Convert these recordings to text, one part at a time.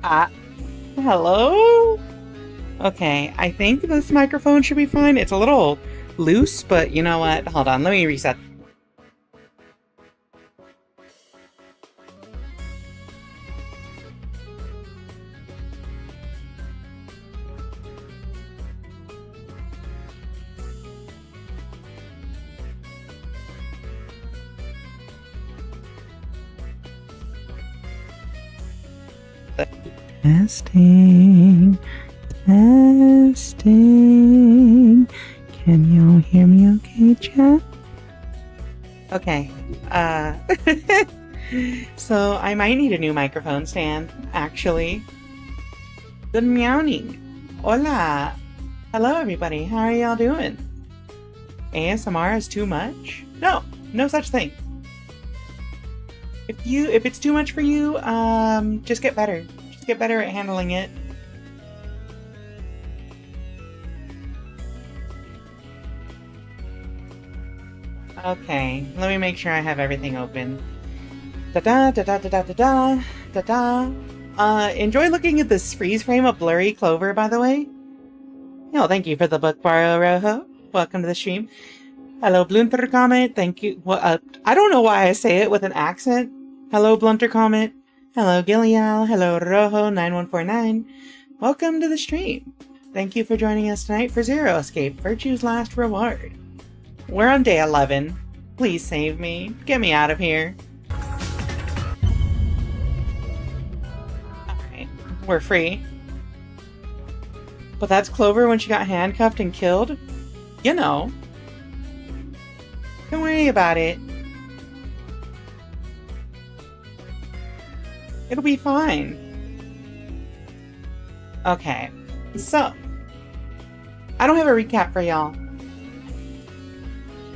Uh, Hello? Okay, I think this microphone should be fine. It's a little loose, but you know what? Hold on, let me reset. Testing. Testing. Can y'all hear me okay, chat? Okay. So I might need a new microphone stand, actually. Good meowing. Hola. Hello, everybody. How are y'all doing? ASMR is too much? No, no such thing. If it's too much for you, just get better. Just get better at handling it. Okay, let me make sure I have everything open. Da-da, da-da, da-da, da-da, da-da. Enjoy looking at this freeze frame of blurry Clover, by the way. No, thank you for the book borrow, Rojo. Welcome to the stream. Hello, Blunter Comet. Thank you. Well, I don't know why I say it with an accent. Hello, Blunter Comet. Hello, Gillial. Hello, Rojo9149. Welcome to the stream. Thank you for joining us tonight for Zero Escape, Virtue's Last Reward. We're on day 11. Please save me. Get me out of here. Alright, we're free. But that's Clover when she got handcuffed and killed? You know. Don't worry about it. It'll be fine. Okay, so I don't have a recap for y'all.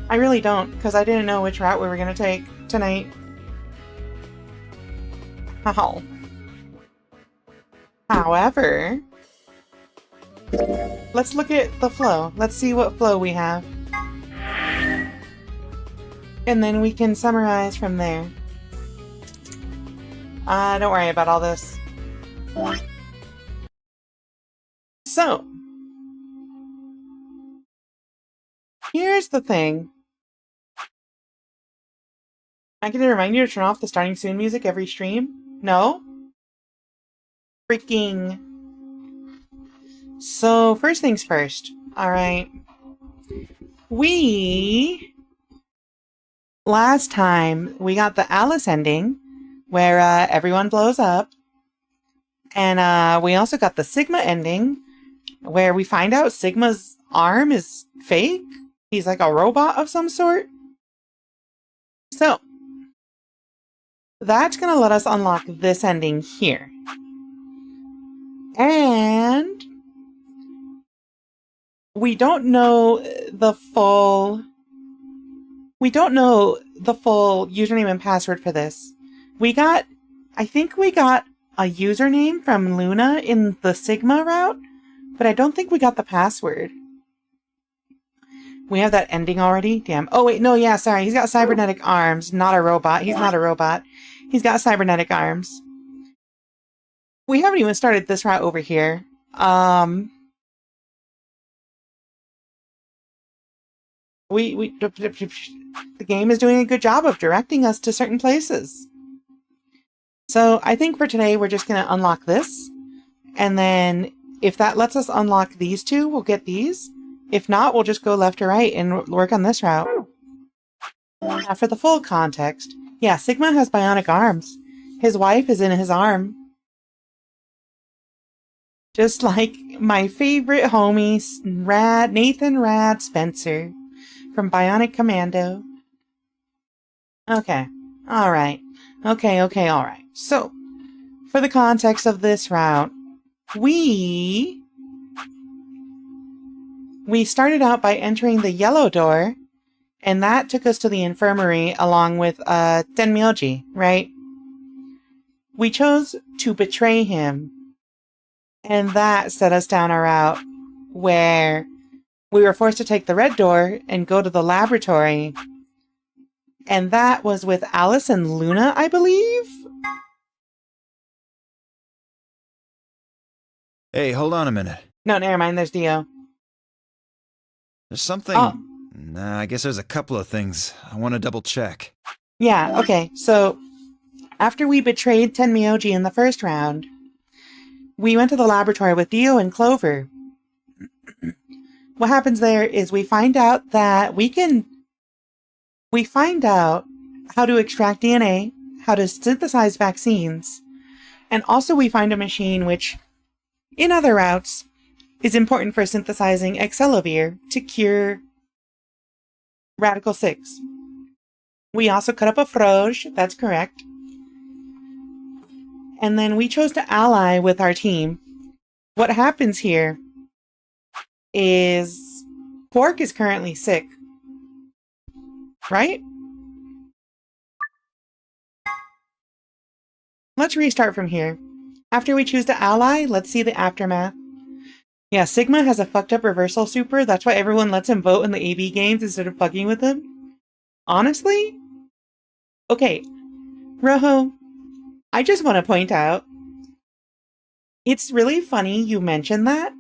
I really don't, because I didn't know which route we were going to take tonight. How? However, let's look at the flow. Let's see what flow we have. And then we can summarize from there. Don't worry about all this. So, here's the thing. I can remind you to turn off the starting soon music every stream? No? Freaking. So, first things first. Alright. Last time, we got the Alice ending, where everyone blows up. And we also got the Sigma ending, where we find out Sigma's arm is fake. He's like a robot of some sort. So, that's going to let us unlock this ending here. And we don't know the full username and password for this. I think we got a username from Luna in the Sigma route, but I don't think we got the password. We have that ending already? Damn. Oh, wait, no, yeah, sorry. He's got cybernetic arms, not a robot. He's not a robot. He's got cybernetic arms. We haven't even started this route over here. The game is doing a good job of directing us to certain places. So I think for today, we're just going to unlock this. And then if that lets us unlock these two, we'll get these. If not, we'll just go left or right and work on this route. Now for the full context. Yeah, Sigma has bionic arms. His wife is in his arm. Just like my favorite homie, Nathan Rad Spencer from Bionic Commando. Okay. Alright. Okay, alright. So, for the context of this route, we started out by entering the yellow door, and that took us to the infirmary along with Tenmyoji, right? We chose to betray him, and that set us down a route where we were forced to take the red door and go to the laboratory, and that was with Alice and Luna, I believe? Hey, hold on a minute. No, never mind, there's Dio. There's something... Oh. Nah, I guess there's a couple of things I want to double check. Yeah, okay, so after we betrayed Tenmyoji in the first round, we went to the laboratory with Dio and Clover. What happens there is we find out that we find out how to extract DNA, how to synthesize vaccines, and also we find a machine which, in other routes, is important for synthesizing Excelovir to cure Radical 6. We also cut up a Froge, that's correct. And then we chose to ally with our team. What happens here is Quark is currently sick. Right? Let's restart from here. After we choose to ally, let's see the aftermath. Yeah, Sigma has a fucked up reversal super, that's why everyone lets him vote in the AB games instead of fucking with him. Honestly? Okay, Rojo, I just want to point out, it's really funny you mentioned that,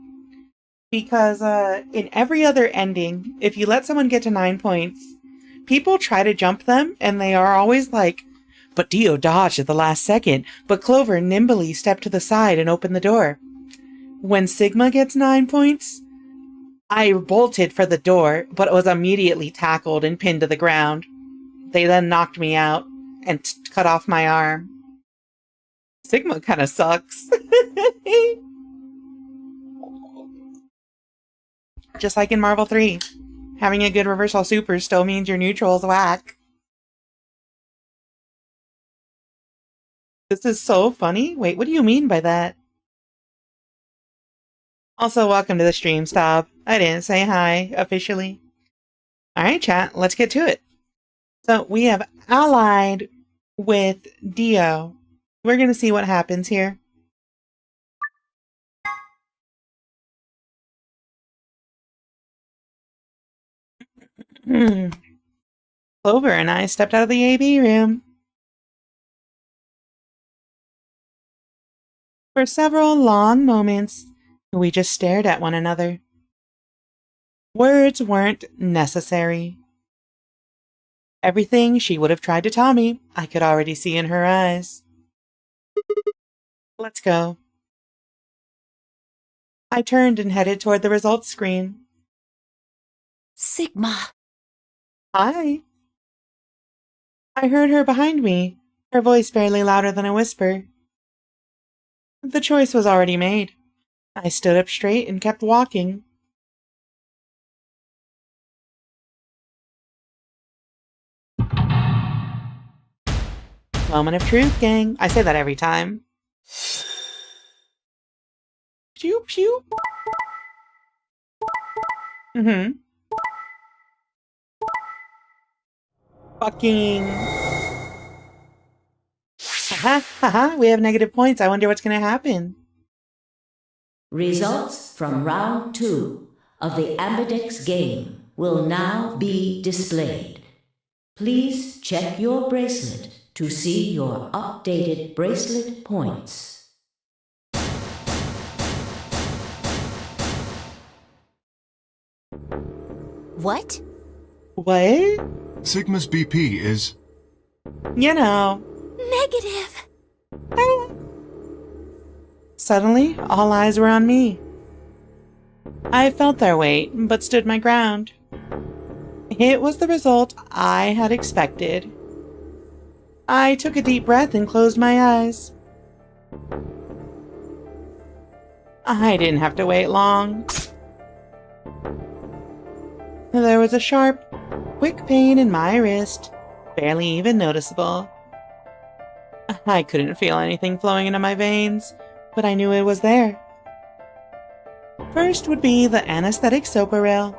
because in every other ending, if you let someone get to 9 points, people try to jump them, and they are always like, but Dio dodged at the last second, but Clover nimbly stepped to the side and opened the door. When Sigma gets 9 points, I bolted for the door, but was immediately tackled and pinned to the ground. They then knocked me out and cut off my arm. Sigma kind of sucks. Just like in Marvel 3, having a good reversal super still means your neutral's whack. This is so funny. Wait, what do you mean by that? Also, welcome to the stream, Stop. I didn't say hi, officially. Alright, chat, let's get to it. So, we have allied with Dio. We're gonna see what happens here. Clover and I stepped out of the AB room. For several long moments, we just stared at one another. Words weren't necessary. Everything she would have tried to tell me, I could already see in her eyes. Let's go. I turned and headed toward the results screen. Sigma. Hi. I heard her behind me, her voice barely louder than a whisper. The choice was already made. I stood up straight and kept walking. Moment of truth, gang. I say that every time. Pew pew. Fucking. Haha, haha, we have negative points. I wonder what's gonna happen. Results from round 2 of the Ambidex game will now be displayed. Please check your bracelet to see your updated bracelet points. What? What? Sigma's BP is... You know. Negative. Suddenly, all eyes were on me. I felt their weight, but stood my ground. It was the result I had expected. I took a deep breath and closed my eyes. I didn't have to wait long. There was a sharp, quick pain in my wrist, barely even noticeable. I couldn't feel anything flowing into my veins, but I knew it was there. First would be the anesthetic Soparil.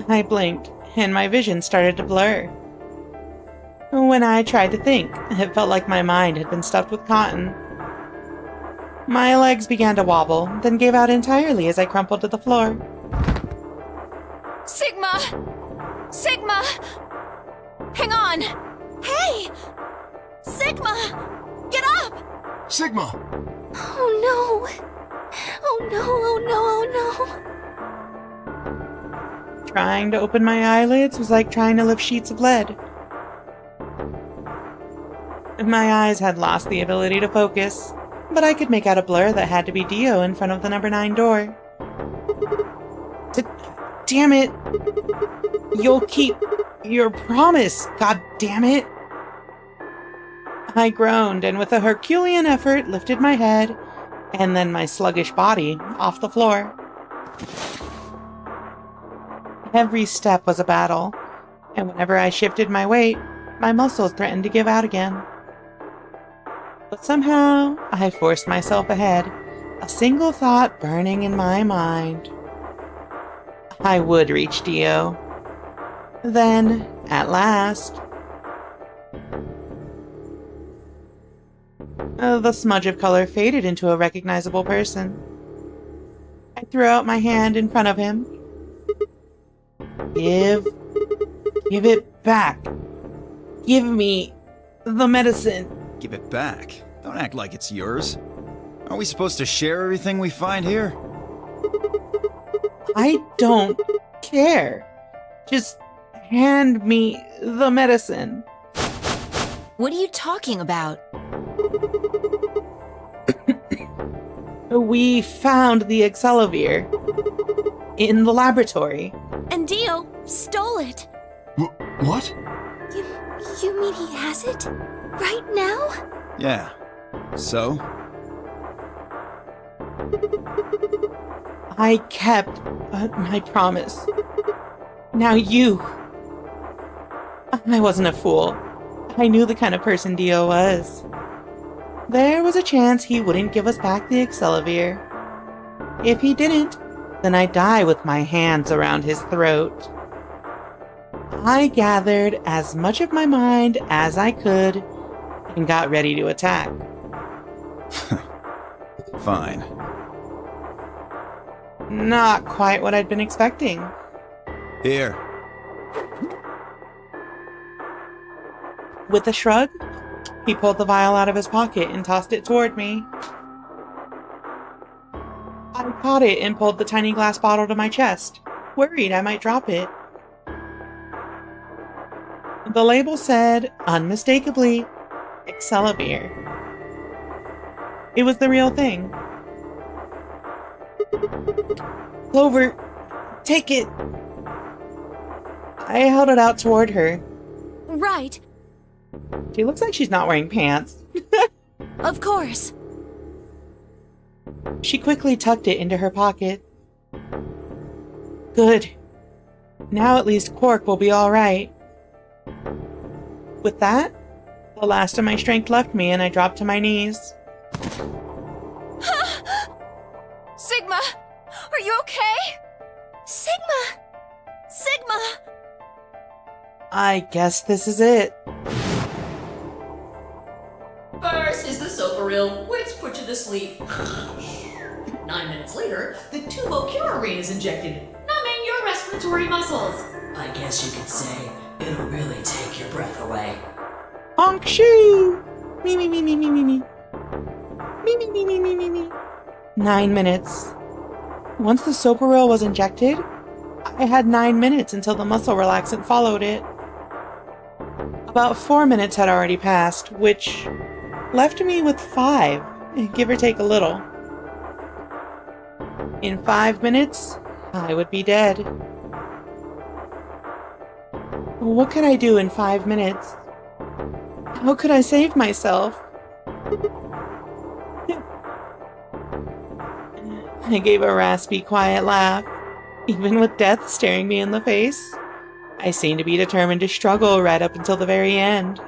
I blinked, and my vision started to blur. When I tried to think, it felt like my mind had been stuffed with cotton. My legs began to wobble, then gave out entirely as I crumpled to the floor. Sigma! Sigma! Hang on! Hey! Sigma! Get up! Sigma! Oh no! Oh no, oh no, oh no! Trying to open my eyelids was like trying to lift sheets of lead. My eyes had lost the ability to focus, but I could make out a blur that had to be Dio in front of the number 9 door. Damn it! You'll keep your promise, god damn it! I groaned and with a Herculean effort lifted my head and then my sluggish body off the floor. Every step was a battle, and whenever I shifted my weight, my muscles threatened to give out again. But somehow, I forced myself ahead, a single thought burning in my mind. I would reach Dio. Then, at last... the smudge of color faded into a recognizable person. I threw out my hand in front of him. Give it back. Give me the medicine. Give it back. Don't act like it's yours. Aren't we supposed to share everything we find here? I don't care. Just hand me the medicine. What are you talking about? We found the Excelavir in the laboratory. And Dio stole it. What? You mean he has it? Right now? Yeah. So? I kept my promise. Now you. I wasn't a fool. I knew the kind of person Dio was. There was a chance he wouldn't give us back the Excelavir. If he didn't, then I'd die with my hands around his throat. I gathered as much of my mind as I could and got ready to attack. Fine. Not quite what I'd been expecting. Here. With a shrug, he pulled the vial out of his pocket and tossed it toward me. I caught it and pulled the tiny glass bottle to my chest, worried I might drop it. The label said, unmistakably, Excelavir. It was the real thing. Clover, take it! I held it out toward her. Right. She looks like she's not wearing pants. Of course. She quickly tucked it into her pocket. Good. Now at least Quark will be all right. With that, the last of my strength left me and I dropped to my knees. Sigma! Are you okay? Sigma! Sigma! I guess this is it. First is the soap reel, which puts you to sleep. 9 minutes later, the tubocurarine is injected, numbing your respiratory muscles. I guess you could say it'll really take your breath away. Honk shoo! Me me me me me me me. Me me me me me me me. 9 minutes. Once the Soparil was injected, I had 9 minutes until the muscle relaxant followed it. About 4 minutes had already passed, which left me with 5, give or take a little. In 5 minutes, I would be dead. What could I do in 5 minutes? How could I save myself? I gave a raspy, quiet laugh. Even with death staring me in the face, I seemed to be determined to struggle right up until the very end.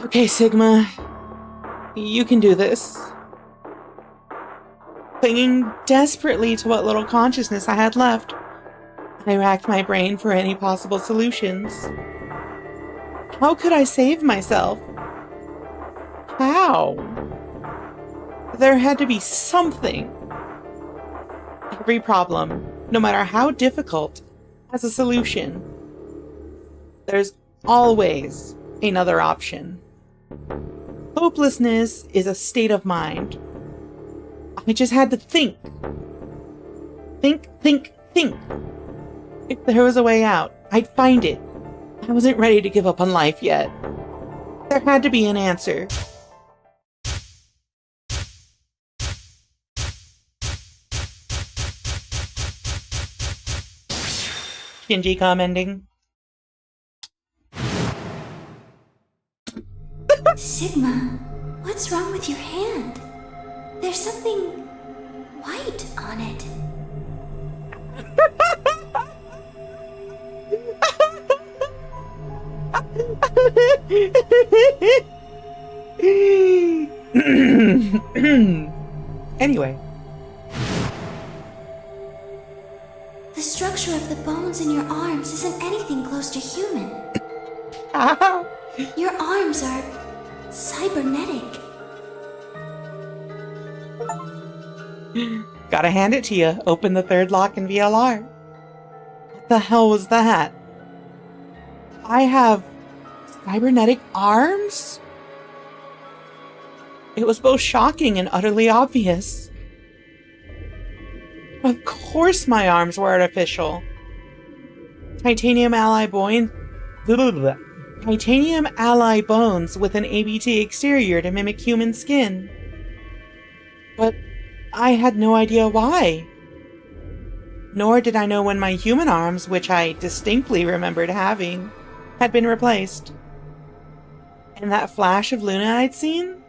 Okay, Sigma. You can do this. Clinging desperately to what little consciousness I had left, I racked my brain for any possible solutions. How could I save myself? How? There had to be something. Every problem, no matter how difficult, has a solution. There's always another option. Hopelessness is a state of mind. I just had to think. Think. If there was a way out, I'd find it. I wasn't ready to give up on life yet. There had to be an answer. Shinji commenting. Sigma, what's wrong with your hand? There's something white on it. Anyway. The structure of the bones in your arms isn't anything close to human. Your arms are cybernetic. Gotta hand it to you. Open the third lock in VLR. What the hell was that? I have cybernetic arms? It was both shocking and utterly obvious. Of course my arms were artificial. Titanium alloy bones with an ABT exterior to mimic human skin. But I had no idea why. Nor did I know when my human arms, which I distinctly remembered having, had been replaced. And that flash of Luna I'd seen?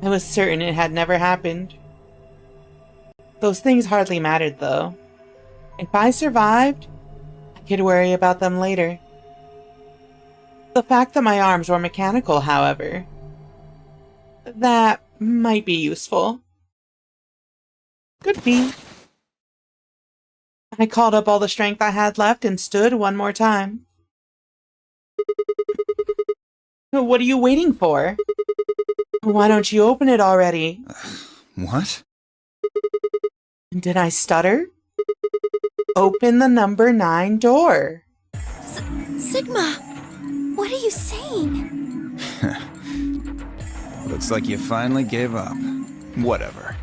I was certain it had never happened. Those things hardly mattered, though. If I survived, I could worry about them later. The fact that my arms were mechanical, however, that might be useful. Could be. I called up all the strength I had left and stood one more time. What are you waiting for? Why don't you open it already? What? Did I stutter? Open the number 9 door. Sigma, what are you saying? Looks like you finally gave up. Whatever.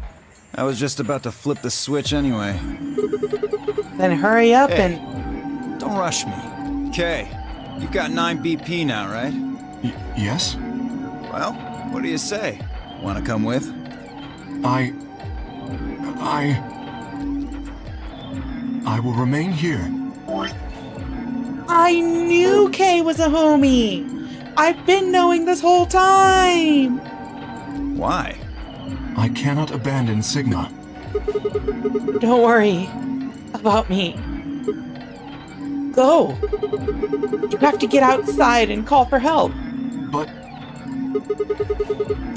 I was just about to flip the switch anyway. Then hurry up Hey, and... don't rush me. Okay, you've got 9 BP now, right? Yes? Well, what do you say? Want to come with? I will remain here. I knew Kay was a homie! I've been knowing this whole time! Why? I cannot abandon Sigma. Don't worry about me. Go! You have to get outside and call for help. But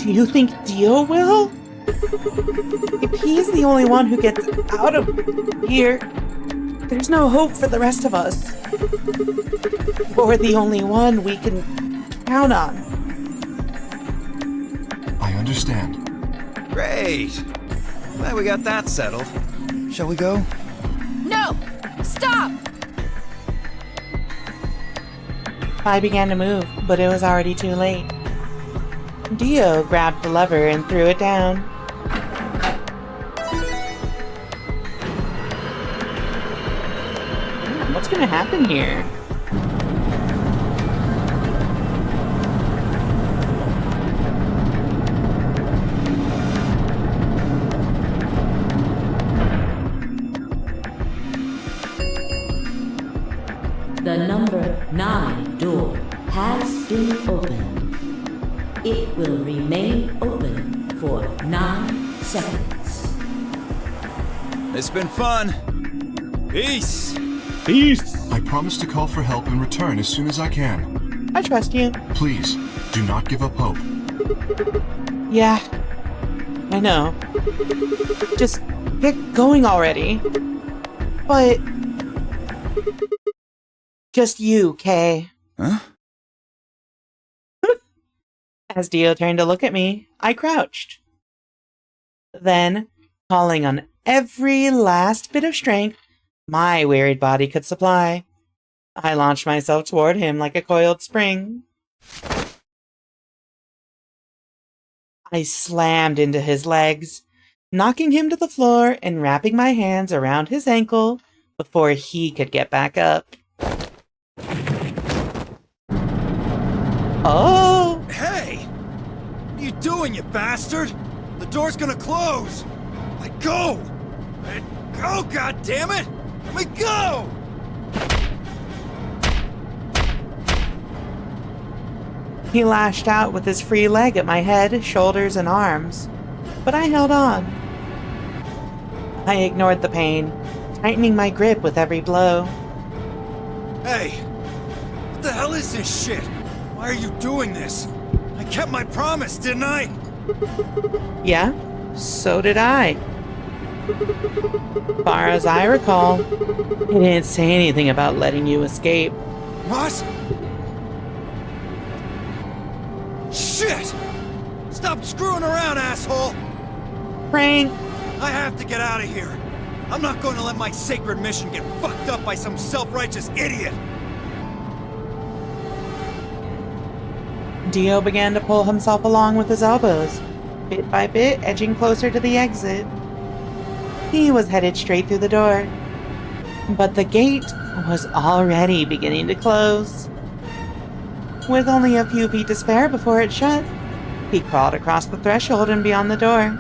Do you think Dio will? If he's the only one who gets out of here, there's no hope for the rest of us. You're the only one we can count on. I understand. Great! Glad we got that settled. Shall we go? No! Stop! I began to move, but it was already too late. Dio grabbed the lever and threw it down. What's gonna happen here? The number 9 door has been opened. It will remain open for 9 seconds. It's been fun. Peace! Peace! I promise to call for help and return as soon as I can. I trust you. Please, do not give up hope. Yeah, I know. Just get going already. But... just you, Kay. Huh? As Dio turned to look at me, I crouched. Then, calling on every last bit of strength my wearied body could supply, I launched myself toward him like a coiled spring. I slammed into his legs, knocking him to the floor and wrapping my hands around his ankle before he could get back up. Oh! Hey! What are you doing, you bastard? The door's gonna close! Let go! Let go, goddammit! Let me go! He lashed out with his free leg at my head, shoulders, and arms, but I held on. I ignored the pain, tightening my grip with every blow. Hey! What the hell is this shit? Why are you doing this? I kept my promise, didn't I? Yeah, so did I. Far as I recall, he didn't say anything about letting you escape. What? Shit! Stop screwing around, asshole! Frank! I have to get out of here. I'm not going to let my sacred mission get fucked up by some self-righteous idiot. Dio began to pull himself along with his elbows, bit by bit edging closer to the exit. He was headed straight through the door, but the gate was already beginning to close. With only a few feet to spare before it shut, he crawled across the threshold and beyond the door.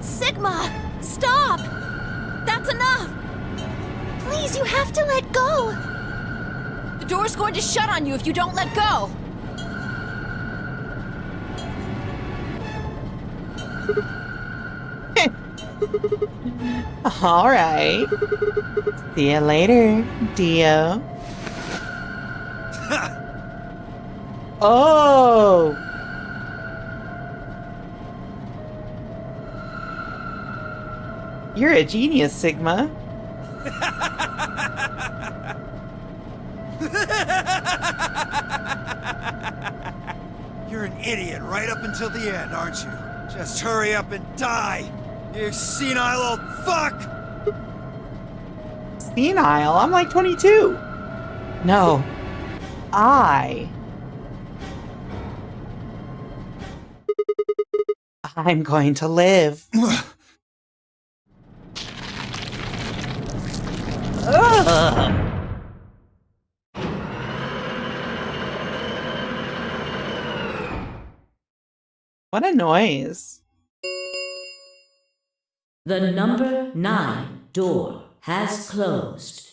Sigma! Stop! That's enough! Please, you have to let go! The door's going to shut on you if you don't let go! All right. See you later, Dio. Oh! You're a genius, Sigma. You're an idiot right up until the end, aren't you? Just hurry up and die, you senile old fuck! Senile? I'm like 22. No. I'm going to live. Ugh. What a noise. The number 9 door has closed.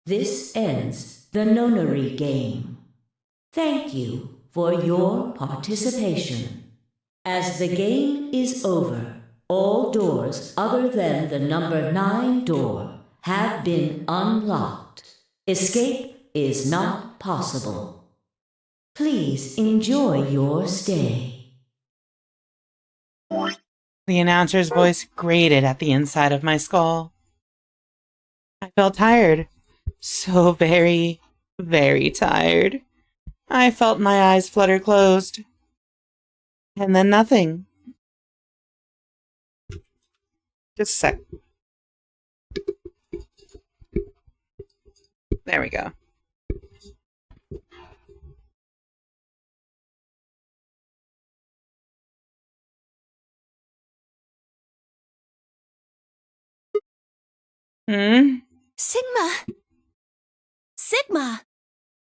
This ends the nonary game. Thank you for your participation. As the game is over, all doors other than the number 9 door have been unlocked. Escape is not possible. Please enjoy your stay. The announcer's voice grated at the inside of my skull. I felt tired. So very, very tired. I felt my eyes flutter closed. And then nothing. Just a sec. There we go. Sigma! Sigma!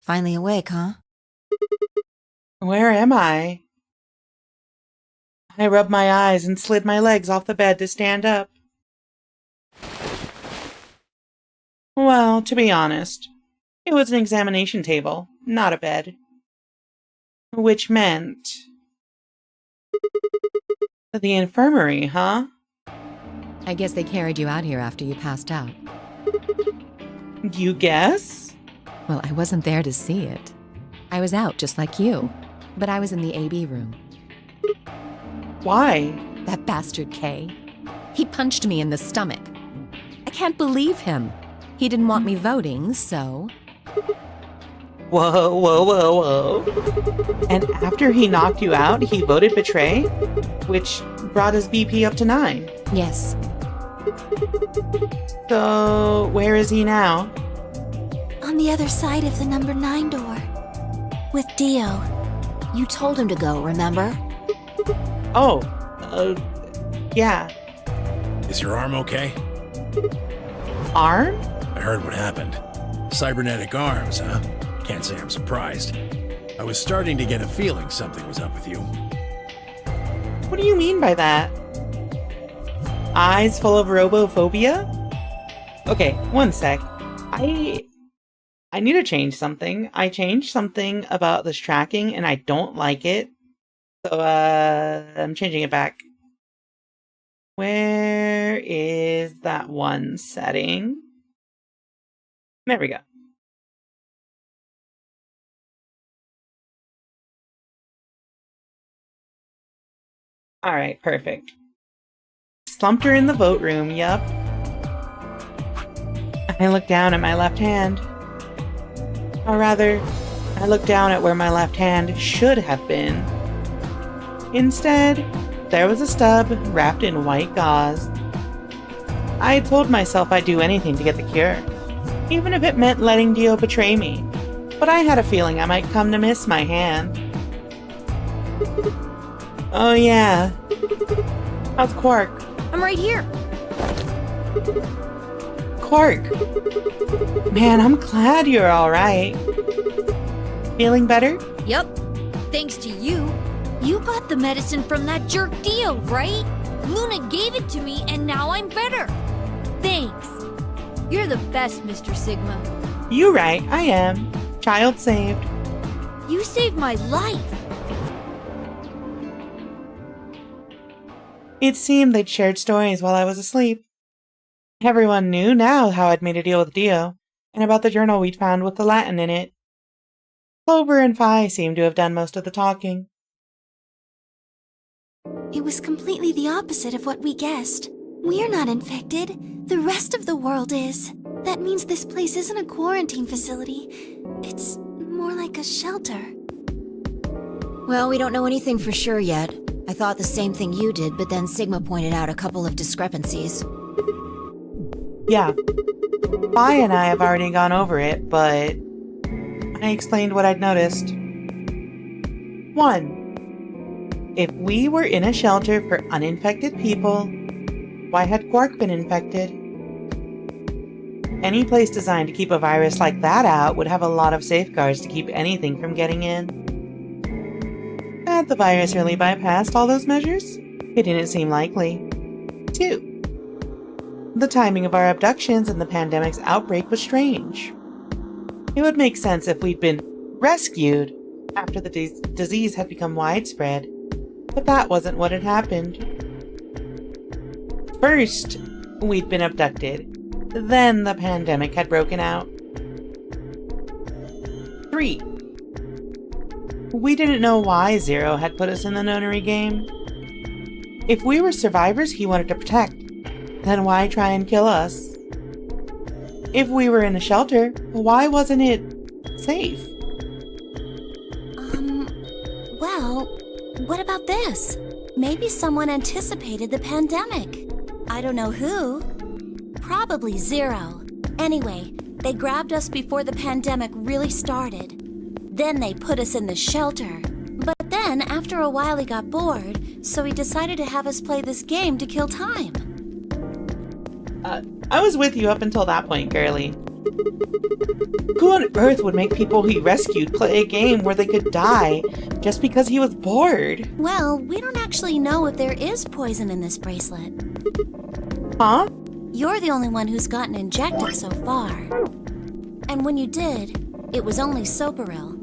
Finally awake, huh? Where am I? I rubbed my eyes and slid my legs off the bed to stand up. Well, to be honest, it was an examination table, not a bed. Which meant... the infirmary, huh? I guess they carried you out here after you passed out. You guess? Well, I wasn't there to see it. I was out just like you, but I was in the AB room. Why? That bastard Kay. He punched me in the stomach. I can't believe him. He didn't want me voting, so... Whoa, whoa, whoa, whoa. And after he knocked you out, he voted betray? Which brought his BP up to 9. Yes. So, where is he now? On the other side of the number 9 door. With Dio. You told him to go, remember? Oh, yeah. Is your arm okay? Arm? I heard what happened. Cybernetic arms, huh? Can't say I'm surprised. I was starting to get a feeling something was up with you. What do you mean by that? Eyes full of robophobia? Okay, one sec. I need to change something. I changed something about this tracking and I don't like it. So, I'm changing it back. Where is that one setting? There we go. Alright, perfect. Slumped her in the vote room, yup. I looked down at my left hand. Or rather, I looked down at where my left hand should have been. Instead, there was a stub wrapped in white gauze. I had told myself I'd do anything to get the cure, even if it meant letting Dio betray me, but I had a feeling I might come to miss my hand. Oh yeah. How's Quark? I'm right here. Quark! Man, I'm glad you're alright. Feeling better? Yup. Thanks to you. You got the medicine from that jerk Dio, right? Luna gave it to me and now I'm better. Thanks. You're the best, Mr. Sigma. You right, I am. Child saved. You saved my life. It seemed they'd shared stories while I was asleep. Everyone knew now how I'd made a deal with Dio, and about the journal we'd found with the Latin in it. Clover and Phi seemed to have done most of the talking. It was completely the opposite of what we guessed. We're not infected. The rest of the world is. That means this place isn't a quarantine facility. It's more like a shelter. Well, we don't know anything for sure yet. I thought the same thing you did, but then Sigma pointed out a couple of discrepancies. Yeah. Phi and I have already gone over it, but I explained what I'd noticed. 1. If we were in a shelter for uninfected people, why had Quark been infected? Any place designed to keep a virus like that out would have a lot of safeguards to keep anything from getting in. Had the virus really bypassed all those measures? It didn't seem likely. 2. The timing of our abductions and the pandemic's outbreak was strange. It would make sense if we'd been rescued after the disease had become widespread, but that wasn't what had happened. First, we'd been abducted. Then the pandemic had broken out. 3. We didn't know why Zero had put us in the nonary game. If we were survivors he wanted to protect, then why try and kill us? If we were in a shelter, why wasn't it safe? Well, what about this? Maybe someone anticipated the pandemic. I don't know who. Probably Zero. Anyway, they grabbed us before the pandemic really started. Then they put us in the shelter. But then, after a while, he got bored, so he decided to have us play this game to kill time. I was with you up until that point, girlie. Who on earth would make people he rescued play a game where they could die just because he was bored? Well, we don't actually know if there is poison in this bracelet. Huh? You're the only one who's gotten injected so far. And when you did, it was only Soparil.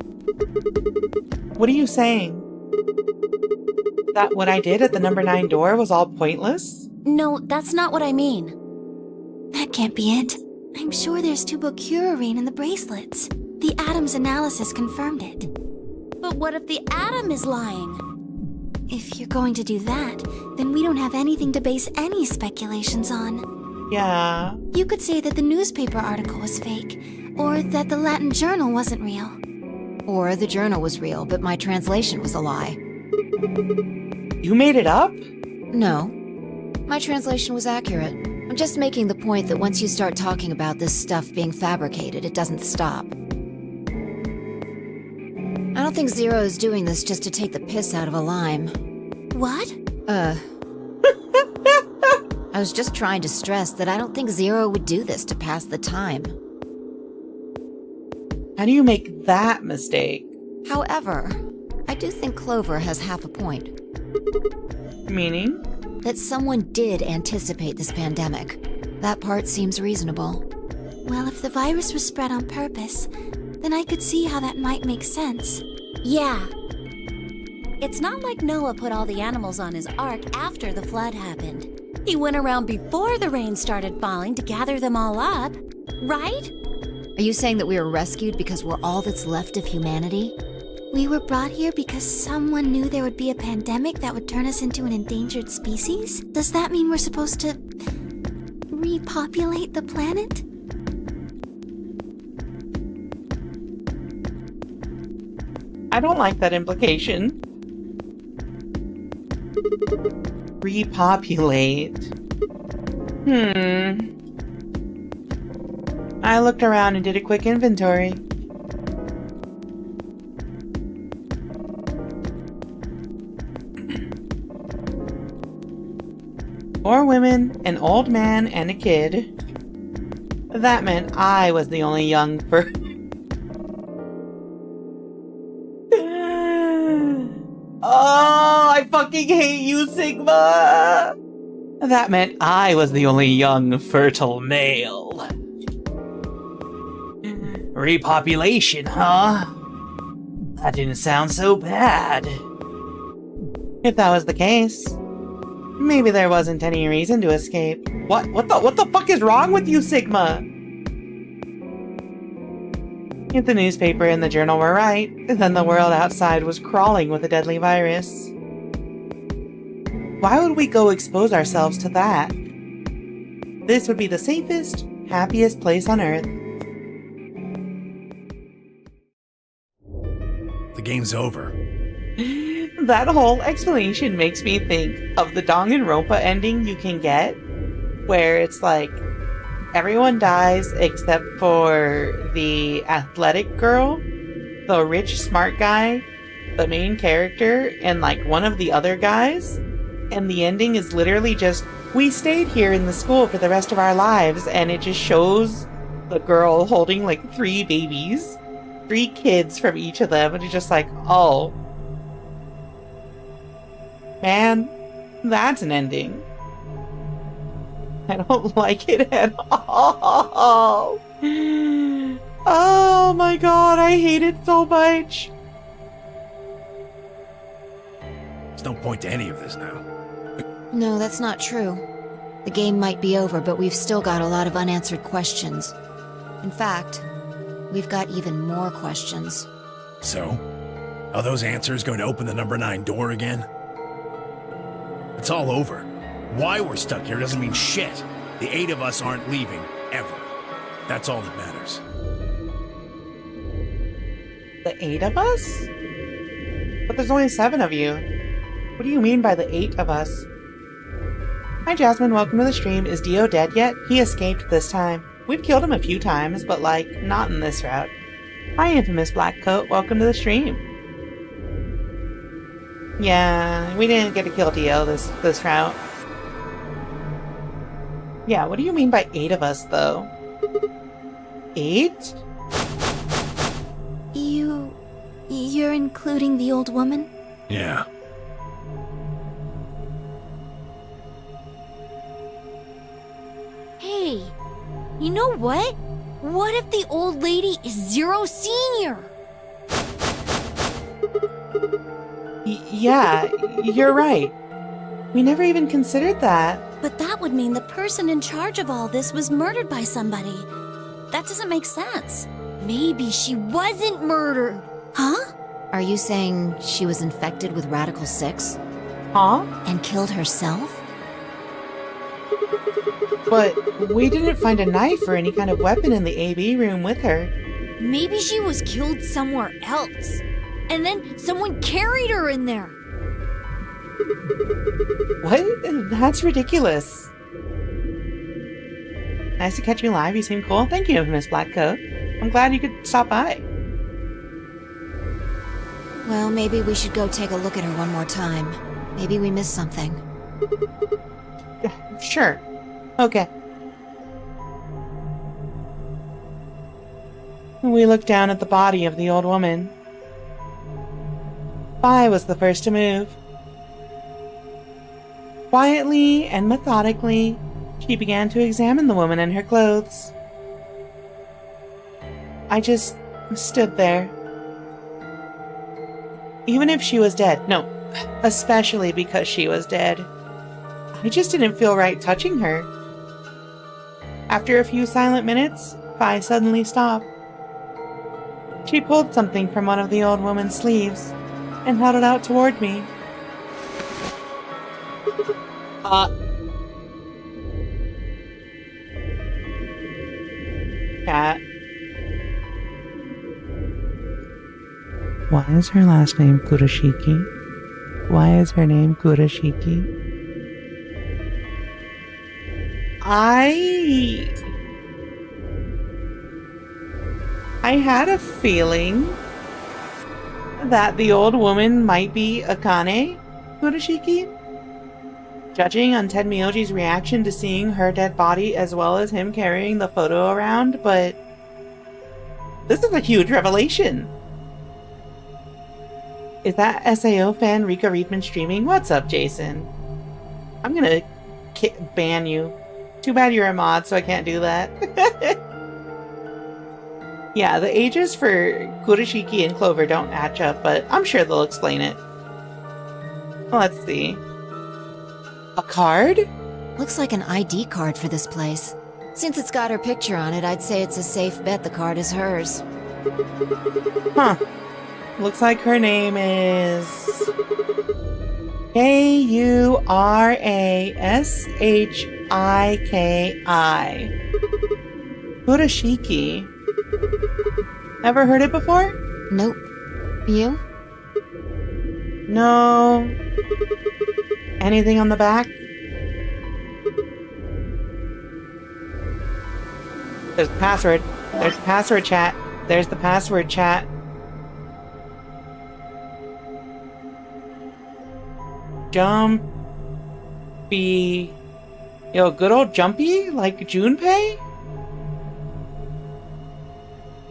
What are you saying? That what I did at the number 9 door was all pointless? No, that's not what I mean. That can't be it. I'm sure there's tubocurarine in the bracelets. The Atom's analysis confirmed it. But what if the Atom is lying? If you're going to do that, then we don't have anything to base any speculations on. Yeah. You could say that the newspaper article was fake, or that the Latin journal wasn't real. Or the journal was real, but my translation was a lie. You made it up? No. My translation was accurate. I'm just making the point that once you start talking about this stuff being fabricated, it doesn't stop. I don't think Zero is doing this just to take the piss out of a lime. What? I was just trying to stress that I don't think Zero would do this to pass the time. How do you make that mistake? However, I do think Clover has half a point. Meaning? That someone did anticipate this pandemic. That part seems reasonable. Well, if the virus was spread on purpose, then I could see how that might make sense. Yeah. It's not like Noah put all the animals on his ark after the flood happened. He went around before the rain started falling to gather them all up, right? Are you saying that we were rescued because we're all that's left of humanity? We were brought here because someone knew there would be a pandemic that would turn us into an endangered species? Does that mean we're supposed to repopulate the planet? I don't like that implication. Repopulate. I looked around and did a quick inventory. Four women, an old man, and a kid. That meant I was the only young Oh, I fucking hate you, Sigma! That meant I was the only young, fertile male. Repopulation, huh? That didn't sound so bad. If that was the case, maybe there wasn't any reason to escape. What the fuck is wrong with you, Sigma? If the newspaper and the journal were right, then the world outside was crawling with a deadly virus. Why would we go expose ourselves to that? This would be the safest, happiest place on Earth. The game's over. That whole explanation makes me think of the Danganronpa ending you can get, where it's like, everyone dies except for the athletic girl, the rich smart guy, the main character, and like one of the other guys. And the ending is literally just, we stayed here in the school for the rest of our lives, and it just shows the girl holding like 3 babies, 3 kids from each of them, and it's just like, oh. Man, that's an ending. I don't like it at all. Oh my god, I hate it so much. There's no point to any of this now. No, that's not true. The game might be over, but we've still got a lot of unanswered questions. In fact, we've got even more questions. So, are those answers going to open the number 9 door again? It's all over. Why we're stuck here doesn't mean shit. The 8 of us aren't leaving, ever. That's all that matters. The 8 of us? But there's only 7 of you. What do you mean by the 8 of us? Hi Jasmine, welcome to the stream. Is Dio dead yet? He escaped this time. We've killed him a few times, but like, not in this route. Hi Infamous Blackcoat, welcome to the stream. Yeah, we didn't get to kill Dio this route. Yeah, what do you mean by 8 of us, though? 8? You're including the old woman? Yeah. Hey, you know what? What if the old lady is Zero Senior? Yeah, you're right. We never even considered that. But that would mean the person in charge of all this was murdered by somebody. That doesn't make sense. Maybe she wasn't murdered. Huh? Are you saying she was infected with Radical 6? Huh? And killed herself? But we didn't find a knife or any kind of weapon in the AB room with her. Maybe she was killed somewhere else. And then someone carried her in there. What? That's ridiculous. Nice to catch you live. You seem cool. Thank you, Miss Blackcoat. I'm glad you could stop by. Well, maybe we should go take a look at her one more time. Maybe we missed something. Sure. Okay. We looked down at the body of the old woman. Vi was the first to move. Quietly and methodically, she began to examine the woman and her clothes. I just stood there. Even if she was dead, no, especially because she was dead, I just didn't feel right touching her. After a few silent minutes, Vi suddenly stopped. She pulled something from one of the old woman's sleeves and held it out toward me. Cat. Why is her last name Kurashiki? Why is her name Kurashiki? I had a feeling that the old woman might be Akane Kurashiki. Judging on Ted Miyoji's reaction to seeing her dead body as well as him carrying the photo around, but this is a huge revelation. Is that SAO fan Rika Readman streaming? What's up, Jason? I'm gonna ban you. Too bad you're a mod, so I can't do that. Yeah, the ages for Kurashiki and Clover don't match up, but I'm sure they'll explain it. Let's see. A card? Looks like an ID card for this place. Since it's got her picture on it, I'd say it's a safe bet the card is hers. Huh. Looks like her name is Kurashiki. Kurashiki. Ever heard it before? Nope. You? No. Anything on the back? There's the password. There's the password, chat. There's the password, chat. Jumpy. Yo, good old Jumpy? Like Junpei?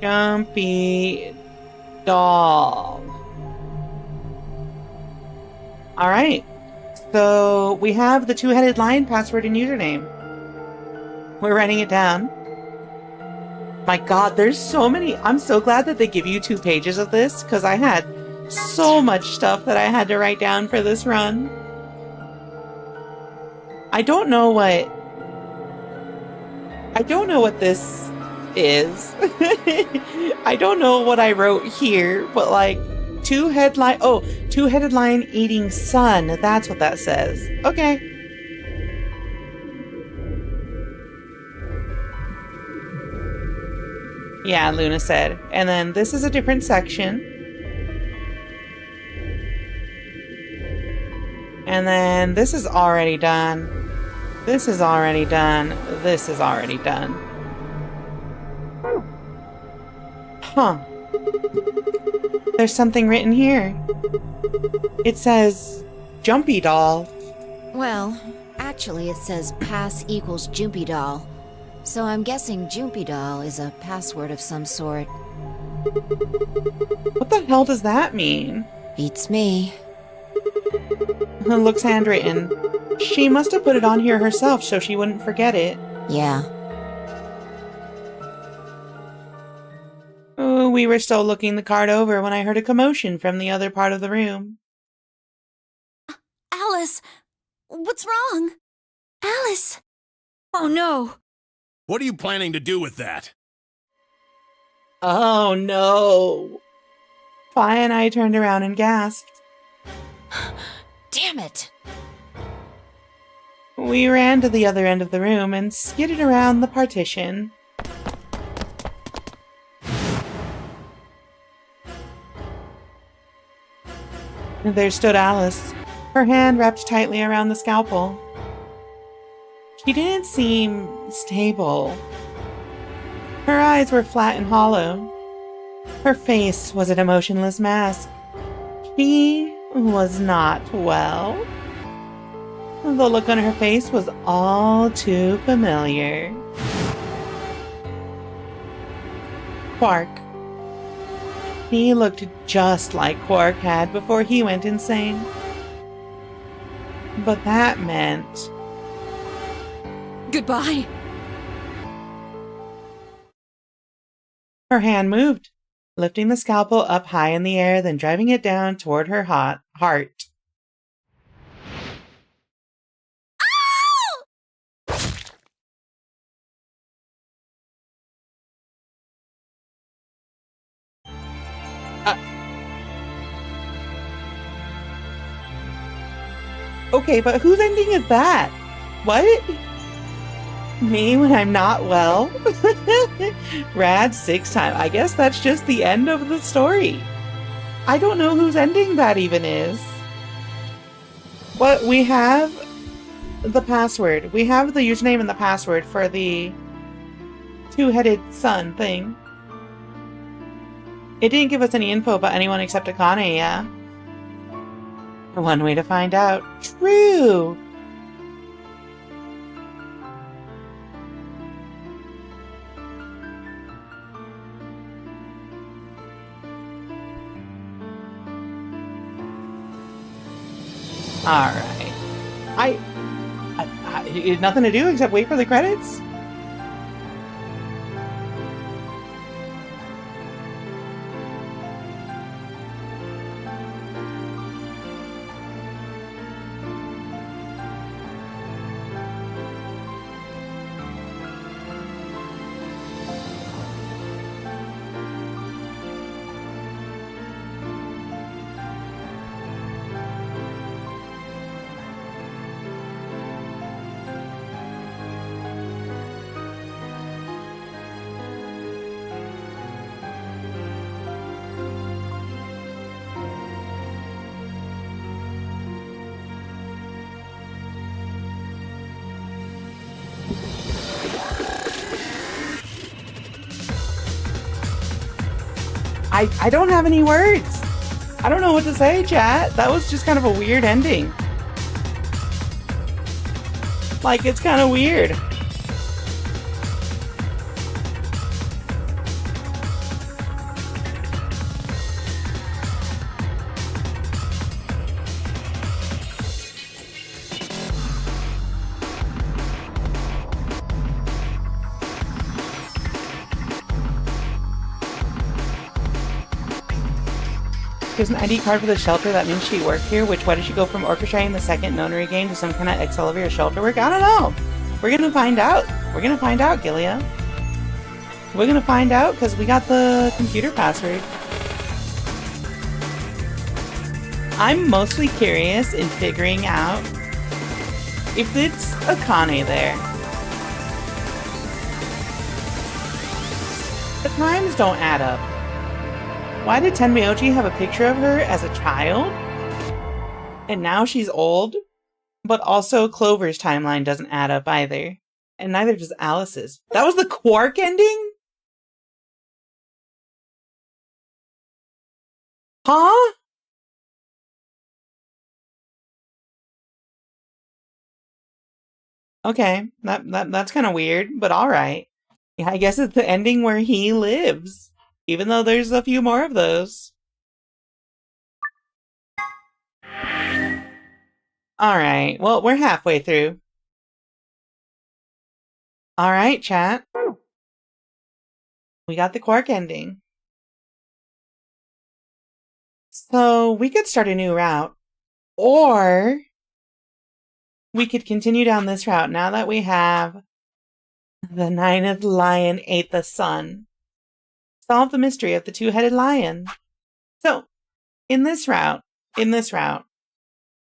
Jumpy doll. Alright. So we have the two-headed lion password and username. We're writing it down. My god, there's so many. I'm so glad that they give you 2 pages of this, because I had so much stuff that I had to write down for this run. I don't know what this is. I don't know what I wrote here, but like two-headed lion eating sun. That's what that says. Okay. Yeah, Luna said. And then this is a different section. And then this is already done. This is already done. This is already done. Huh. There's something written here. It says, Jumpy doll. Well, actually it says pass equals Jumpy doll. So I'm guessing Jumpy doll is a password of some sort. What the hell does that mean? Beats me. It looks handwritten. She must have put it on here herself so she wouldn't forget it. Yeah. We were still looking the card over when I heard a commotion from the other part of the room. Alice! What's wrong? Alice! Oh no! What are you planning to do with that? Oh no! Fi and I turned around and gasped. Damn it! We ran to the other end of the room and skidded around the partition. There stood Alice, her hand wrapped tightly around the scalpel. She didn't seem stable. Her eyes were flat and hollow. Her face was an emotionless mask. She was not well. The look on her face was all too familiar. Quark. He looked just like Quark had before he went insane. But that meant... Goodbye. Her hand moved, lifting the scalpel up high in the air, then driving it down toward her heart. Okay, but whose ending is that? What? Me when I'm not well? Rad 6 time. I guess that's just the end of the story. I don't know whose ending that even is. But we have the password. We have the username and the password for the two-headed sun thing. It didn't give us any info about anyone except Akane, yeah? One way to find out. True! Alright. I nothing to do except wait for the credits? I don't have any words. I don't know what to say, chat. That was just kind of a weird ending. Like, it's kind of weird. Here's an ID card for the shelter. That means she worked here. Why did she go from orchestrating the second nonary game to some kind of ex-elevator shelter work? I don't know. We're gonna find out. We're gonna find out, Gilia. We're gonna find out because we got the computer password. I'm mostly curious in figuring out if it's Akane there. The times don't add up. Why did Tenmyoji have a picture of her as a child? And now she's old? But also Clover's timeline doesn't add up either. And neither does Alice's. That was the Quark ending? Huh? Okay, that's kind of weird, but alright. Yeah, I guess it's the ending where he lives. Even though there's a few more of those. Alright, well, we're halfway through. Alright, chat. We got the Quark ending. So, we could start a new route. Or we could continue down this route now that we have the ninth lion ate the sun. Solve the mystery of the two-headed lion. So, in this route,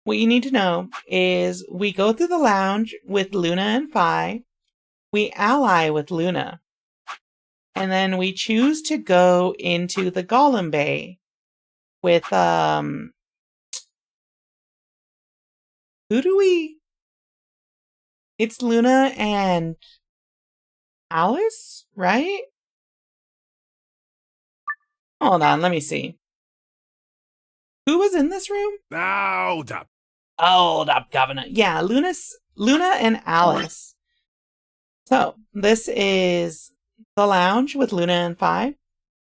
what you need to know is we go through the lounge with Luna and Phi. We ally with Luna. And then we choose to go into the Golem Bay with, who do we? It's Luna and Alice, right? Hold on, let me see. Who was in this room? Hold up. Hold up, Governor. Yeah, Luna and Alice. So, this is the lounge with Luna and Fi.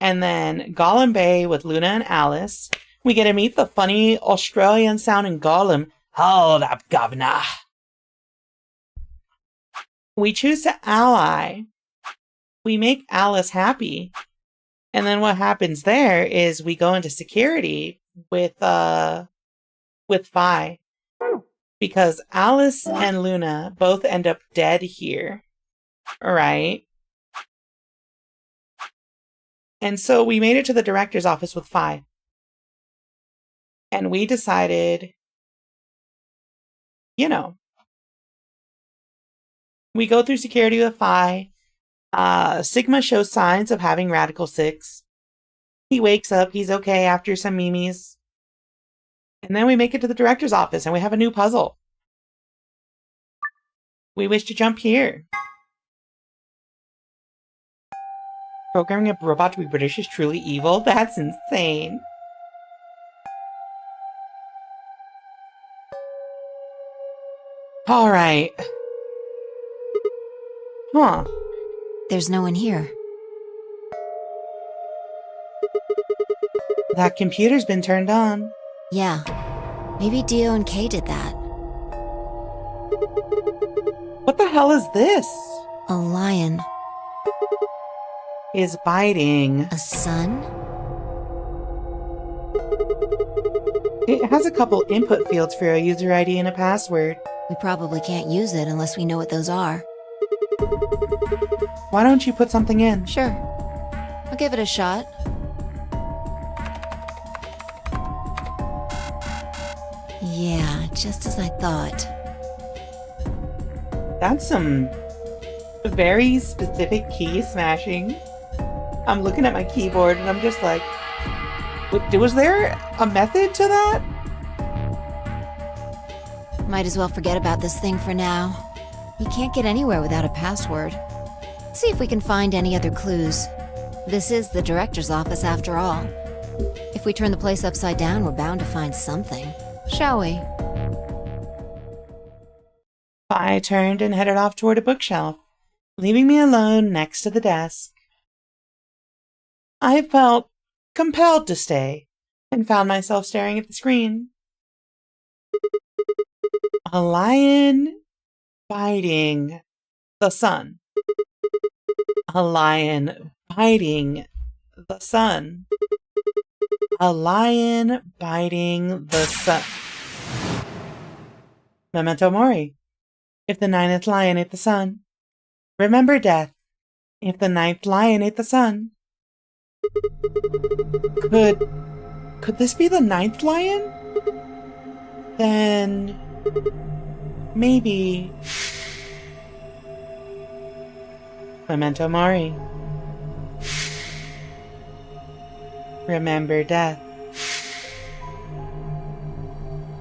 And then Gollum Bay with Luna and Alice. We get to meet the funny Australian sounding Gollum. Hold up, Governor. We choose to ally. We make Alice happy. And then what happens there is we go into security with Fi. Because Alice and Luna both end up dead here. Alright. And so we made it to the director's office with Fi. And we decided, you know, we go through security with Fi. Sigma shows signs of having Radical 6. He wakes up, he's okay after some memes. And then we make it to the director's office and we have a new puzzle. We wish to jump here. Programming a robot to be British is truly evil? That's insane. Alright. Huh. There's no one here. That computer's been turned on. Yeah. Maybe Dio and Kay did that. What the hell is this? A lion. Is biting. A sun? It has a couple input fields for a user ID and a password. We probably can't use it unless we know what those are. Why don't you put something in? Sure. I'll give it a shot. Yeah, just as I thought. That's some very specific key smashing. I'm looking at my keyboard and I'm just like, was there a method to that? Might as well forget about this thing for now. You can't get anywhere without a password. Let's see if we can find any other clues. This is the director's office after all. If we turn the place upside down, we're bound to find something. Shall we? I turned and headed off toward a bookshelf, leaving me alone next to the desk. I felt compelled to stay and found myself staring at the screen. A lion biting the sun. A lion biting the sun. A lion biting the sun. Memento Mori. If the ninth lion ate the sun. Remember death. If the ninth lion ate the sun. Could this be the ninth lion? Then maybe Memento Mori. Remember death.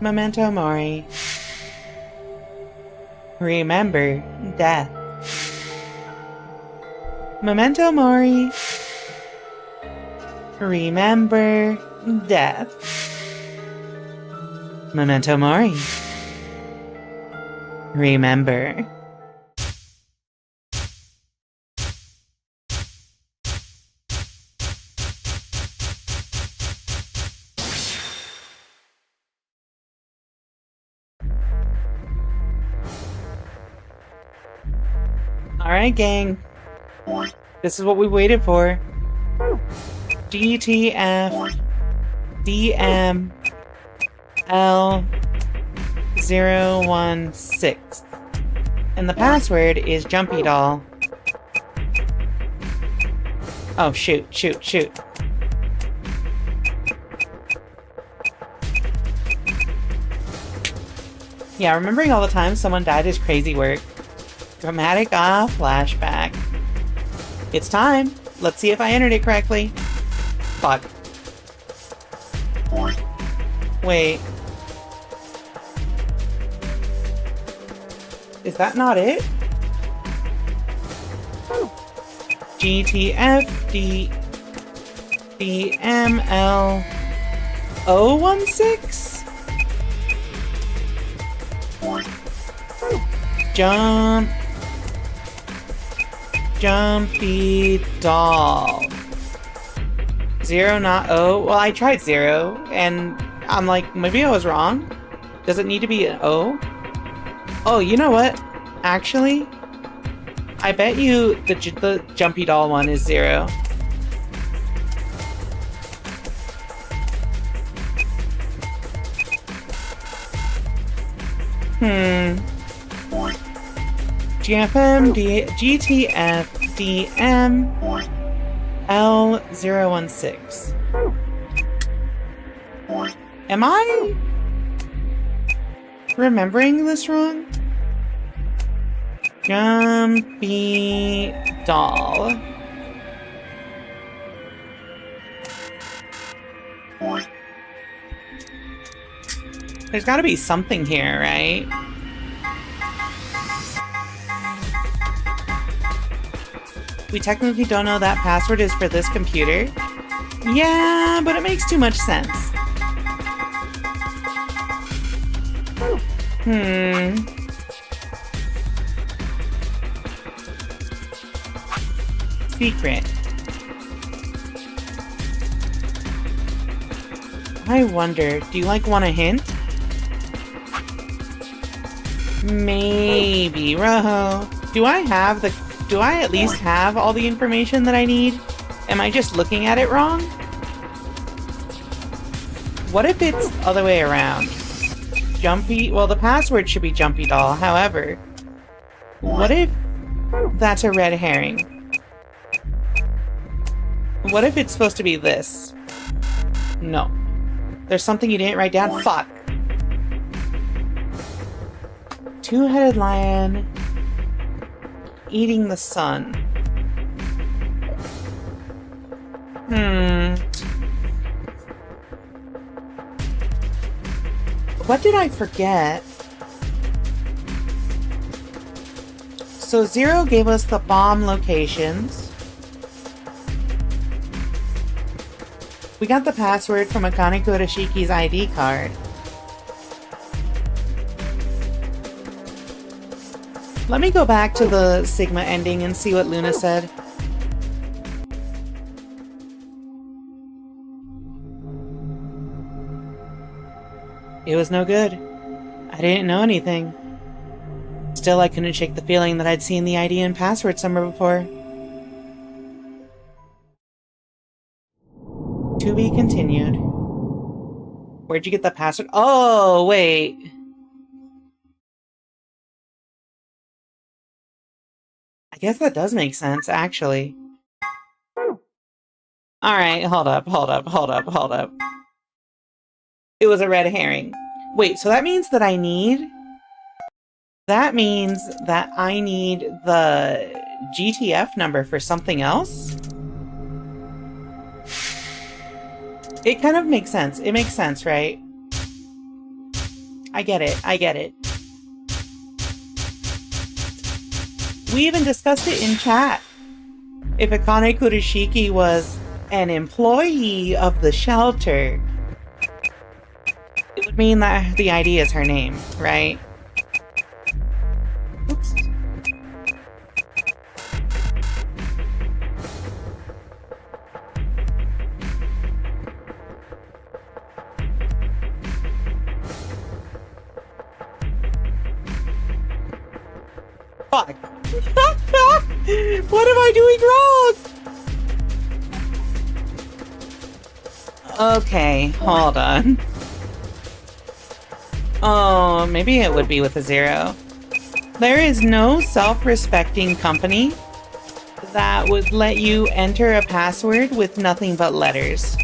Memento Mori. Remember death. Memento Mori. Remember death. Memento Mori. Remember. Alright, gang. This is what we waited for. GTF DM L016. And the password is Jumpy Doll. Oh, shoot. Yeah, remembering all the times someone died is crazy work. Dramatic flashback. It's time. Let's see if I entered it correctly. Fuck. Wait. Is that not it? GTF DML 016? Jumpy doll. 0, not O. Well, I tried 0, and I'm like, maybe I was wrong. Does it need to be an O? Oh, you know what? Actually, I bet you the Jumpy doll one is 0. GFM, GTF, DM, L016. Am I remembering this wrong? Jumpy doll. There's gotta be something here, right? We technically don't know that password is for this computer. Yeah, but it makes too much sense. Secret. I wonder, do you like want a hint? Maybe. Roho. Do I at least have all the information that I need? Am I just looking at it wrong? What if it's the other way around? Jumpy, well, the password should be Jumpy Doll. However, what if that's a red herring? What if it's supposed to be this? No. There's something you didn't write down? Fuck. Two-headed lion eating the sun. What did I forget? So 0 gave us the bomb locations. We got the password from Akane Kodashiki's ID card. Let me go back to the Sigma ending and see what Luna said. It was no good. I didn't know anything. Still, I couldn't shake the feeling that I'd seen the ID and password somewhere before. To be continued. Where'd you get the password? Oh, wait. I guess that does make sense, actually. Alright, hold up. It was a red herring. Wait, so that means that I need... That means that I need the GTF number for something else? It kind of makes sense. It makes sense, right? I get it. We even discussed it in chat. If Akane Kurashiki was an employee of the shelter, it would mean that the ID is her name, right? Oops. Fuck. What am I doing wrong? Okay, hold on. Oh, maybe it would be with a 0. There is no self-respecting company that would let you enter a password with nothing but letters.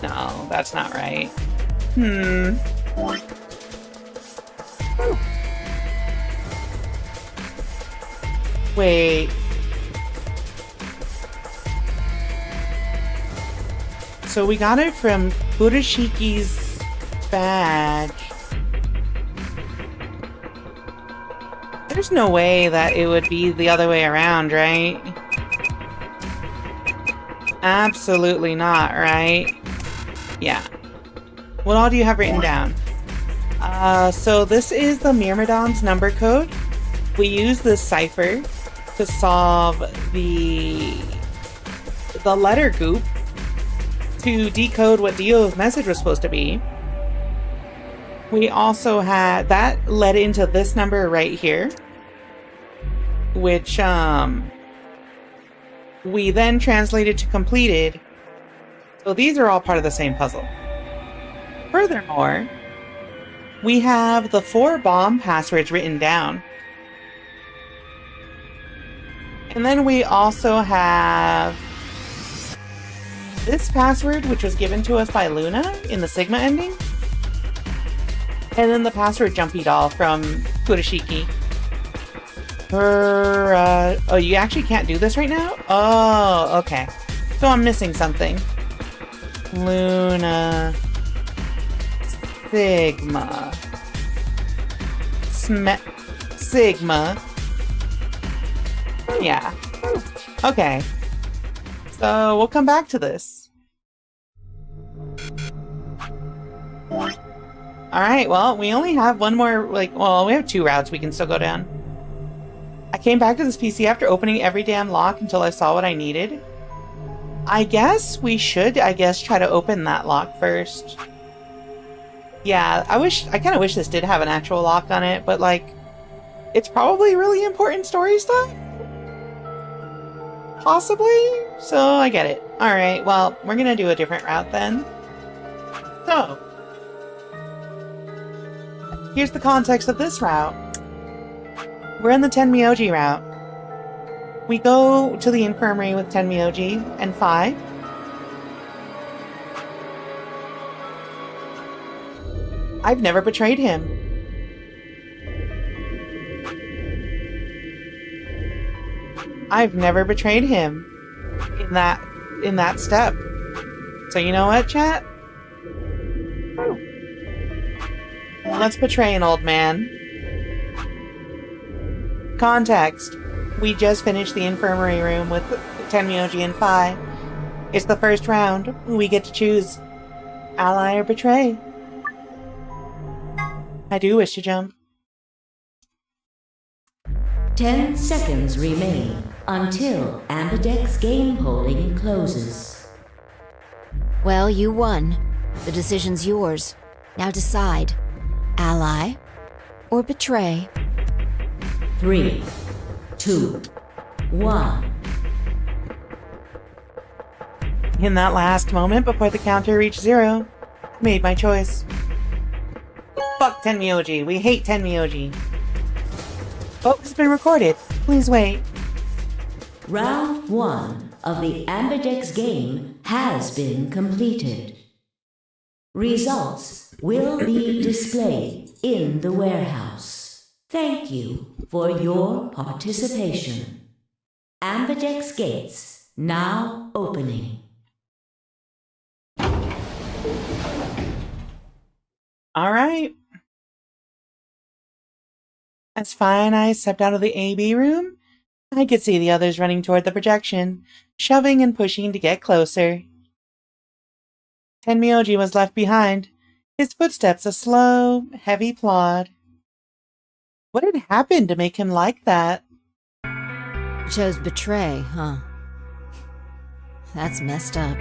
No, that's not right. Wait. So we got it from Kurashiki's badge. There's no way that it would be the other way around, right? Absolutely not, right? Yeah. What all do you have written down? So this is the Myrmidon's number code. We use this cipher to solve the letter goop to decode what Dio's message was supposed to be. We also had that led into this number right here, which we then translated to completed. So these are all part of the same puzzle. Furthermore, we have the 4 bomb passwords written down. And then we also have this password, which was given to us by Luna in the Sigma ending. And then the password Jumpy Doll from Kurashiki. Oh, you actually can't do this right now? Oh, okay. So I'm missing something. Luna. Sigma. Sigma. Yeah. Okay. So we'll come back to this. Alright, well, we only have one more, well, we have 2 routes we can still go down. I came back to this PC after opening every damn lock until I saw what I needed. I guess we should, try to open that lock first. Yeah, I kind of wish this did have an actual lock on it, but, it's probably really important story stuff? Possibly? So, I get it. Alright, well, we're gonna do a different route then. So, here's the context of this route. We're in the Tenmyoji route. We go to the infirmary with Tenmyoji and Phi. I've never betrayed him. I've never betrayed him in that step. So you know what, chat? Let's betray an old man. Context. We just finished the infirmary room with Tenmyoji and Phi. It's the first round. We get to choose ally or betray. I do wish to jump. 10 seconds remain until Ambidex game polling closes. Well, you won. The decision's yours. Now decide. Ally or betray? 3, 2, 1. In that last moment before the counter reached 0, I made my choice. Fuck Tenmyoji. We hate Tenmyoji. Vote has been recorded. Please wait. Round 1 of the Ambidex game has been completed. Results will be displayed in the warehouse. Thank you for your participation. Ambidex gates now opening. Alright. As Phi and I stepped out of the AB room, I could see the others running toward the projection, shoving and pushing to get closer. Tenmyoji was left behind, his footsteps a slow, heavy plod. What had happened to make him like that? Chose betray, huh? That's messed up.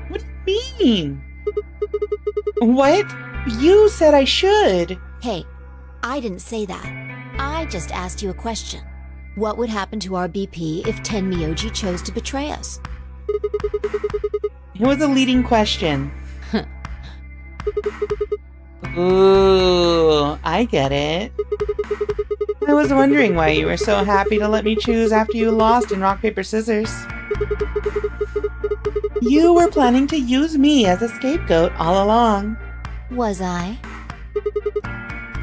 What do you mean? What? You said I should. Hey, I didn't say that. I just asked you a question. What would happen to our BP if Tenmyoji chose to betray us? It was a leading question. Ooh, I get it. I was wondering why you were so happy to let me choose after you lost in rock, paper, scissors. You were planning to use me as a scapegoat all along. Was I?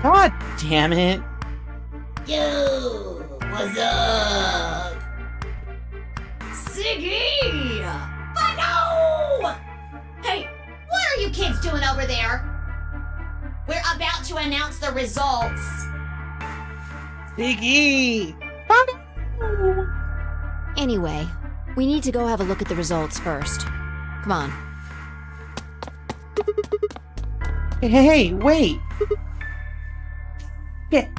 God damn it. Yo, what's up? Siggy! But no! Hey, what are you kids doing over there? We're about to announce the results. Siggy! Anyway, we need to go have a look at the results first. Come on. Hey, wait! Get.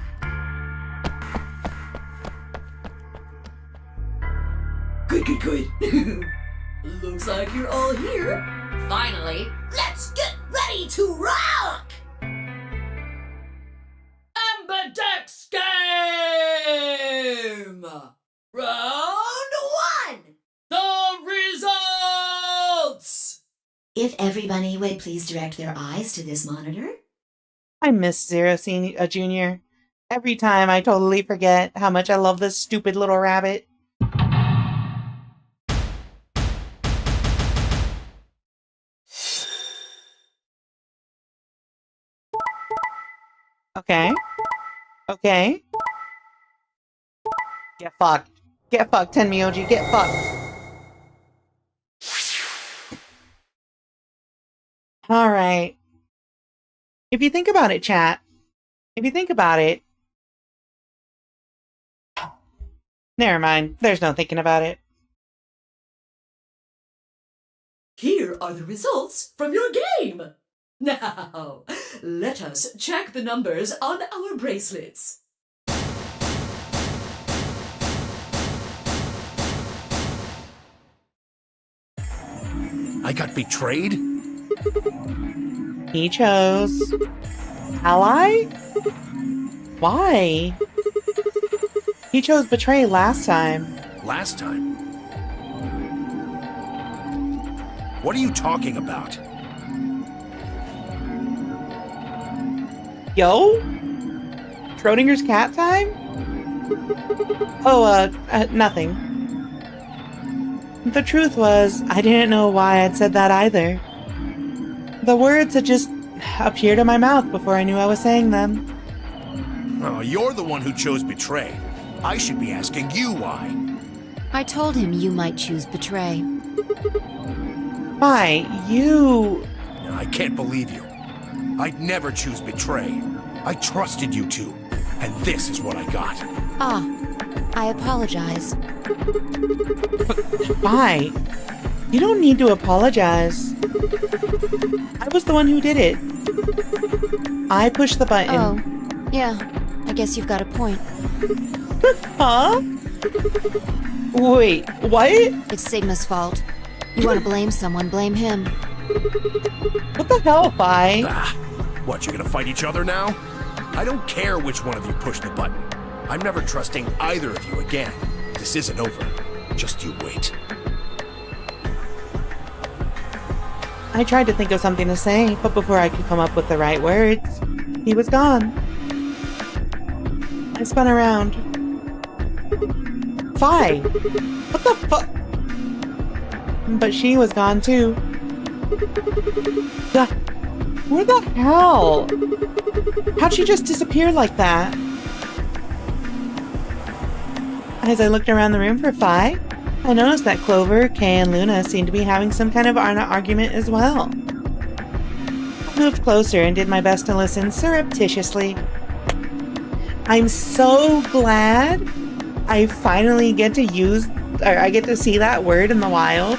Good. Looks like you're all here. Finally, let's get ready to rock! Ambidex game! Round 1! The results! If everybody would please direct their eyes to this monitor. I miss Zero Jr. Every time I totally forget how much I love this stupid little rabbit. Okay. Get fucked. Get fucked, Tenmyoji, get fucked. Alright. If you think about it, chat. If you think about it. Never mind. There's no thinking about it. Here are the results from your game. Now, let us check the numbers on our bracelets. I got betrayed? He chose ally? Why? He chose betray last time. Last time? What are you talking about? Yo? Schrodinger's cat time? Oh, nothing. The truth was, I didn't know why I'd said that either. The words had just appeared in my mouth before I knew I was saying them. Oh, you're the one who chose betray. I should be asking you why. I told him you might choose betray. Why, you... I can't believe you. I'd never choose betray. I trusted you two, and this is what I got. Ah, I apologize. Why? You don't need to apologize. I was the one who did it. I pushed the button. Oh, yeah. I guess you've got a point. Huh? Wait, what? It's Sigma's fault. You want to blame someone, blame him. What the hell, Fi? What, you gonna fight each other now? I don't care which one of you pushed the button. I'm never trusting either of you again. This isn't over. Just you wait. I tried to think of something to say, but before I could come up with the right words, he was gone. I spun around. Fi! What the fuck? But she was gone too. Where the hell? How'd she just disappear like that? As I looked around the room for Fi, I noticed that Clover, Kay, and Luna seemed to be having some kind of argument as well. I moved closer and did my best to listen surreptitiously. I'm so glad I finally get to I get to see that word in the wild.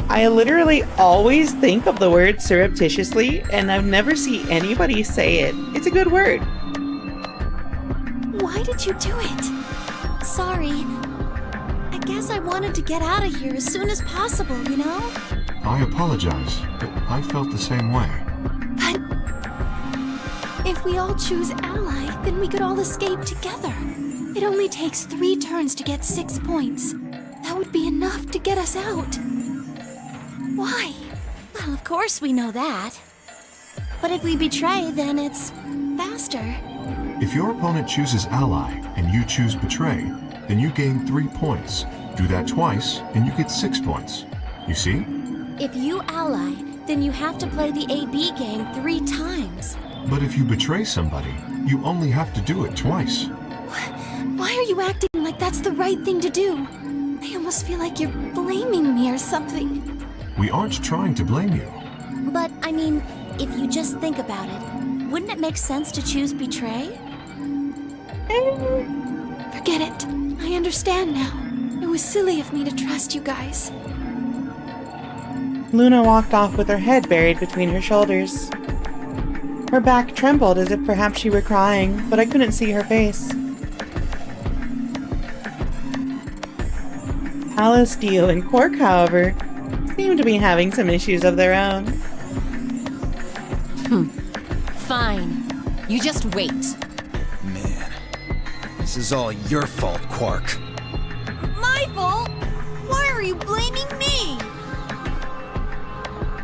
I literally always think of the word surreptitiously, and I've never seen anybody say it. It's a good word. Why did you do it? Sorry. I guess I wanted to get out of here as soon as possible, you know? I apologize, but I felt the same way. But if we all choose ally, then we could all escape together. It only takes 3 turns to get 6 points. That would be enough to get us out. Why? Well, of course we know that. But if we betray, then it's faster. If your opponent chooses ally and you choose betray, then you gain 3 points. Do that twice and you get 6 points. You see? If you ally, then you have to play the AB game 3 times. But if you betray somebody, you only have to do it twice. Why are you acting like that's the right thing to do? I almost feel like you're blaming me or something. We aren't trying to blame you. But, I mean, if you just think about it, wouldn't it make sense to choose betray? Forget it. I understand now. It was silly of me to trust you guys. Luna walked off with her head buried between her shoulders. Her back trembled as if perhaps she were crying, but I couldn't see her face. Alice, Dio, and Quark, however, seem to be having some issues of their own. Fine. You just wait. Man, this is all your fault, Quark. My fault? Why are you blaming me?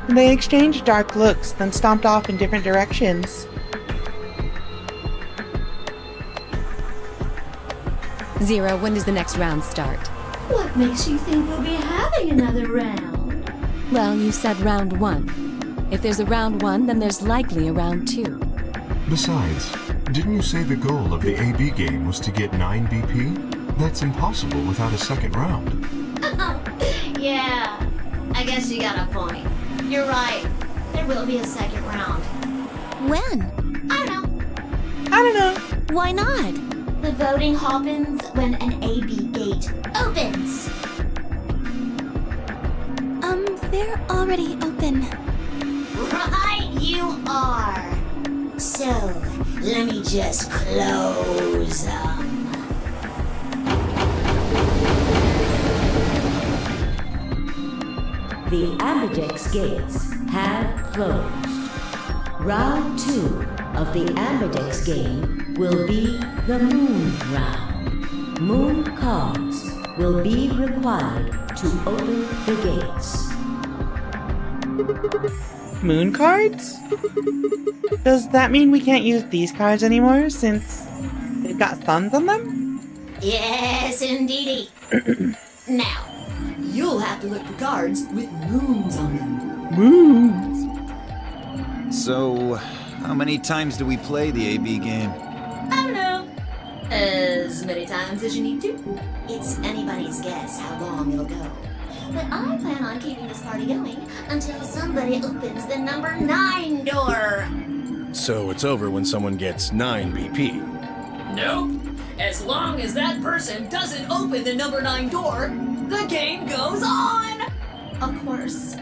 They exchanged dark looks, then stomped off in different directions. Zero, when does the next round start? What makes you think we'll be having another round? Well, you said round 1. If there's a round 1, then there's likely a round 2. Besides, didn't you say the goal of the AB game was to get 9 BP? That's impossible without a second round. Yeah, I guess you got a point. You're right. There will be a second round. When? I don't know. I don't know. Why not? The voting happens when an AB gate opens. They're already open. Right, you are. So, let me just close them. The Ambidex gates have closed. Round 2 of the Ambidex game will be the Moon Round. Moon cards will be required to open the gates. Moon cards? Does that mean we can't use these cards anymore since they've got suns on them? Yes, indeedy. Now, You'll have to look for cards with moons on them. Moons. So, how many times do we play the AB game? I don't know. As many times as you need to. it's anybody's guess how long it'll go. But I plan on keeping this party going until somebody opens the number 9 door. So it's over when someone gets 9 BP. Nope. As long as that person doesn't open the number 9 door, the game goes on! Of course,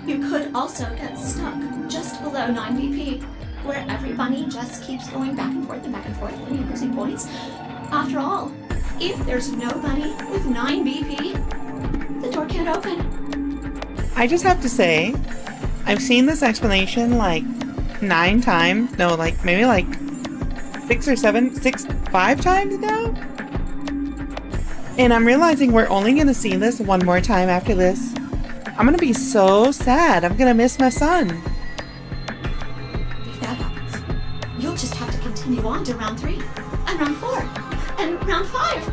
you could also get stuck just below 9 BP, where every bunny just keeps going back and forth when you're losing points. After all, if there's no bunny with 9 BP, the door can't open. I just have to say, I've seen this explanation like 9 times. No, like maybe like 5 times now? And I'm realizing we're only gonna see this one more time after this. I'm gonna be so sad. I'm gonna miss my son. If that happens, you'll just have to continue on to round 3, and round 4, and round 5,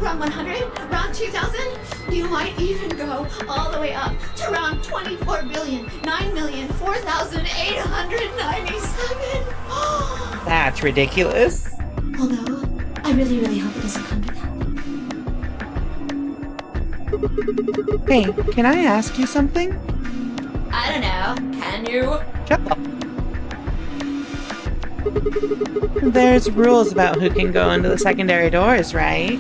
round 100, round 2000. You might even go all the way up to round 24,9,004,897. That's ridiculous. Although, I really, really hope it doesn't come to that. Hey, can I ask you something? I don't know. Can you? Shut up. There's rules about who can go into the secondary doors, right?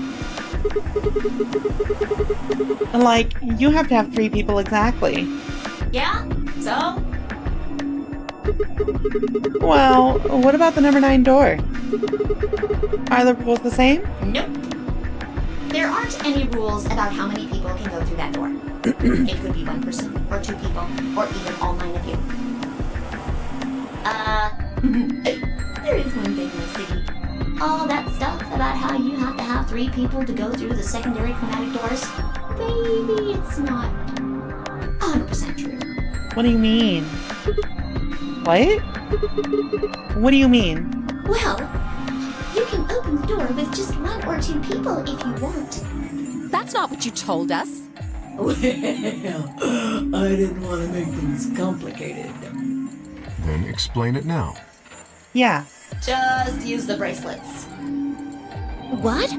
Like, you have to have 3 people exactly. Yeah? So? Well, what about the number 9 door? Are the rules the same? Nope. There aren't any rules about how many people can go through that door. It could be 1 person, or 2 people, or even all 9 of you. There is one thing, Lucy. All that stuff about how you have to have 3 people to go through the secondary chromatic doors, maybe it's not 100% true. What do you mean? What? What do you mean? Well, you can open the door with just 1 or 2 people if you want. That's not what you told us. Well, I didn't want to make things complicated. Then explain it now. Yeah. Just use the bracelets. What?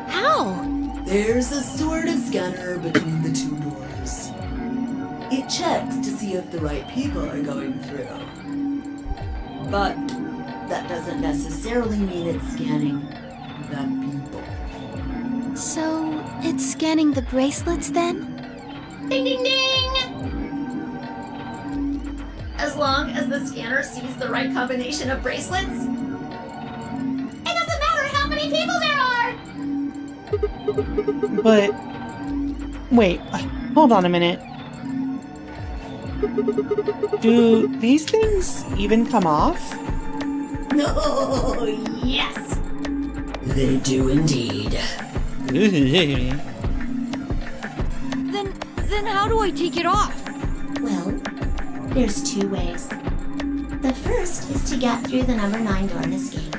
How? There's a sort of scanner between the 2 doors. It checks to see if the right people are going through. But that doesn't necessarily mean it's scanning the people. So, it's scanning the bracelets then? Ding ding ding! As long as the scanner sees the right combination of bracelets, it doesn't matter how many people there are! But... Wait, hold on a minute. Do these things even come off? Oh, yes! They do indeed. Then how do I take it off? Well, there's two ways. The first is to get through the number 9 door and escape.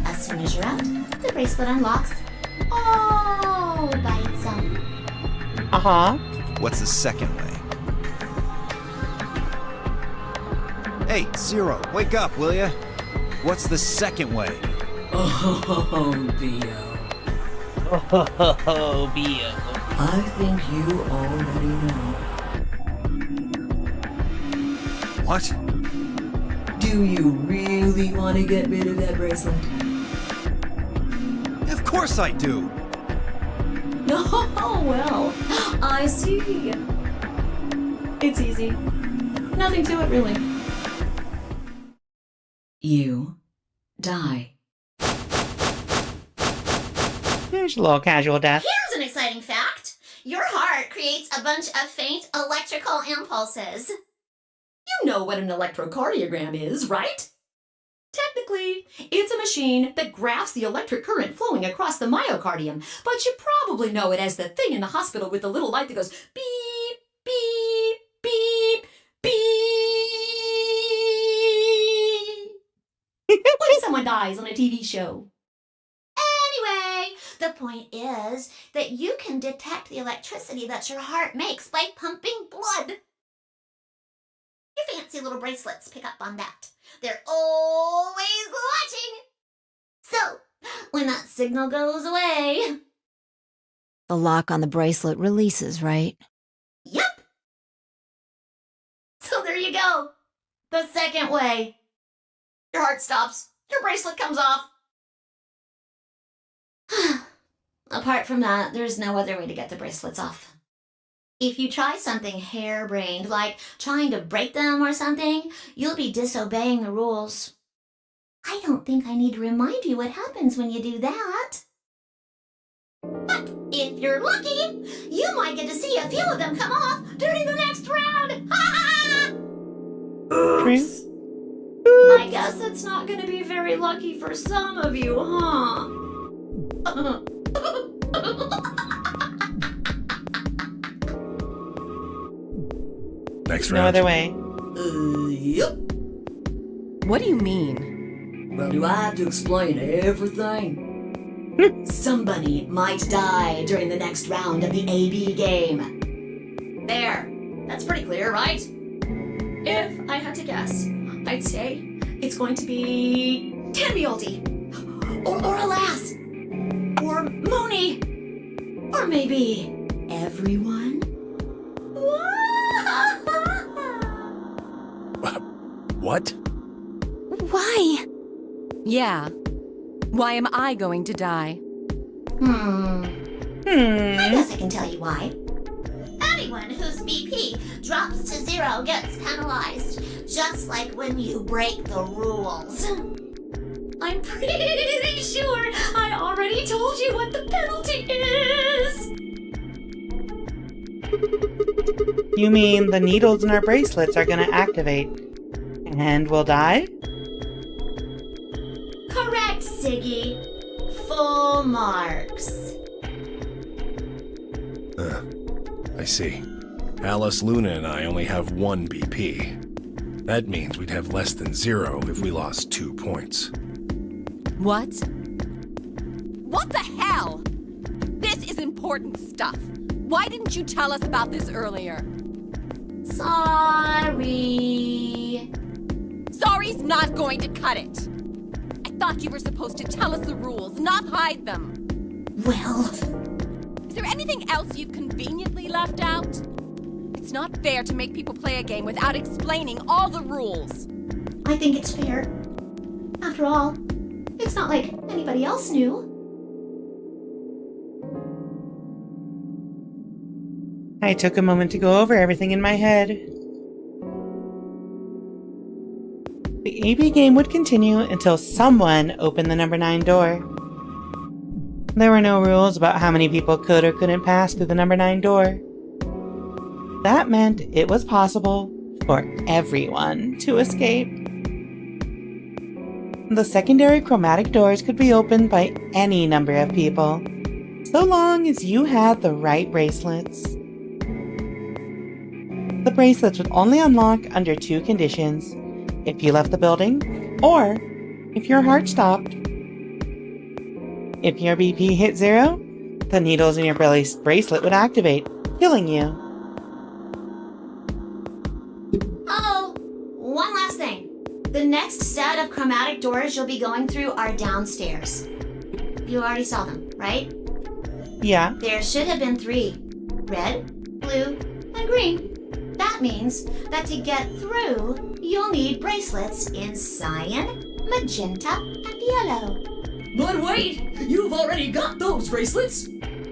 As soon as you're out, the bracelet unlocks all by itself. Uh-huh. What's the second way? Hey, Zero, wake up, will ya? What's the second way? Oh, Bio. Oh, Bio. I think you already know. What? Do you really want to get rid of that bracelet? Of course I do! Oh, well, I see. It's easy. Nothing to it, really. You die. There's a little casual death. Here's an exciting fact. Your heart creates a bunch of faint electrical impulses. You know what an electrocardiogram is, right? Technically, it's a machine that graphs the electric current flowing across the myocardium, but you probably know it as the thing in the hospital with the little light that goes beep, beep, beep, beep. When someone dies on a TV show. Anyway, the point is that you can detect the electricity that your heart makes by pumping blood. Your fancy little bracelets pick up on that. They're always watching. So, when that signal goes away... The lock on the bracelet releases, right? Yep. So there you go. The second way. Your heart stops. Your bracelet comes off. Apart from that, there's no other way to get the bracelets off. If you try something harebrained, like trying to break them or something, you'll be disobeying the rules. I don't think I need to remind you what happens when you do that. But if you're lucky, you might get to see a few of them come off during the next round. Oops. I guess it's not going to be very lucky for some of you, huh? Next No round. other way. Yep. What do you mean? Well, do I have to explain everything? Somebody might die during the next round of the AB game. There. That's pretty clear, right? If I had to guess, I'd say it's going to be Tenbiolti. Or Alas. Or Mooney. Or maybe everyone. What? Why? Yeah. Why am I going to die? I guess I can tell you why. Anyone whose BP drops to 0 gets penalized, just like when you break the rules. I'm pretty sure I already told you what the penalty is. You mean the needles in our bracelets are gonna activate, and we'll die? Correct, Siggy. Full marks. I see. Alice, Luna, and I only have 1 BP. That means we'd have less than 0 if we lost 2 points. What? What the hell? This is important stuff. Why didn't you tell us about this earlier? Sorry. Sorry's not going to cut it. I thought you were supposed to tell us the rules, not hide them. Well, Is there anything else you've conveniently left out? It's not fair to make people play a game without explaining all the rules. I think it's fair. After all, it's not like anybody else knew. I took a moment to go over everything in my head. The AB game would continue until someone opened the number 9 door. There were no rules about how many people could or couldn't pass through the number 9 door. That meant it was possible for everyone to escape. The secondary chromatic doors could be opened by any number of people, so long as you had the right bracelets. The bracelets would only unlock under 2 conditions: if you left the building, or if your heart stopped. If your BP hit 0, the needles in your bracelet would activate, killing you. Oh, one last thing. The next set of chromatic doors you'll be going through are downstairs. You already saw them, right? Yeah. There should have been 3. Red, blue, and green. That means that to get through, you'll need bracelets in cyan, magenta, and yellow. But wait! You've already got those bracelets!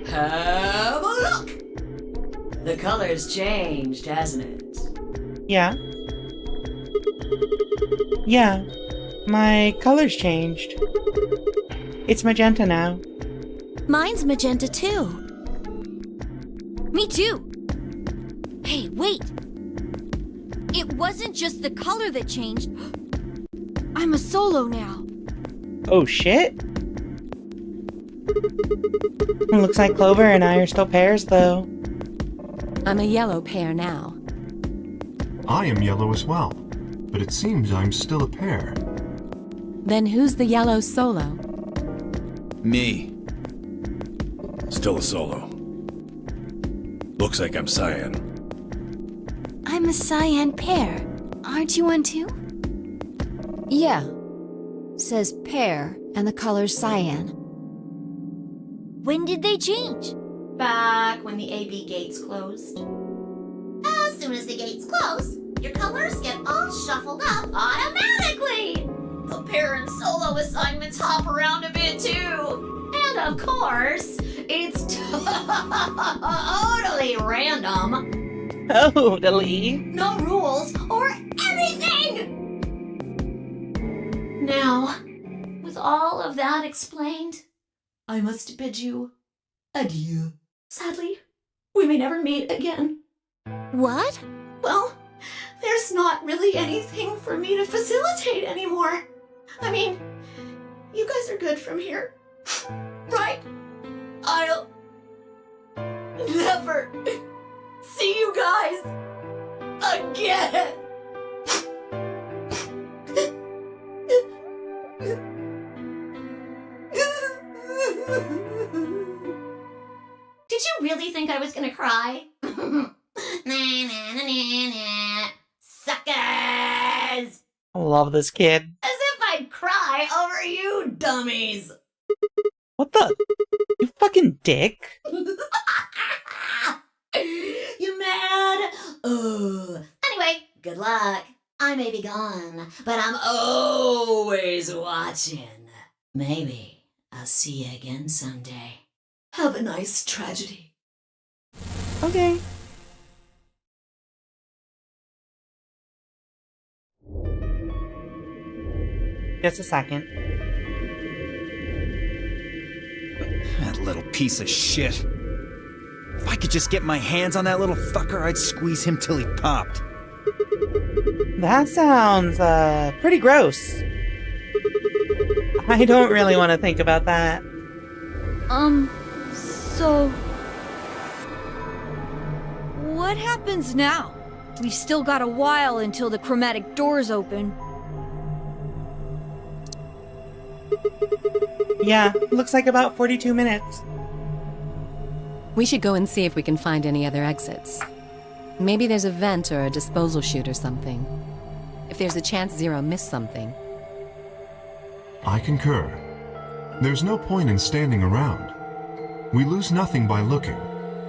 Have a look! The color's changed, hasn't it? Yeah. Yeah. My color's changed. It's magenta now. Mine's magenta too. Me too. Hey, wait. It wasn't just the color that changed. I'm a solo now. Oh shit. Looks like Clover and I are still pairs, though. I'm a yellow pair now. I am yellow as well, but it seems I'm still a pair. Then who's the yellow solo? Me. Still a solo. Looks like I'm cyan. I'm a cyan pair. Aren't you one too? Yeah. Says pear, and the color's cyan. When did they change? Back when the AB gates closed. As soon as the gates close, your colors get all shuffled up automatically. The pair and solo assignments hop around a bit too. And of course, it's totally random. Totally. No rules or anything! Now, with all of that explained, I must bid you adieu. Sadly, we may never meet again. What? Well, there's not really anything for me to facilitate anymore. I mean, you guys are good from here, right? I'll never see you guys again. Did you really think I was gonna cry? Suckers! I love this kid. As if I'd cry over you dummies! What the? You fucking dick. You mad? Anyway, good luck. I may be gone, but I'm always watching. Maybe I'll see you again someday. Have a nice tragedy. Okay. Just a second. That little piece of shit. If I could just get my hands on that little fucker, I'd squeeze him till he popped. That sounds, pretty gross. I don't really want to think about that. So... what happens now? We've still got a while until the chromatic doors open. Yeah, looks like about 42 minutes. We should go and see if we can find any other exits. Maybe there's a vent or a disposal chute or something. If there's a chance Zero missed something. I concur. There's no point in standing around. We lose nothing by looking,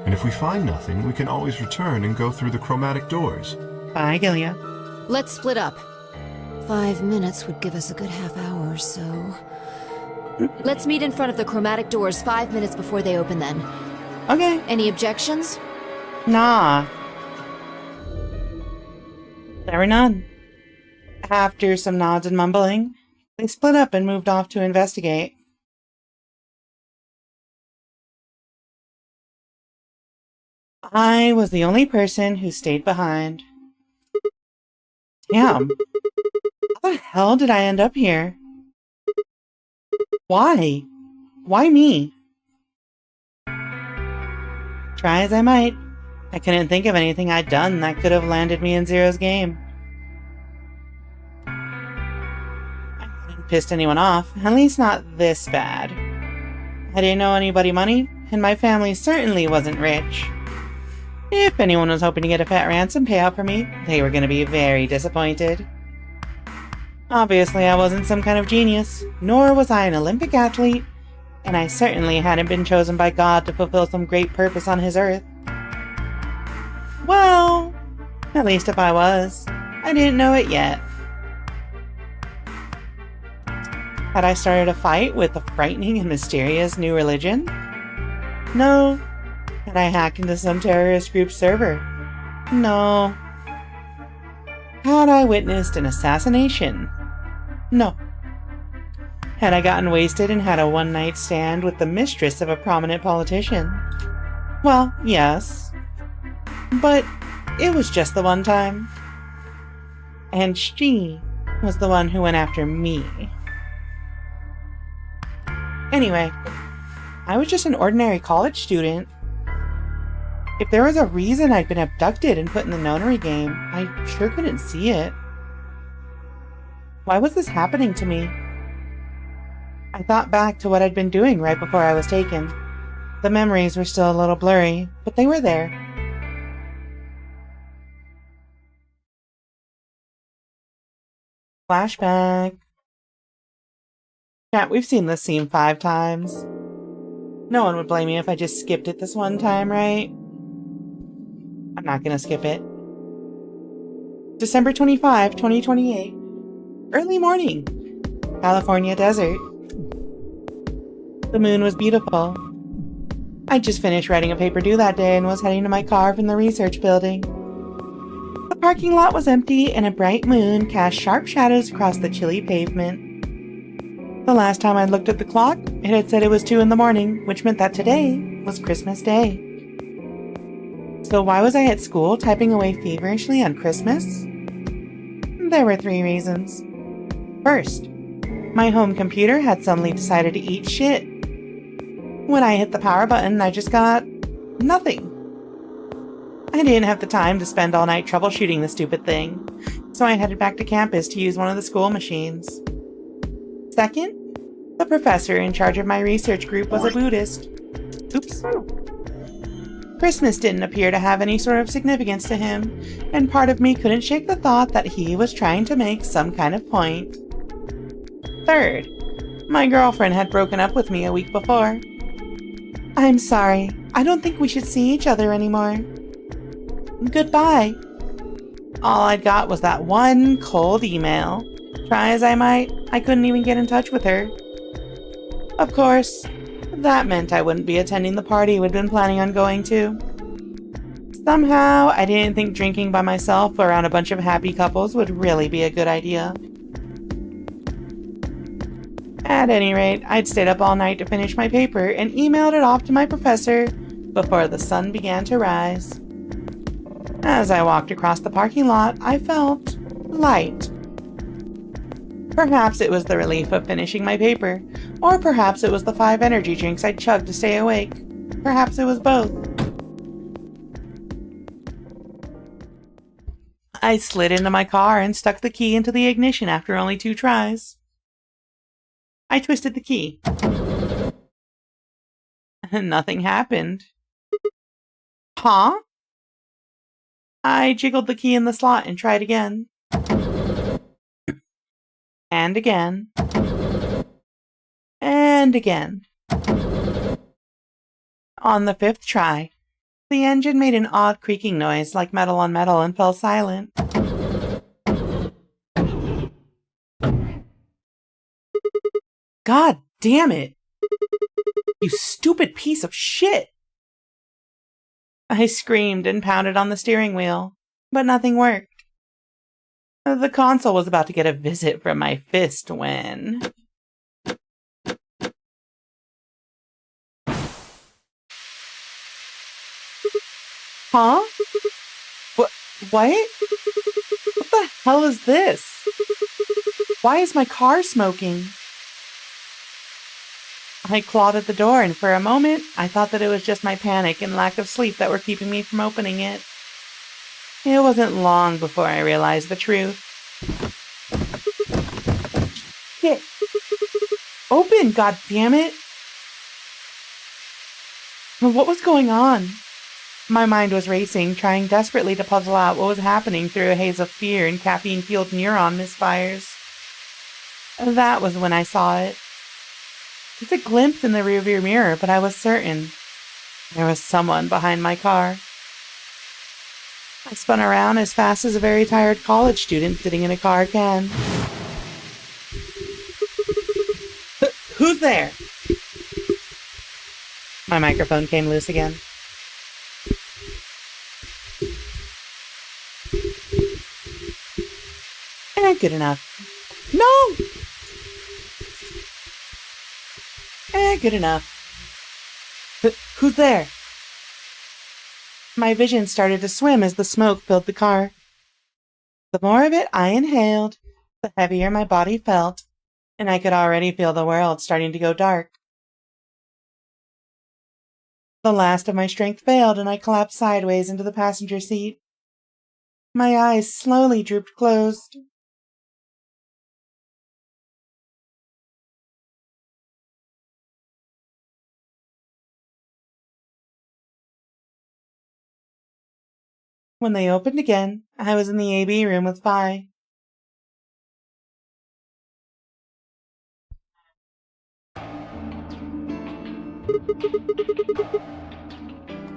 and if we find nothing, we can always return and go through the chromatic doors. Bye, Gilia. Let's split up. 5 minutes would give us a good half hour or so. Let's meet in front of the chromatic doors 5 minutes before they open then. Okay. Any objections? Nah. There were none. After some nods and mumbling, they split up and moved off to investigate. I was the only person who stayed behind. Damn. How the hell did I end up here? Why? Why me? Try as I might, I couldn't think of anything I'd done that could have landed me in Zero's game. I hadn't pissed anyone off, at least not this bad. I didn't owe anybody money, and my family certainly wasn't rich. If anyone was hoping to get a fat ransom payout for me, they were going to be very disappointed. Obviously, I wasn't some kind of genius, nor was I an Olympic athlete, and I certainly hadn't been chosen by God to fulfill some great purpose on his earth. Well, at least if I was, I didn't know it yet. Had I started a fight with a frightening and mysterious new religion? No. Had I hacked into some terrorist group's server? No. Had I witnessed an assassination? No. Had I gotten wasted and had a one-night stand with the mistress of a prominent politician? Well, yes. But it was just the one time. And she was the one who went after me. Anyway, I was just an ordinary college student. If there was a reason I'd been abducted and put in the nonary game, I sure couldn't see it. Why was this happening to me? I thought back to what I'd been doing right before I was taken. The memories were still a little blurry, but they were there. Flashback. Chat, we've seen this scene 5 times. No one would blame me if I just skipped it this one time, right? I'm not gonna skip it. December 25, 2028. Early morning. California desert. The moon was beautiful. I just finished writing a paper due that day and was heading to my car from the research building. The parking lot was empty and a bright moon cast sharp shadows across the chilly pavement. The last time I looked at the clock, it had said it was 2 in the morning, which meant that today was Christmas Day. So why was I at school typing away feverishly on Christmas? There were 3 reasons. First, my home computer had suddenly decided to eat shit. When I hit the power button, I just got nothing. I didn't have the time to spend all night troubleshooting the stupid thing, so I headed back to campus to use one of the school machines. Second, the professor in charge of my research group was a Buddhist. Oops. Christmas didn't appear to have any sort of significance to him, and part of me couldn't shake the thought that he was trying to make some kind of point. Third, my girlfriend had broken up with me a week before. I'm sorry, I don't think we should see each other anymore. Goodbye. All I'd got was that one cold email. Try as I might, I couldn't even get in touch with her. Of course, that meant I wouldn't be attending the party we'd been planning on going to. Somehow, I didn't think drinking by myself around a bunch of happy couples would really be a good idea. At any rate, I'd stayed up all night to finish my paper and emailed it off to my professor before the sun began to rise. As I walked across the parking lot, I felt light. Perhaps it was the relief of finishing my paper, or perhaps it was the 5 energy drinks I chugged to stay awake. Perhaps it was both. I slid into my car and stuck the key into the ignition after only 2 tries. I twisted the key. Nothing happened. Huh? I jiggled the key in the slot and tried again. And again. And again. On the 5th try, the engine made an odd creaking noise like metal on metal and fell silent. God damn it! You stupid piece of shit! I screamed and pounded on the steering wheel, but nothing worked. The console was about to get a visit from my fist when... Huh? What? What the hell is this? Why is my car smoking? I clawed at the door, and for a moment, I thought that it was just my panic and lack of sleep that were keeping me from opening it. It wasn't long before I realized the truth. Shit! Open, goddammit! What was going on? My mind was racing, trying desperately to puzzle out what was happening through a haze of fear and caffeine-fueled neuron misfires. That was when I saw it. Just a glimpse in the rearview mirror, but I was certain there was someone behind my car. I spun around as fast as a very tired college student sitting in a car can. Who's there? My microphone came loose again. Good enough. No! Good enough. Who's there? My vision started to swim as the smoke filled the car. The more of it I inhaled, the heavier my body felt, and I could already feel the world starting to go dark. The last of my strength failed, and I collapsed sideways into the passenger seat. My eyes slowly drooped closed. When they opened again, I was in the AB room with Vi.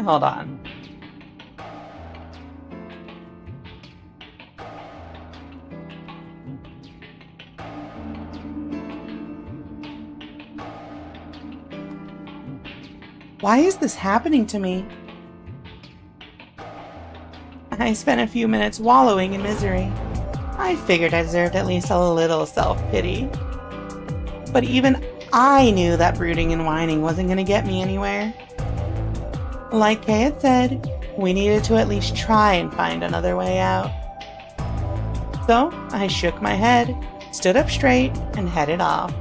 Hold on. Why is this happening to me? I spent a few minutes wallowing in misery. I figured I deserved at least a little self-pity. But even I knew that brooding and whining wasn't going to get me anywhere. Like Kay had said, we needed to at least try and find another way out. So I shook my head, stood up straight, and headed off.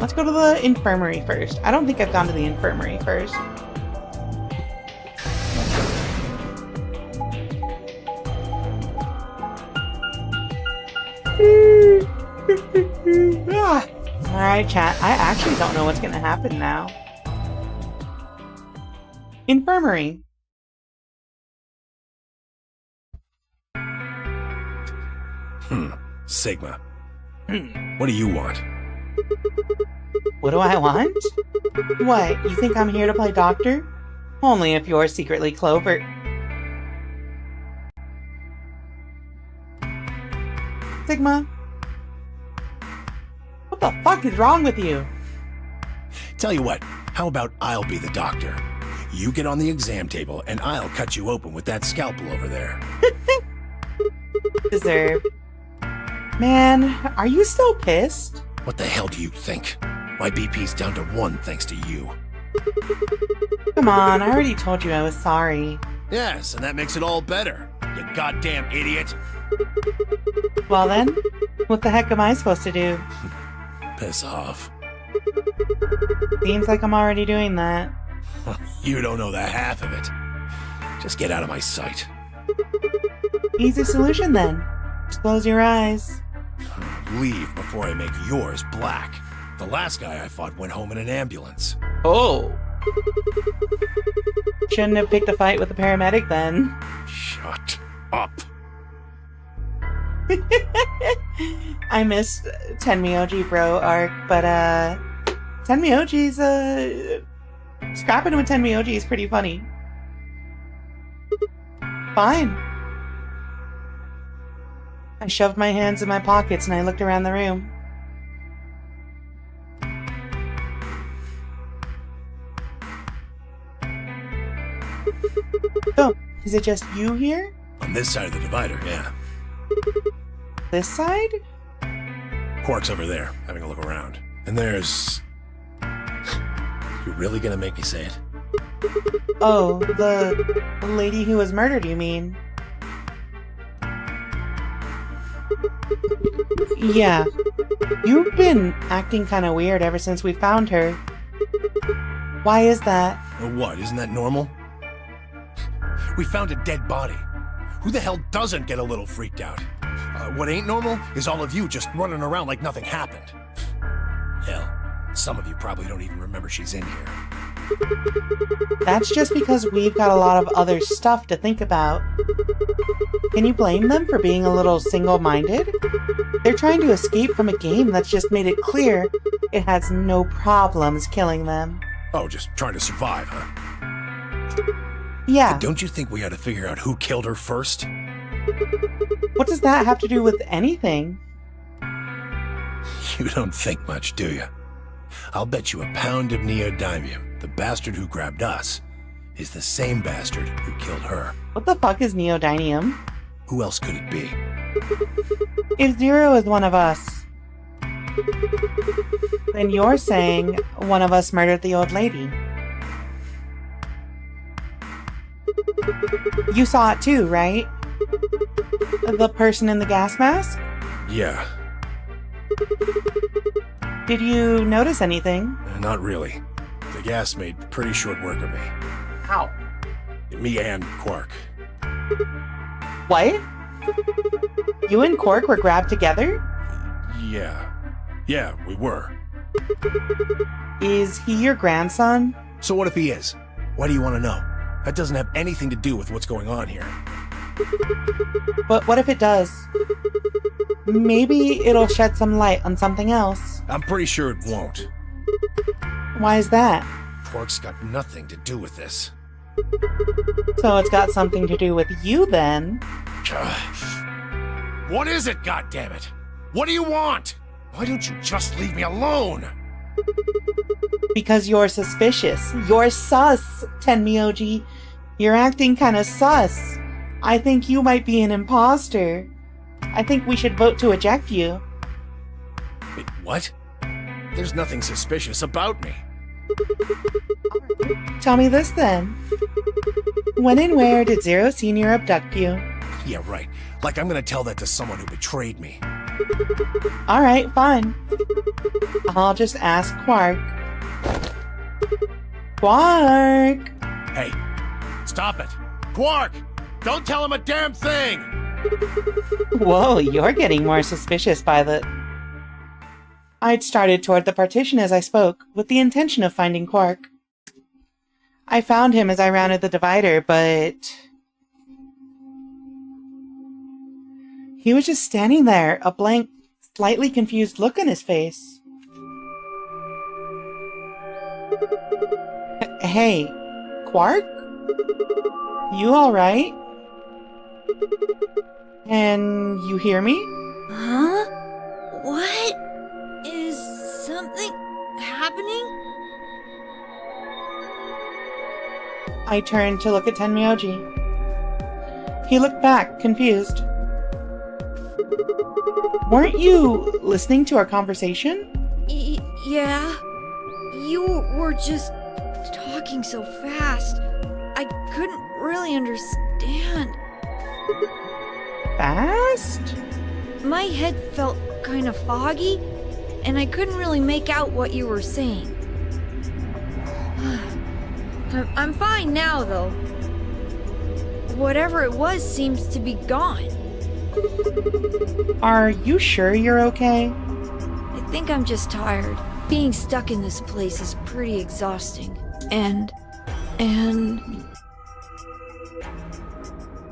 Let's go to the infirmary first. I don't think I've gone to the infirmary first. Alright, chat. I actually don't know what's gonna happen now. Infirmary. Sigma. What do you want? What do I want? What, you think I'm here to play doctor? Only if you're secretly Clover. Sigma? What the fuck is wrong with you? Tell you what, how about I'll be the doctor? You get on the exam table and I'll cut you open with that scalpel over there. Deserved. Man, are you still pissed? What the hell do you think? My BP's down to 1 thanks to you. Come on, I already told you I was sorry. Yes, and that makes it all better. You goddamn idiot. Well then, what the heck am I supposed to do? Piss off. Seems like I'm already doing that. You don't know the half of it. Just get out of my sight. Easy solution then. Just close your eyes. Leave before I make yours black. The last guy I fought went home in an ambulance. Oh. Shouldn't have picked a fight with the paramedic then. Shut up. I missed Tenmyoji Bro arc, but Tenmyoji's scrapping with Tenmyoji is pretty funny. Fine. I shoved my hands in my pockets and I looked around the room. So, is it just you here? On this side of the divider, yeah. This side? Quark's over there, having a look around. And there's... You really gonna make me say it? Oh, the lady who was murdered, you mean? Yeah. You've been acting kind of weird ever since we found her. Why is that? What, isn't that normal? We found a dead body. Who the hell doesn't get a little freaked out? What ain't normal is all of you just running around like nothing happened. Hell, some of you probably don't even remember she's in here. That's just because we've got a lot of other stuff to think about. Can you blame them for being a little single-minded? They're trying to escape from a game that's just made it clear it has no problems killing them. Oh, just trying to survive, huh? Yeah. Don't you think we ought to figure out who killed her first? What does that have to do with anything? You don't think much, do you? I'll bet you a pound of neodymium the bastard who grabbed us is the same bastard who killed her. What the fuck is neodymium? Who else could it be? If Zero is one of us, then you're saying one of us murdered the old lady. You saw it too, right? The person in the gas mask? Yeah. Did you notice anything? Not really. The gas made pretty short work of me. How? Me and Quark. What? You and Quark were grabbed together? Yeah. Yeah, we were. Is he your grandson? So what if he is? Why do you want to know? That doesn't have anything to do with what's going on here. But what if it does? Maybe it'll shed some light on something else. I'm pretty sure it won't. Why is that? Quark's got nothing to do with this. So it's got something to do with you then. What is it, goddammit? What do you want? Why don't you just leave me alone? Because you're suspicious. You're sus, Tenmyoji. You're acting kinda sus. I think you might be an imposter. I think we should vote to eject you. Wait, what? There's nothing suspicious about me. Tell me this then. When and where did Zero Senior abduct you? Yeah, right. Like I'm gonna tell that to someone who betrayed me. Alright, fine. I'll just ask Quark. Quark! Hey, stop it. Quark! Don't tell him a damn thing! Whoa, you're getting more suspicious by the... I'd started toward the partition as I spoke, with the intention of finding Quark. I found him as I rounded the divider, but... he was just standing there, a blank, slightly confused look on his face. Hey, Quark? You alright? Can you hear me? Huh? What? Is something happening? I turned to look at Tenmyoji. He looked back, confused. Weren't you listening to our conversation? Yeah. You were just talking so fast. I couldn't really understand. Fast? My head felt kind of foggy, and I couldn't really make out what you were saying. I'm fine now, though. Whatever it was seems to be gone. Are you sure you're okay? I think I'm just tired. Being stuck in this place is pretty exhausting. And...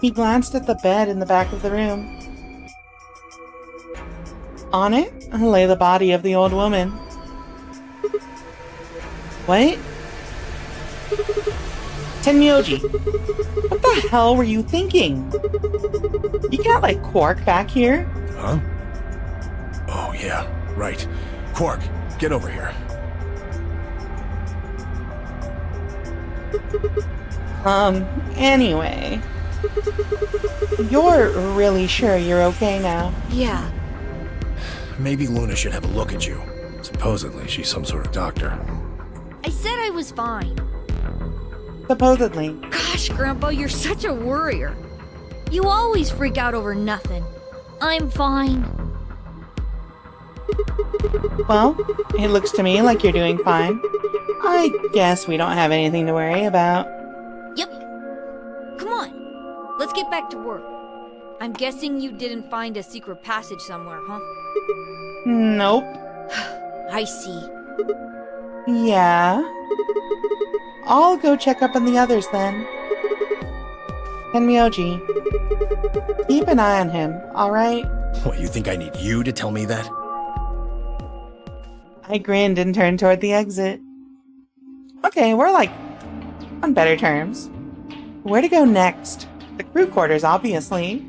He glanced at the bed in the back of the room. On it lay the body of the old woman. What? Tenmyoji, what the hell were you thinking? You can't let Quark back here. Huh? Oh, yeah, right. Quark, get over here. Anyway. You're really sure you're okay now? Yeah. Maybe Luna should have a look at you. Supposedly, she's some sort of doctor. I said I was fine. Supposedly. Gosh, Grandpa, you're such a worrier. You always freak out over nothing. I'm fine. Well, it looks to me like you're doing fine. I guess we don't have anything to worry about. Yep. Come on. Let's get back to work. I'm guessing you didn't find a secret passage somewhere, huh? Nope. I see. Yeah. I'll go check up on the others then. And Myoji, keep an eye on him, alright? What, you think I need you to tell me that? I grinned and turned toward the exit. Okay, we're like on better terms. Where to go next? The crew quarters, obviously.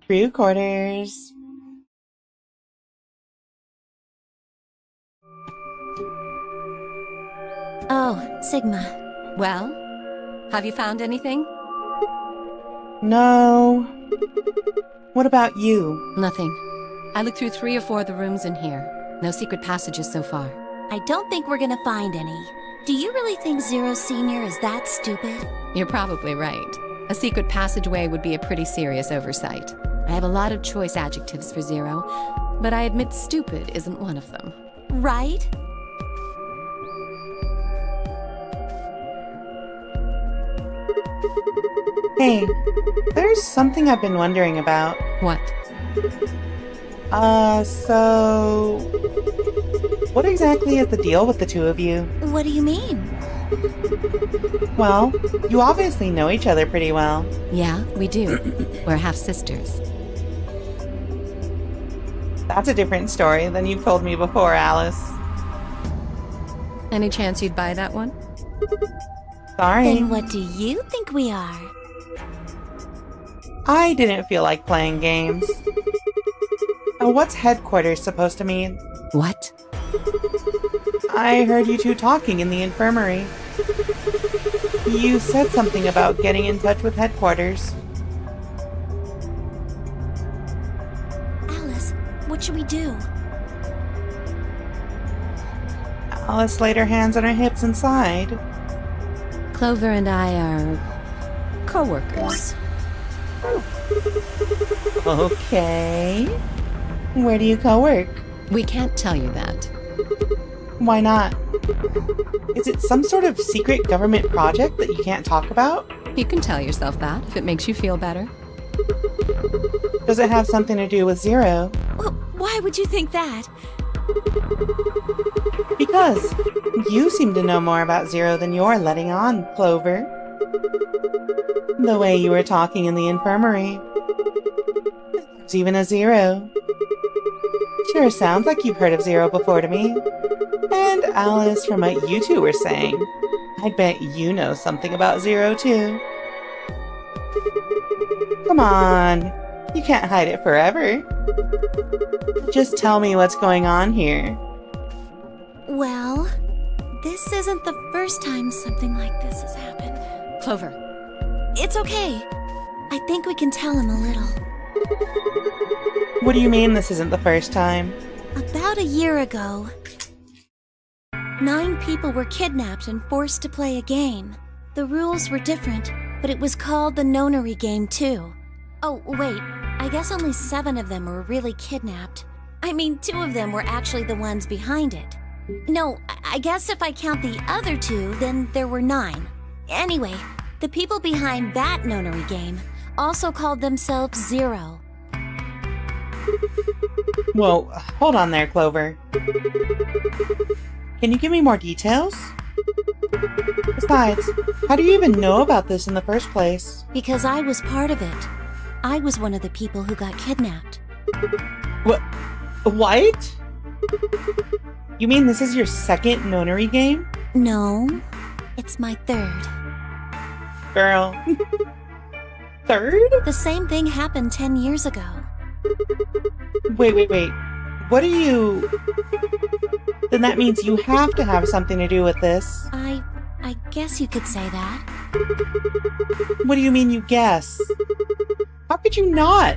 Crew quarters. Oh, Sigma. Well, have you found anything? No. What about you? Nothing. I looked through 3 or 4 of the rooms in here. No secret passages so far. I don't think we're gonna find any. Do you really think Zero Senior is that stupid? You're probably right. A secret passageway would be a pretty serious oversight. I have a lot of choice adjectives for Zero, but I admit stupid isn't one of them. Right? Hey, there's something I've been wondering about. What? So... What exactly is the deal with the two of you? What do you mean? Well, you obviously know each other pretty well. Yeah, we do. We're half-sisters. That's a different story than you've told me before, Alice. Any chance you'd buy that one? Sorry. Then what do you think we are? I didn't feel like playing games. What's headquarters supposed to mean? What? I heard you two talking in the infirmary. You said something about getting in touch with headquarters. Alice, what should we do? Alice laid her hands on her hips and sighed. Clover and I are co-workers. Okay. Where do you co-work? We can't tell you that. Why not? Is it some sort of secret government project that you can't talk about? You can tell yourself that if it makes you feel better. Does it have something to do with Zero? Well, why would you think that? Because you seem to know more about Zero than you're letting on, Clover. The way you were talking in the infirmary. There's even a Zero. Sure sounds like you've heard of Zero before to me. And Alice, from what you two were saying, I bet you know something about Zero too. Come on, you can't hide it forever. Just tell me what's going on here. Well, this isn't the first time something like this has happened. Clover. It's okay. I think we can tell him a little. What do you mean this isn't the first time? About a year ago, 9 people were kidnapped and forced to play a game. The rules were different, but it was called the Nonary game too. Oh, wait, I guess only 7 of them were really kidnapped. I mean, 2 of them were actually the ones behind it. No, I guess if I count the other 2, then there were 9. Anyway, the people behind that Nonary game also called themselves Zero. Whoa, hold on there, Clover. Can you give me more details? Besides, how do you even know about this in the first place? Because I was part of it. I was one of the people who got kidnapped. What? You mean this is your second Nonary game? No, it's my 3rd. Girl, third? The same thing happened 10 years ago. Wait. What are you... Then that means you have to have something to do with this. I guess you could say that. What do you mean you guess? How could you not?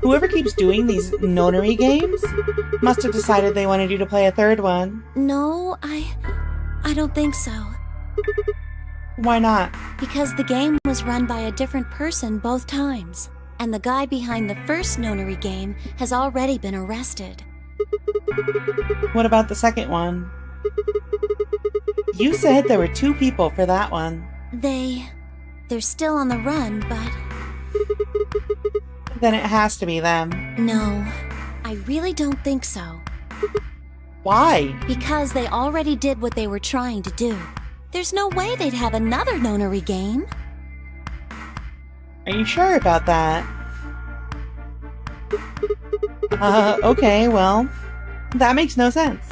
Whoever keeps doing these nonary games must have decided they wanted you to play a third one. No, I don't think so. Why not? Because the game was run by a different person both times. And the guy behind the first nonary game has already been arrested. What about the second one? You said there were 2 people for that one. They're still on the run, but... Then it has to be them. No, I really don't think so. Why? Because they already did what they were trying to do. There's no way they'd have another nonary game. Are you sure about that? Okay, well, that makes no sense.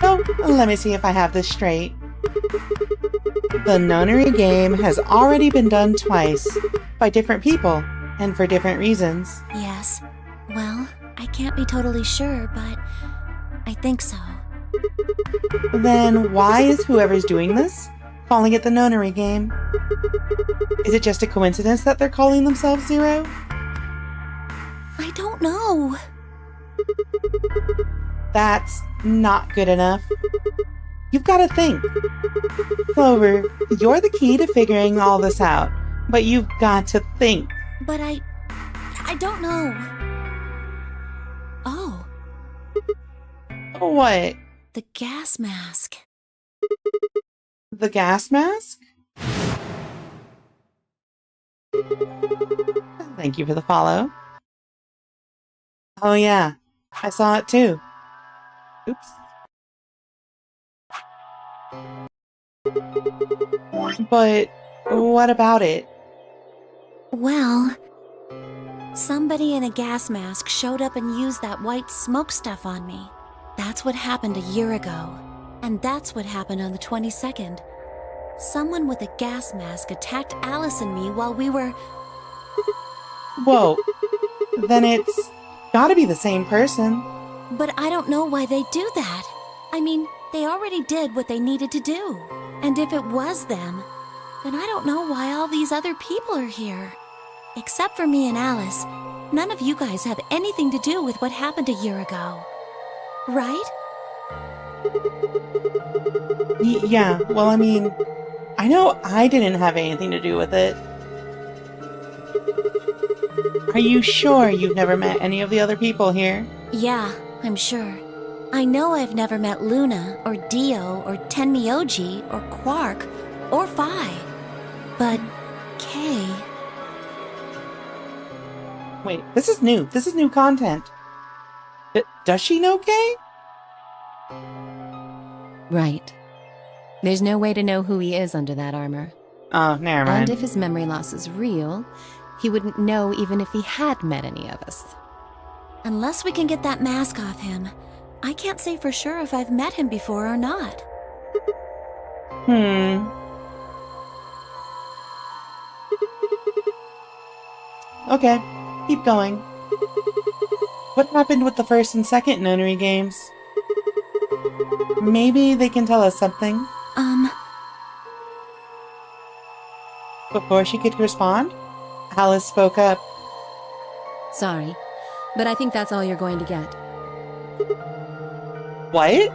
So, let me see if I have this straight. The nonary game has already been done twice, by different people, and for different reasons. Yes. Well, I can't be totally sure, but I think so. Then why is whoever's doing this calling it the nonary game? Is it just a coincidence that they're calling themselves Zero? I don't know. That's not good enough. You've got to think. Clover, you're the key to figuring all this out, but you've got to think. But I don't know. Oh, What? the gas mask. The gas mask? Thank you for the follow. Oh yeah, I saw it too. Oops. But what about it? Well, somebody in a gas mask showed up and used that white smoke stuff on me. That's what happened a year ago. And that's what happened on the 22nd. Someone with a gas mask attacked Alice and me while we were... Whoa. Then it's gotta be the same person. But I don't know why they do that. I mean, they already did what they needed to do. And if it was them, then I don't know why all these other people are here. Except for me and Alice, none of you guys have anything to do with what happened a year ago. Right? Yeah, well, I mean, I know I didn't have anything to do with it. Are you sure you've never met any of the other people here? Yeah, I'm sure. I know I've never met Luna, or Dio, or Tenmyoji, or Quark, or Phi. But Kay... Wait, this is new. This is new content. Does she know Kay? Right. There's no way to know who he is under that armor. Oh, never mind. And if his memory loss is real, he wouldn't know even if he had met any of us. Unless we can get that mask off him, I can't say for sure if I've met him before or not. Okay, keep going. What happened with the first and second nonary games? Maybe they can tell us something. Before she could respond, Alice spoke up. Sorry, but I think that's all you're going to get. What?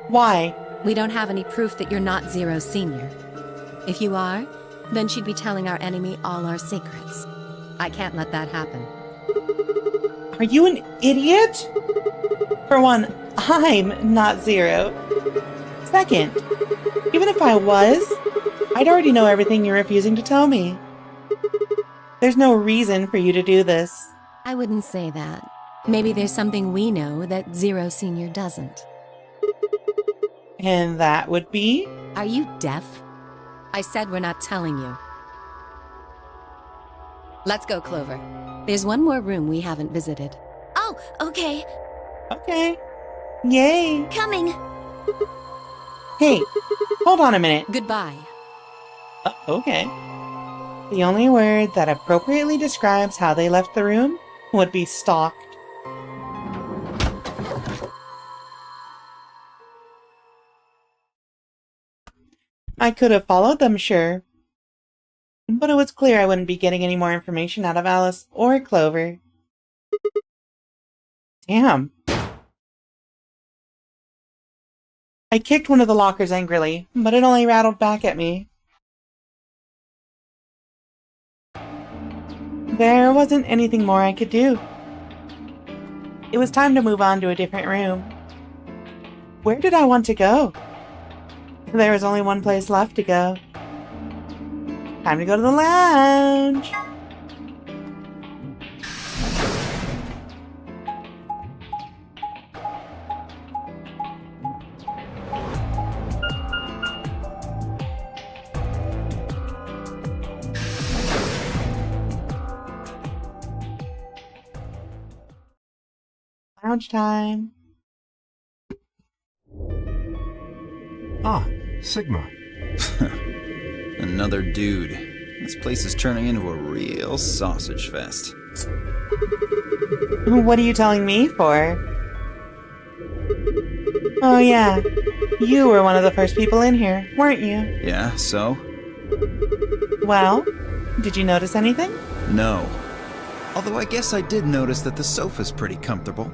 Why? We don't have any proof that you're not Zero Senior. If you are, then she'd be telling our enemy all our secrets. I can't let that happen. Are you an idiot? For one, I'm not Zero. Second, even if I was, I'd already know everything you're refusing to tell me. There's no reason for you to do this. I wouldn't say that. Maybe there's something we know that Zero Senior doesn't. And that would be? Are you deaf? I said we're not telling you. Let's go, Clover. There's one more room we haven't visited. Oh, okay. Okay. Yay. Coming. Hey, hold on a minute. Goodbye. Okay. The only word that appropriately describes how they left the room would be stalked. I could have followed them, sure. But it was clear I wouldn't be getting any more information out of Alice or Clover. Damn. I kicked one of the lockers angrily, but it only rattled back at me. There wasn't anything more I could do. It was time to move on to a different room. Where did I want to go? There was only one place left to go. Time to go to the lounge! Lounge time. Ah, Sigma. Another dude. This place is turning into a real sausage fest. What are you telling me for? Oh yeah, you were one of the first people in here, weren't you? Yeah, so? Well, did you notice anything? No. Although I guess I did notice that the sofa's pretty comfortable.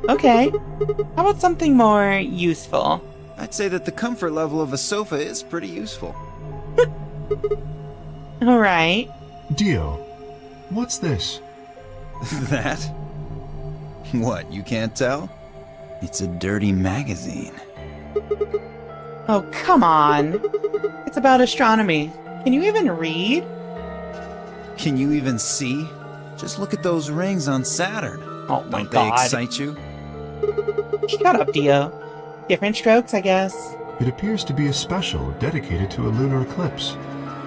Okay. How about something more useful? I'd say that the comfort level of a sofa is pretty useful. Alright. Dio, what's this? That? What, you can't tell? It's a dirty magazine. Oh, come on. It's about astronomy. Can you even read? Can you even see? Just look at those rings on Saturn. Oh my Don't god. they excite you? Shut up, Dio. Different strokes, I guess. It appears to be a special dedicated to a lunar eclipse.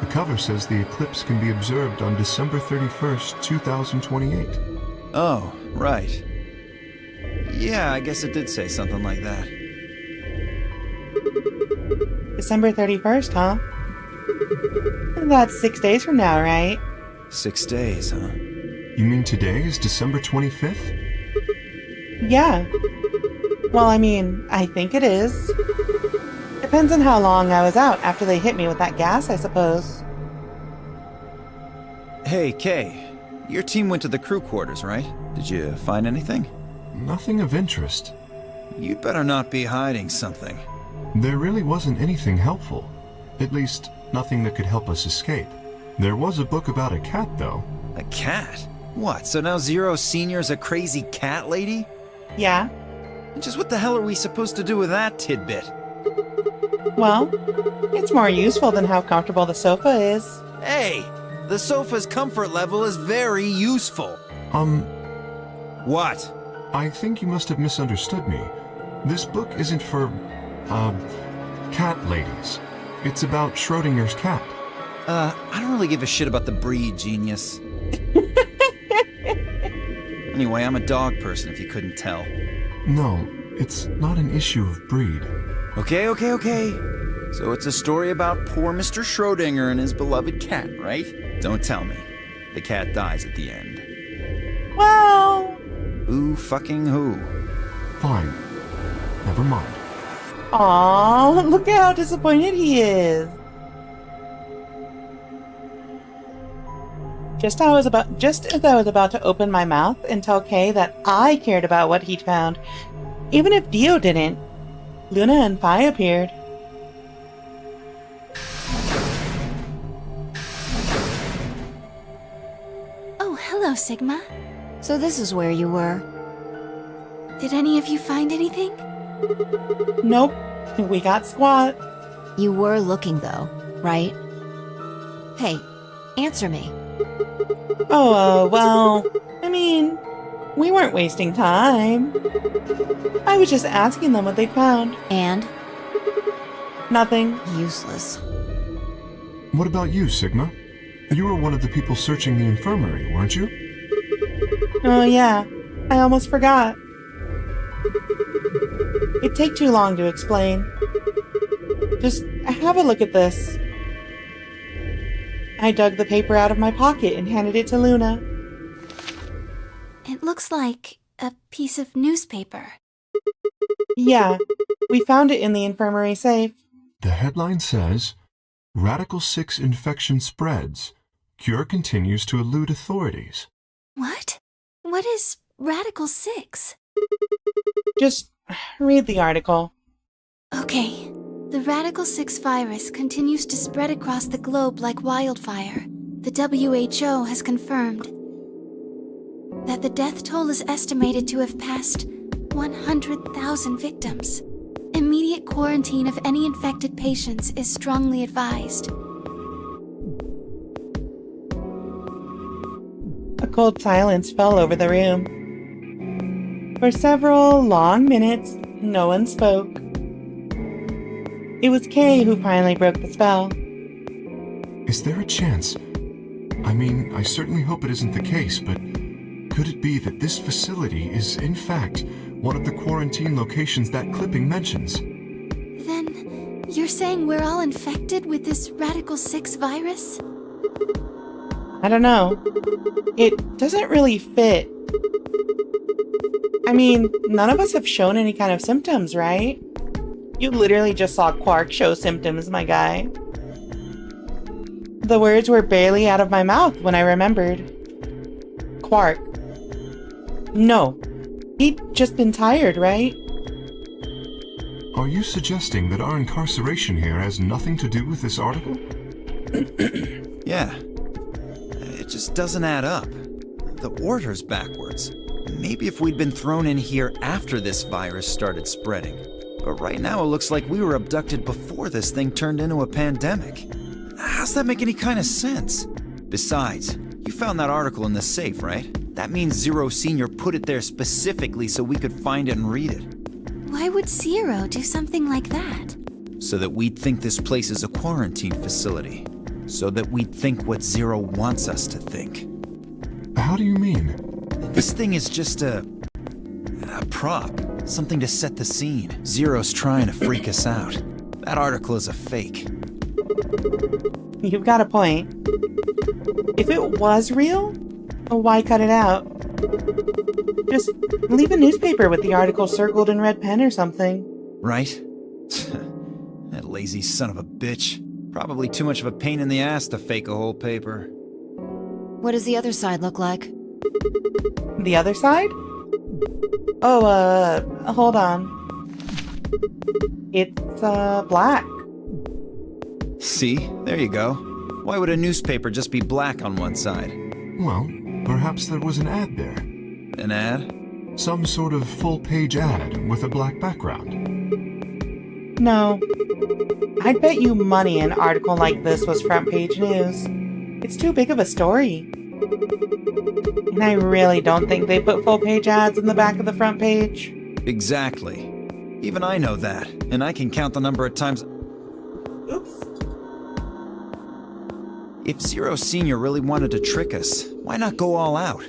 The cover says the eclipse can be observed on December 31st, 2028. Oh, right. Yeah, I guess it did say something like that. December 31st, huh? That's 6 days from now, right? 6 days, huh? You mean today is December 25th? Yeah. Well, I mean, I think it is. Depends on how long I was out after they hit me with that gas, I suppose. Hey, Kay. Your team went to the crew quarters, right? Did you find anything? Nothing of interest. You'd better not be hiding something. There really wasn't anything helpful. At least, nothing that could help us escape. There was a book about a cat, though. A cat? What, so now Zero Senior's a crazy cat lady? Yeah. Just what the hell are we supposed to do with that tidbit? Well, it's more useful than how comfortable the sofa is. Hey! The sofa's comfort level is very useful. What? I think you must have misunderstood me. This book isn't for, cat ladies. It's about Schrodinger's cat. I don't really give a shit about the breed, genius. Anyway, I'm a dog person, if you couldn't tell. No, it's not an issue of breed. Okay. So it's a story about poor Mr. Schrodinger and his beloved cat, right? Don't tell me. The cat dies at the end. Well... Who fucking who? Fine. Never mind. Aww, look at how disappointed he is. Just as I was about to open my mouth and tell Kay that I cared about what he'd found, even if Dio didn't, Luna and Phi appeared. Oh, hello, Sigma. So this is where you were. Did any of you find anything? Nope, we got squat. You were looking, though, right? Hey, answer me. Oh, well, I mean, we weren't wasting time. I was just asking them what they found. And? Nothing. Useless. What about you, Sigma? You were one of the people searching the infirmary, weren't you? Oh yeah, I almost forgot. It'd take too long to explain. Just have a look at this. I dug the paper out of my pocket and handed it to Luna. It looks like a piece of newspaper. Yeah, we found it in the infirmary safe. The headline says, Radical 6 infection spreads. Cure continues to elude authorities. What? What is Radical 6? Just read the article. Okay. The Radical 6 virus continues to spread across the globe like wildfire. The WHO has confirmed that the death toll is estimated to have passed 100,000 victims. Immediate quarantine of any infected patients is strongly advised. A cold silence fell over the room. For several long minutes, no one spoke. It was Kay who finally broke the spell. Is there a chance? I mean, I certainly hope it isn't the case, but could it be that this facility is, in fact, one of the quarantine locations that clipping mentions? Then, you're saying we're all infected with this Radical 6 virus? I don't know. It doesn't really fit. I mean, none of us have shown any kind of symptoms, right? You literally just saw Quark show symptoms, my guy. The words were barely out of my mouth when I remembered. Quark. No. He'd just been tired, right? Are you suggesting that our incarceration here has nothing to do with this article? Yeah. It just doesn't add up. The order's backwards. Maybe if we'd been thrown in here after this virus started spreading. But right now it looks like we were abducted before this thing turned into a pandemic. How's that make any kind of sense? Besides, you found that article in the safe, right? That means Zero Senior put it there specifically so we could find it and read it. Why would Zero do something like that? So that we'd think this place is a quarantine facility. So that we'd think what Zero wants us to think. How do you mean? This thing is just a prop. Something to set the scene. Zero's trying to freak us out. That article is a fake. You've got a point. If it was real, why cut it out? Just leave a newspaper with the article circled in red pen or something. Right? That lazy son of a bitch. Probably too much of a pain in the ass to fake a whole paper. What does the other side look like? The other side? Oh, hold on. It's, black. See? There you go. Why would a newspaper just be black on one side? Well, perhaps there was an ad there. An ad? Some sort of full-page ad with a black background. No. I'd bet you money an article like this was front page news. It's too big of a story. And I really don't think they put full-page ads in the back of the front page. Exactly. Even I know that, and I can count the number of times... Oops. If Zero Senior really wanted to trick us, why not go all out?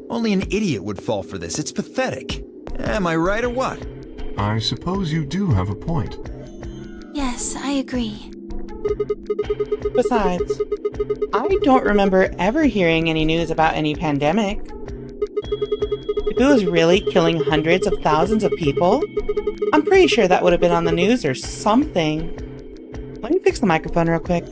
Only an idiot would fall for this. It's pathetic. Am I right or what? I suppose you do have a point. Yes, I agree. Besides, I don't remember ever hearing any news about any pandemic. If it was really killing hundreds of thousands of people, I'm pretty sure that would have been on the news or something. Let me fix the microphone real quick.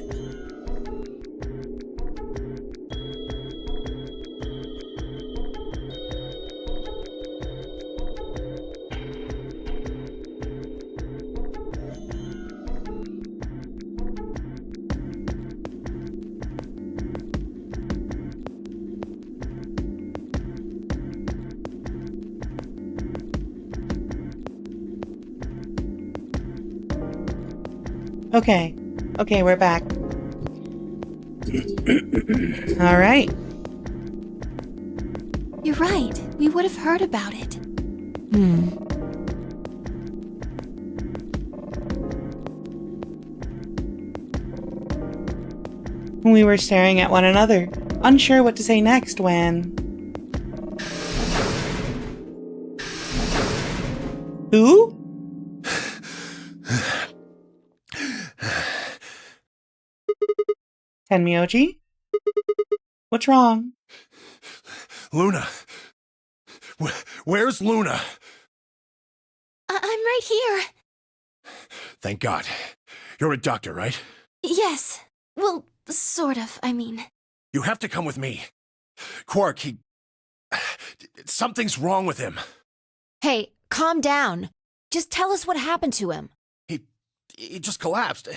Okay, we're back. All right. You're right. We would have heard about it. We were staring at one another, unsure what to say next when... Who? Tenmyoji? What's wrong? Luna. Where's Luna? I'm right here. Thank God. You're a doctor, right? Yes. Well, sort of, I mean. You have to come with me. Quark, something's wrong with him. Hey, calm down. Just tell us what happened to him. He just collapsed.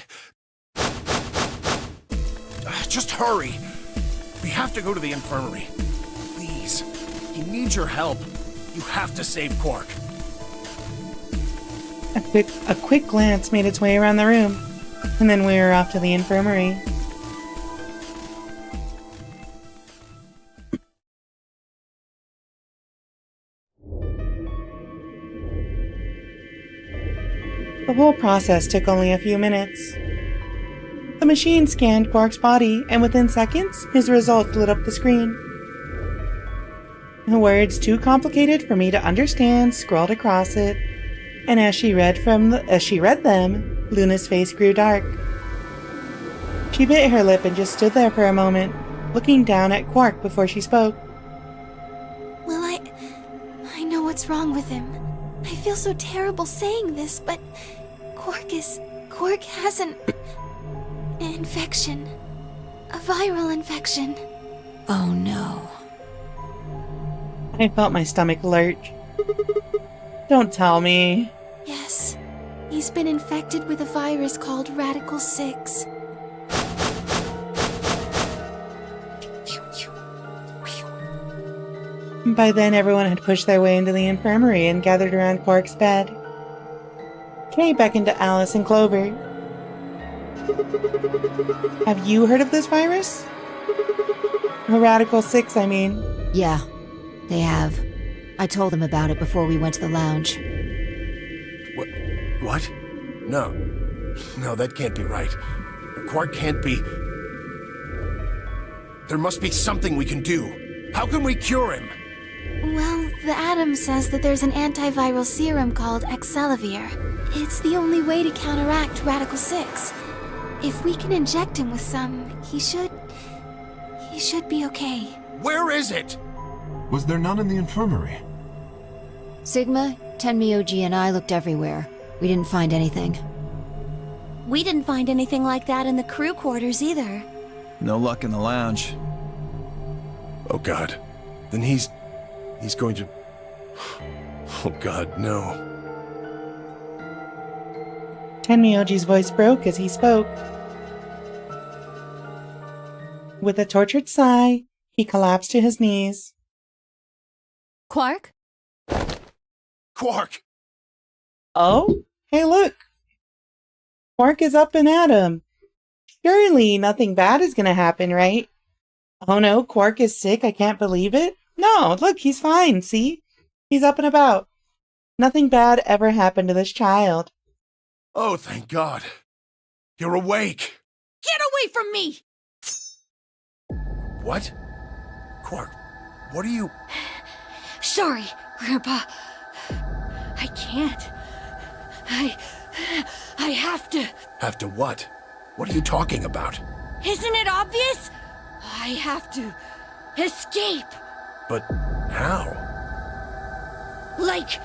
Just hurry. We have to go to the infirmary. Please. He needs your help. You have to save Quark. A quick glance made its way around the room, and then we were off to the infirmary. The whole process took only a few minutes. The machine scanned Quark's body, and within seconds, his results lit up the screen. Words too complicated for me to understand scrolled across it, and as she read them, Luna's face grew dark. She bit her lip and just stood there for a moment, looking down at Quark before she spoke. Well, I know what's wrong with him. I feel so terrible saying this, but Quark has an infection. A viral infection. Oh no. I felt my stomach lurch. Don't tell me. Yes. He's been infected with a virus called Radical 6. By then, everyone had pushed their way into the infirmary and gathered around Quark's bed. Kay beckoned to Alice and Clover. Have you heard of this virus? Radical 6, I mean. Yeah, they have. I told them about it before we went to the lounge. What? No, that can't be right. Quark can't be... There must be something we can do. How can we cure him? Well, the Atom says that there's an antiviral serum called Excelavir. It's the only way to counteract Radical 6. If we can inject him with some, he should be okay. Where is it? Was there none in the infirmary? Sigma, Tenmyoji, and I looked everywhere. We didn't find anything. We didn't find anything like that in the crew quarters either. No luck in the lounge. Oh God. Then he's going to... Oh God, no. Tenmyoji's voice broke as he spoke. With a tortured sigh, he collapsed to his knees. Quark? Quark! Oh? Hey, look! Quark is up and at him. Surely nothing bad is gonna happen, right? Oh no, Quark is sick, I can't believe it. No, look, he's fine, see? He's up and about. Nothing bad ever happened to this child. Oh, thank God. You're awake. Get away from me! What? Quark, what are you... Sorry, Grandpa. I can't. I have to. Have to what? What are you talking about? Isn't it obvious? I have to escape. But how? Like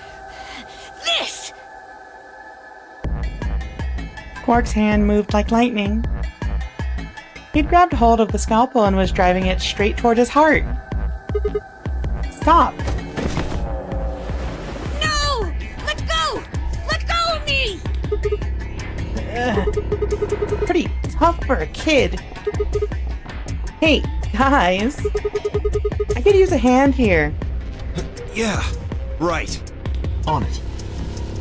this! Quark's hand moved like lightning. He'd grabbed hold of the scalpel and was driving it straight toward his heart. Stop! No! Let go! Let go of me! Pretty tough for a kid. Hey, guys. I could use a hand here. Yeah, right. On it.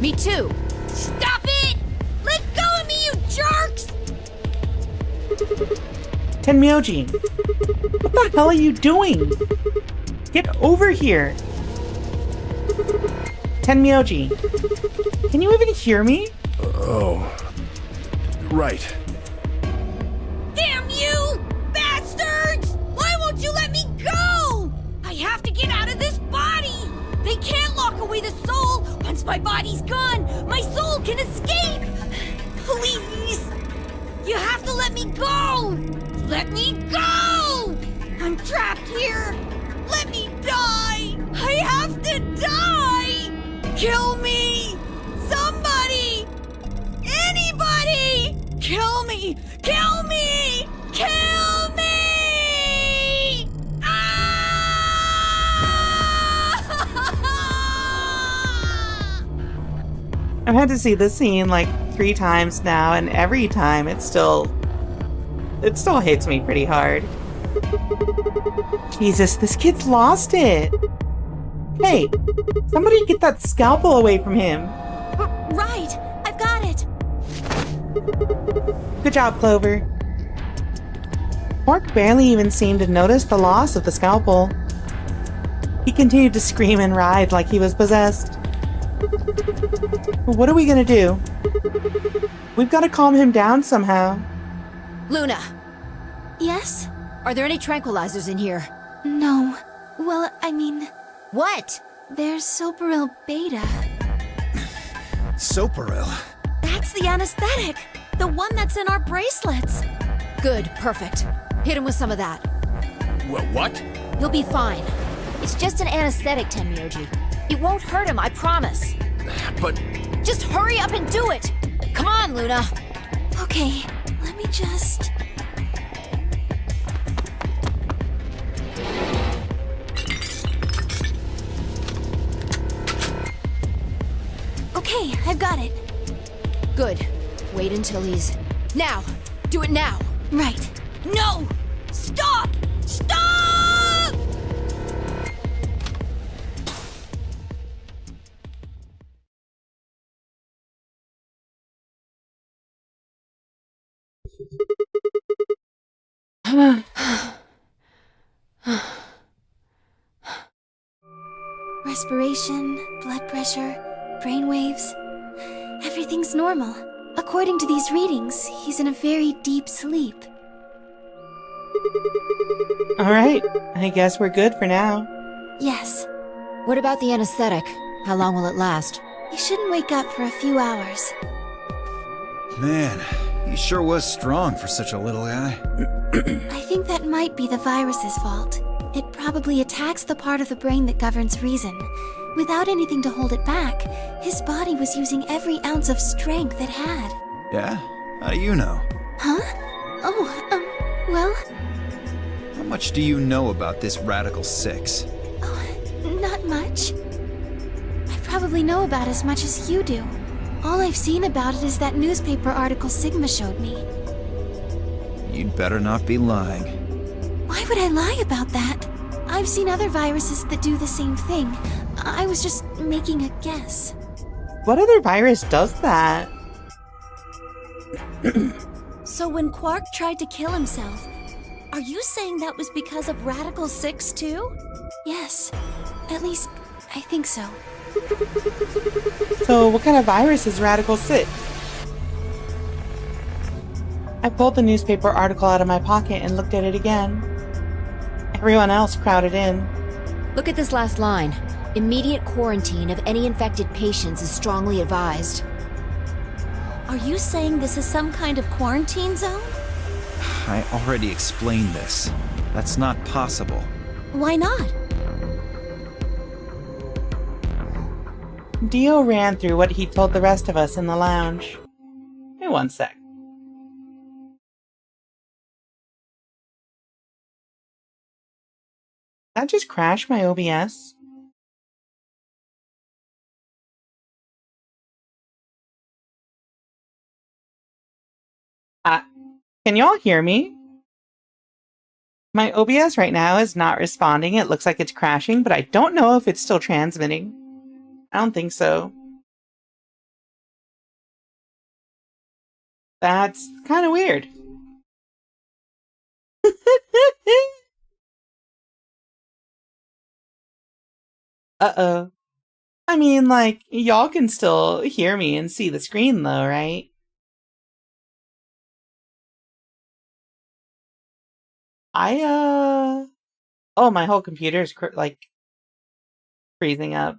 Me too. Stop it! Let go of me, you jerks! Tenmyoji, what the hell are you doing? Get over here. Tenmyoji, can you even hear me? Oh... Right. Damn you! Bastards! Why won't you let me go? I have to get out of this body! They can't lock away the soul! Once my body's gone, my soul can escape! Please! You have to let me go! Let me go! I'm trapped here! Let me die! I have to die! Kill me! Somebody! Anybody! Kill me! Kill me! Kill me! Ah! I've had to see this scene like 3 times now, and every time it still hits me pretty hard. Jesus, this kid's lost it. Hey, somebody get that scalpel away from him. Right! I've got it! Good job, Clover. Quark barely even seemed to notice the loss of the scalpel. He continued to scream and writhe like he was possessed. What are we gonna do? We've got to calm him down somehow. Luna, Yes? are there any tranquilizers in here? No. Well, I mean, What? there's Soparil Beta. Soparil? That's the anesthetic! The one that's in our bracelets! Good, perfect. Hit him with some of that. What? He'll be fine. It's just an anesthetic, Tenmyoji. It won't hurt him, I promise. But Just hurry up and do it! Come on, Luna! Okay, let me just... Okay, I've got it. Good. Wait until he's... Now! Do it now! Right. No! Stop! Stop! Respiration, blood pressure, brain waves. Everything's normal. According to these readings, he's in a very deep sleep. Alright, I guess we're good for now. Yes, What about the anesthetic? How long will it last? he shouldn't wake up for a few hours. Man, he sure was strong for such a little guy. I think that might be the virus's fault. It probably attacks the part of the brain that governs reason. Without anything to hold it back, his body was using every ounce of strength it had. Yeah? How do you know? Huh? Well, How much do you know about this Radical Six? not much. I probably know about as much as you do. All I've seen about it is that newspaper article Sigma showed me. You'd better not be lying. Why would I lie about that? I've seen other viruses that do the same thing. I was just making a guess. What other virus does that? So when Quark tried to kill himself, are you saying that was because of Radical 6 too? Yes. At least, I think so. So what kind of virus is Radical 6? I pulled the newspaper article out of my pocket and looked at it again. Everyone else crowded in. Look at this last line. Immediate quarantine of any infected patients is strongly advised. Are you saying this is some kind of quarantine zone? I already explained this. That's not possible. Why not? Dio ran through what he told the rest of us in the lounge. Wait one sec. Did that just crash my OBS? Can y'all hear me? My OBS right now is not responding. It looks like it's crashing, but I don't know if it's still transmitting. I don't think so. That's kind of weird. Uh-oh. I mean, like, y'all can still hear me and see the screen though, right? Oh, my whole computer's like freezing up.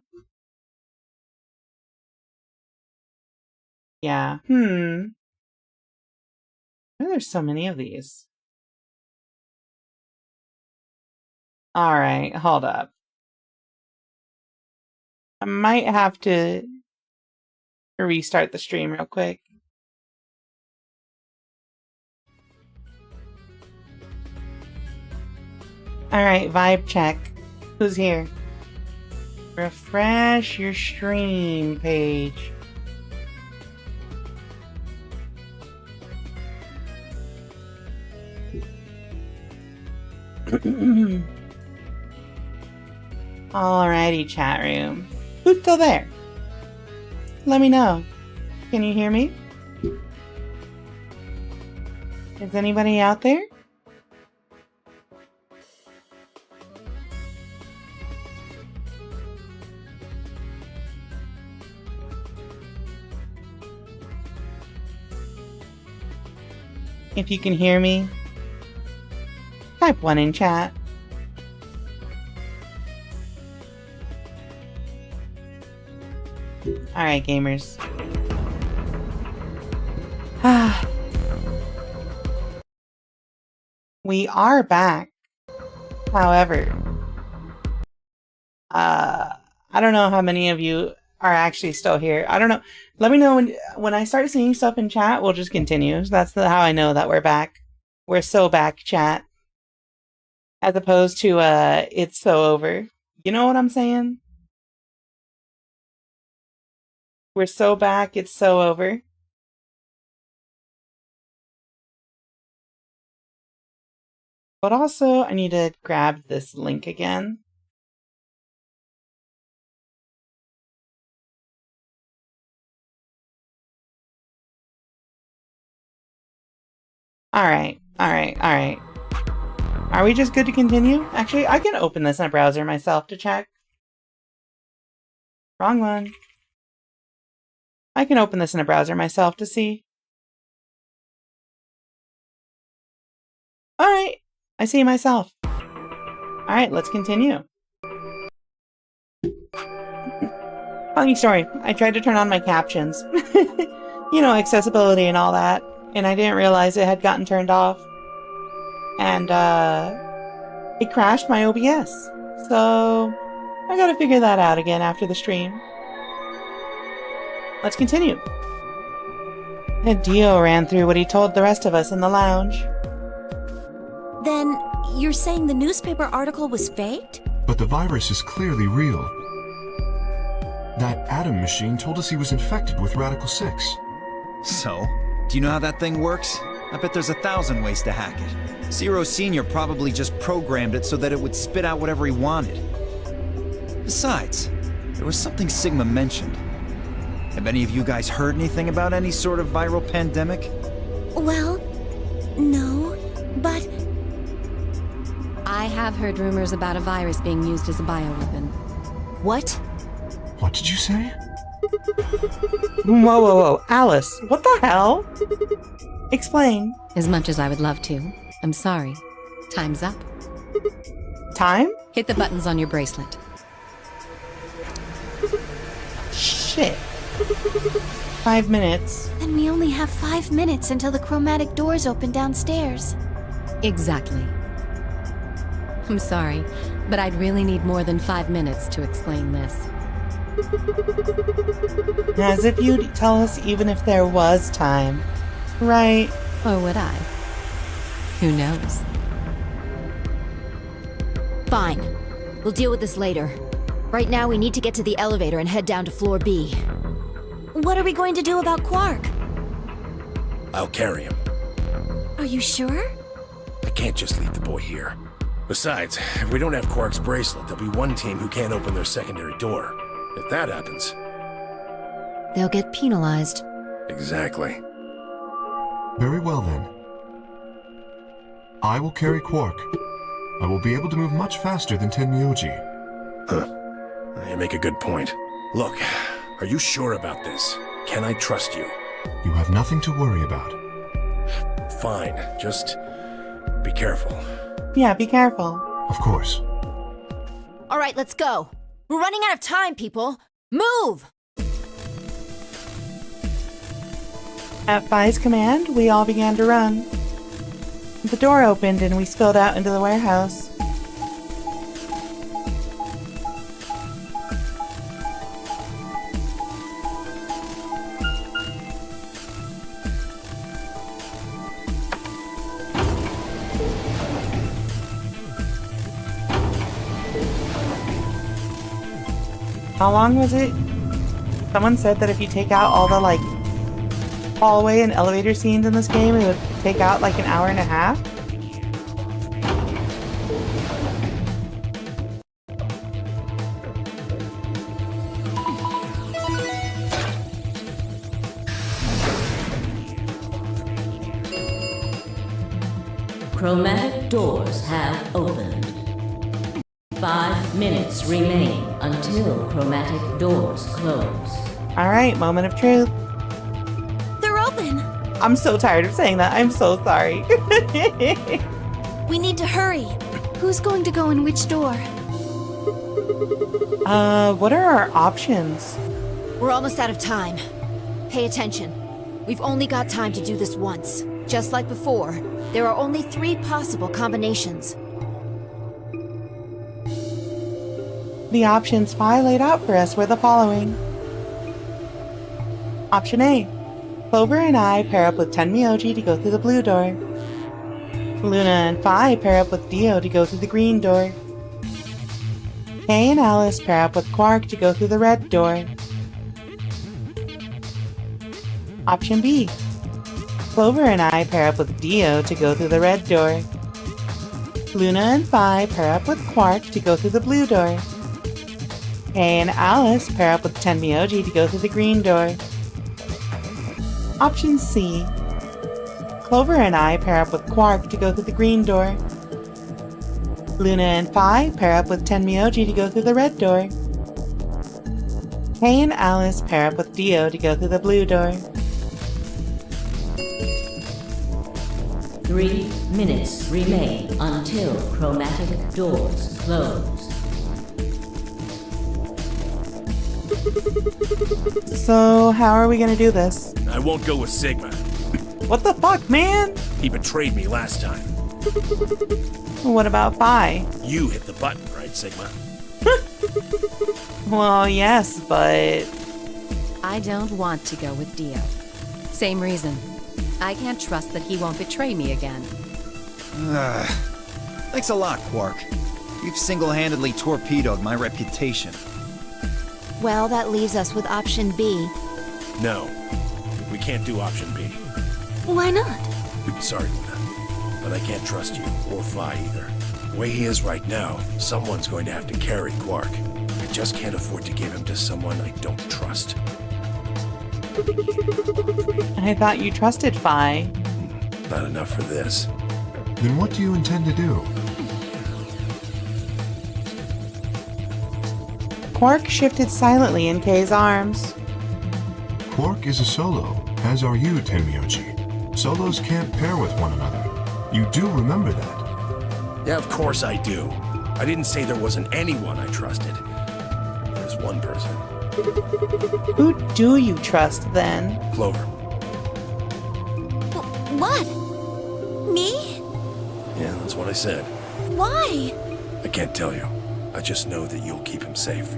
Yeah. Why are there so many of these? Alright, hold up. I might have to restart the stream real quick. Alright, vibe check. Who's here? Refresh your stream page. Alrighty, chat room. Who's still there? Let me know. Can you hear me? Is anybody out there? If you can hear me, type 1 in chat. Alright, gamers. We are back. However, I don't know how many of you are actually still here. I don't know. Let me know when I start seeing stuff in chat. We'll just continue. That's how I know that we're back. We're so back, chat. As opposed to it's so over. You know what I'm saying? We're so back, it's so over. But also, I need to grab this link again. Alright. Are we just good to continue? Actually, I can open this in a browser myself to check. Wrong one. I can open this in a browser myself to see. Alright, I see myself. Alright, let's continue. Funny story, I tried to turn on my captions. You know, accessibility and all that. And I didn't realize it had gotten turned off. And, it crashed my OBS. So, I gotta figure that out again after the stream. Let's continue. And Dio ran through what he told the rest of us in the lounge. Then, you're saying the newspaper article was faked? But the virus is clearly real. That Atom machine told us he was infected with Radical 6. So, do you know how that thing works? I bet there's 1,000 ways to hack it. Zero Senior probably just programmed it so that it would spit out whatever he wanted. Besides, there was something Sigma mentioned. Have any of you guys heard anything about any sort of viral pandemic? Well, no, but... I have heard rumors about a virus being used as a bioweapon. What? What did you say? Whoa, Alice, what the hell? Explain. As much as I would love to, I'm sorry. Time's up. Time? Hit the buttons on your bracelet. Shit. 5 minutes. Then we only have 5 minutes until the chromatic doors open downstairs. Exactly. I'm sorry, but I'd really need more than 5 minutes to explain this. As if you'd tell us even if there was time. Right. Or would I? Who knows? Fine. We'll deal with this later. Right now, we need to get to the elevator and head down to floor B. What are we going to do about Quark? I'll carry him. Are you sure? I can't just leave the boy here. Besides, if we don't have Quark's bracelet, there'll be one team who can't open their secondary door. If that happens... They'll get penalized. Exactly. Very well then. I will carry Quark. I will be able to move much faster than Tenmyoji. Huh. You make a good point. Look, are you sure about this? Can I trust you? You have nothing to worry about. Fine, just be careful. Yeah, be careful. Of course. All right, let's go. We're running out of time, people. Move! At Phi's command, we all began to run. The door opened and we spilled out into the warehouse. How long was it? Someone said that if you take out all the, like, hallway and elevator scenes in this game, it would take out, like, an hour and a half? Chromatic doors have opened. 5 minutes remain until chromatic doors close. Alright, moment of truth. They're open. I'm so tired of saying that. I'm so sorry. We need to hurry. Who's going to go in which door? What are our options? We're almost out of time. Pay attention. We've only got time to do this once. Just like before, there are only 3 possible combinations. The options Phi laid out for us were the following. Option A. Clover and I pair up with Tenmyoji to go through the blue door. Luna and Phi pair up with Dio to go through the green door. Kay and Alice pair up with Quark to go through the red door. Option B. Clover and I pair up with Dio to go through the red door. Luna and Phi pair up with Quark to go through the blue door. Kay and Alice pair up with Tenmyoji to go through the green door. Option C. Clover and I pair up with Quark to go through the green door. Luna and Phi pair up with Tenmyoji to go through the red door. Kay and Alice pair up with Dio to go through the blue door. 3 minutes remain until chromatic doors close. So, how are we gonna do this? I won't go with Sigma. What the fuck, man? He betrayed me last time. What about Phi? You hit the button, right, Sigma? Well, yes, but... I don't want to go with Dio. Same reason. I can't trust that he won't betray me again. Thanks a lot, Quark. You've single-handedly torpedoed my reputation. Well, that leaves us with option B. No. We can't do option B. Why not? Sorry, Luna. But I can't trust you, or Phi either. The way he is right now, someone's going to have to carry Quark. I just can't afford to give him to someone I don't trust. I thought you trusted Phi. Not enough for this. Then what do you intend to do? Quark shifted silently in Kay's arms. Quark is a solo, as are you, Tenmyoji. Solos can't pair with one another. You do remember that. Yeah, of course I do. I didn't say there wasn't anyone I trusted. There's one person. Who do you trust, then? Clover. What? Me? Yeah, that's what I said. Why? I can't tell you. I just know that you'll keep him safe.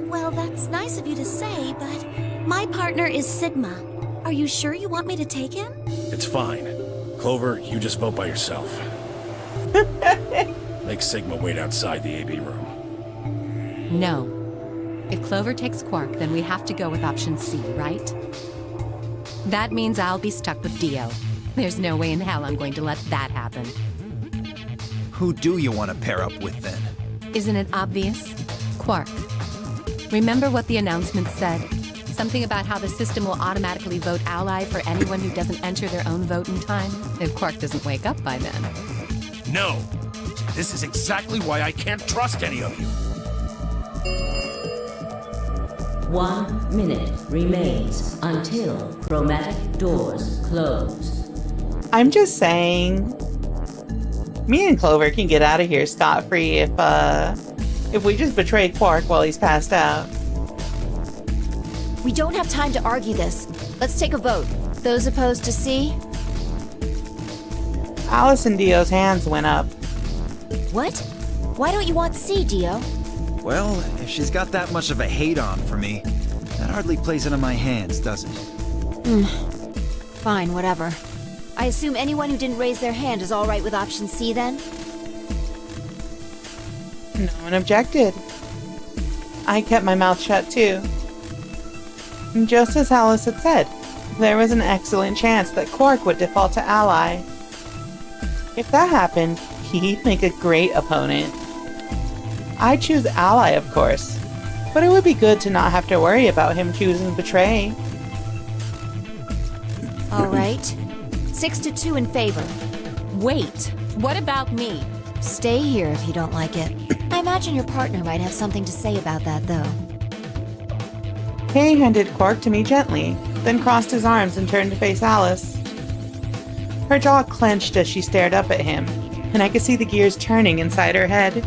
Well, that's nice of you to say, but my partner is Sigma. Are you sure you want me to take him? It's fine. Clover, you just vote by yourself. Make Sigma wait outside the AB room. No. If Clover takes Quark, then we have to go with option C, right? That means I'll be stuck with Dio. There's no way in hell I'm going to let that happen. Who do you want to pair up with, then? Isn't it obvious? Quark. Remember what the announcement said? Something about how the system will automatically vote ally for anyone who doesn't enter their own vote in time, if Quark doesn't wake up by then. No! This is exactly why I can't trust any of you! 1 minute remains until chromatic doors close. I'm just saying... Me and Clover can get out of here scot-free if we just betray Quark while he's passed out. We don't have time to argue this. Let's take a vote. Those opposed to C? Alice and Dio's hands went up. What? Why don't you want C, Dio? Well, if she's got that much of a hate-on for me, that hardly plays into my hands, does it? Fine, whatever. I assume anyone who didn't raise their hand is all right with option C, then? No one objected. I kept my mouth shut too. Just as Alice had said, there was an excellent chance that Quark would default to ally. If that happened, he'd make a great opponent. I'd choose ally, of course, but it would be good to not have to worry about him choosing betray. All right. 6-2 in favor. Wait, what about me? Stay here if you don't like it. I imagine your partner might have something to say about that, though. Kay handed Quark to me gently, then crossed his arms and turned to face Alice. Her jaw clenched as she stared up at him, and I could see the gears turning inside her head.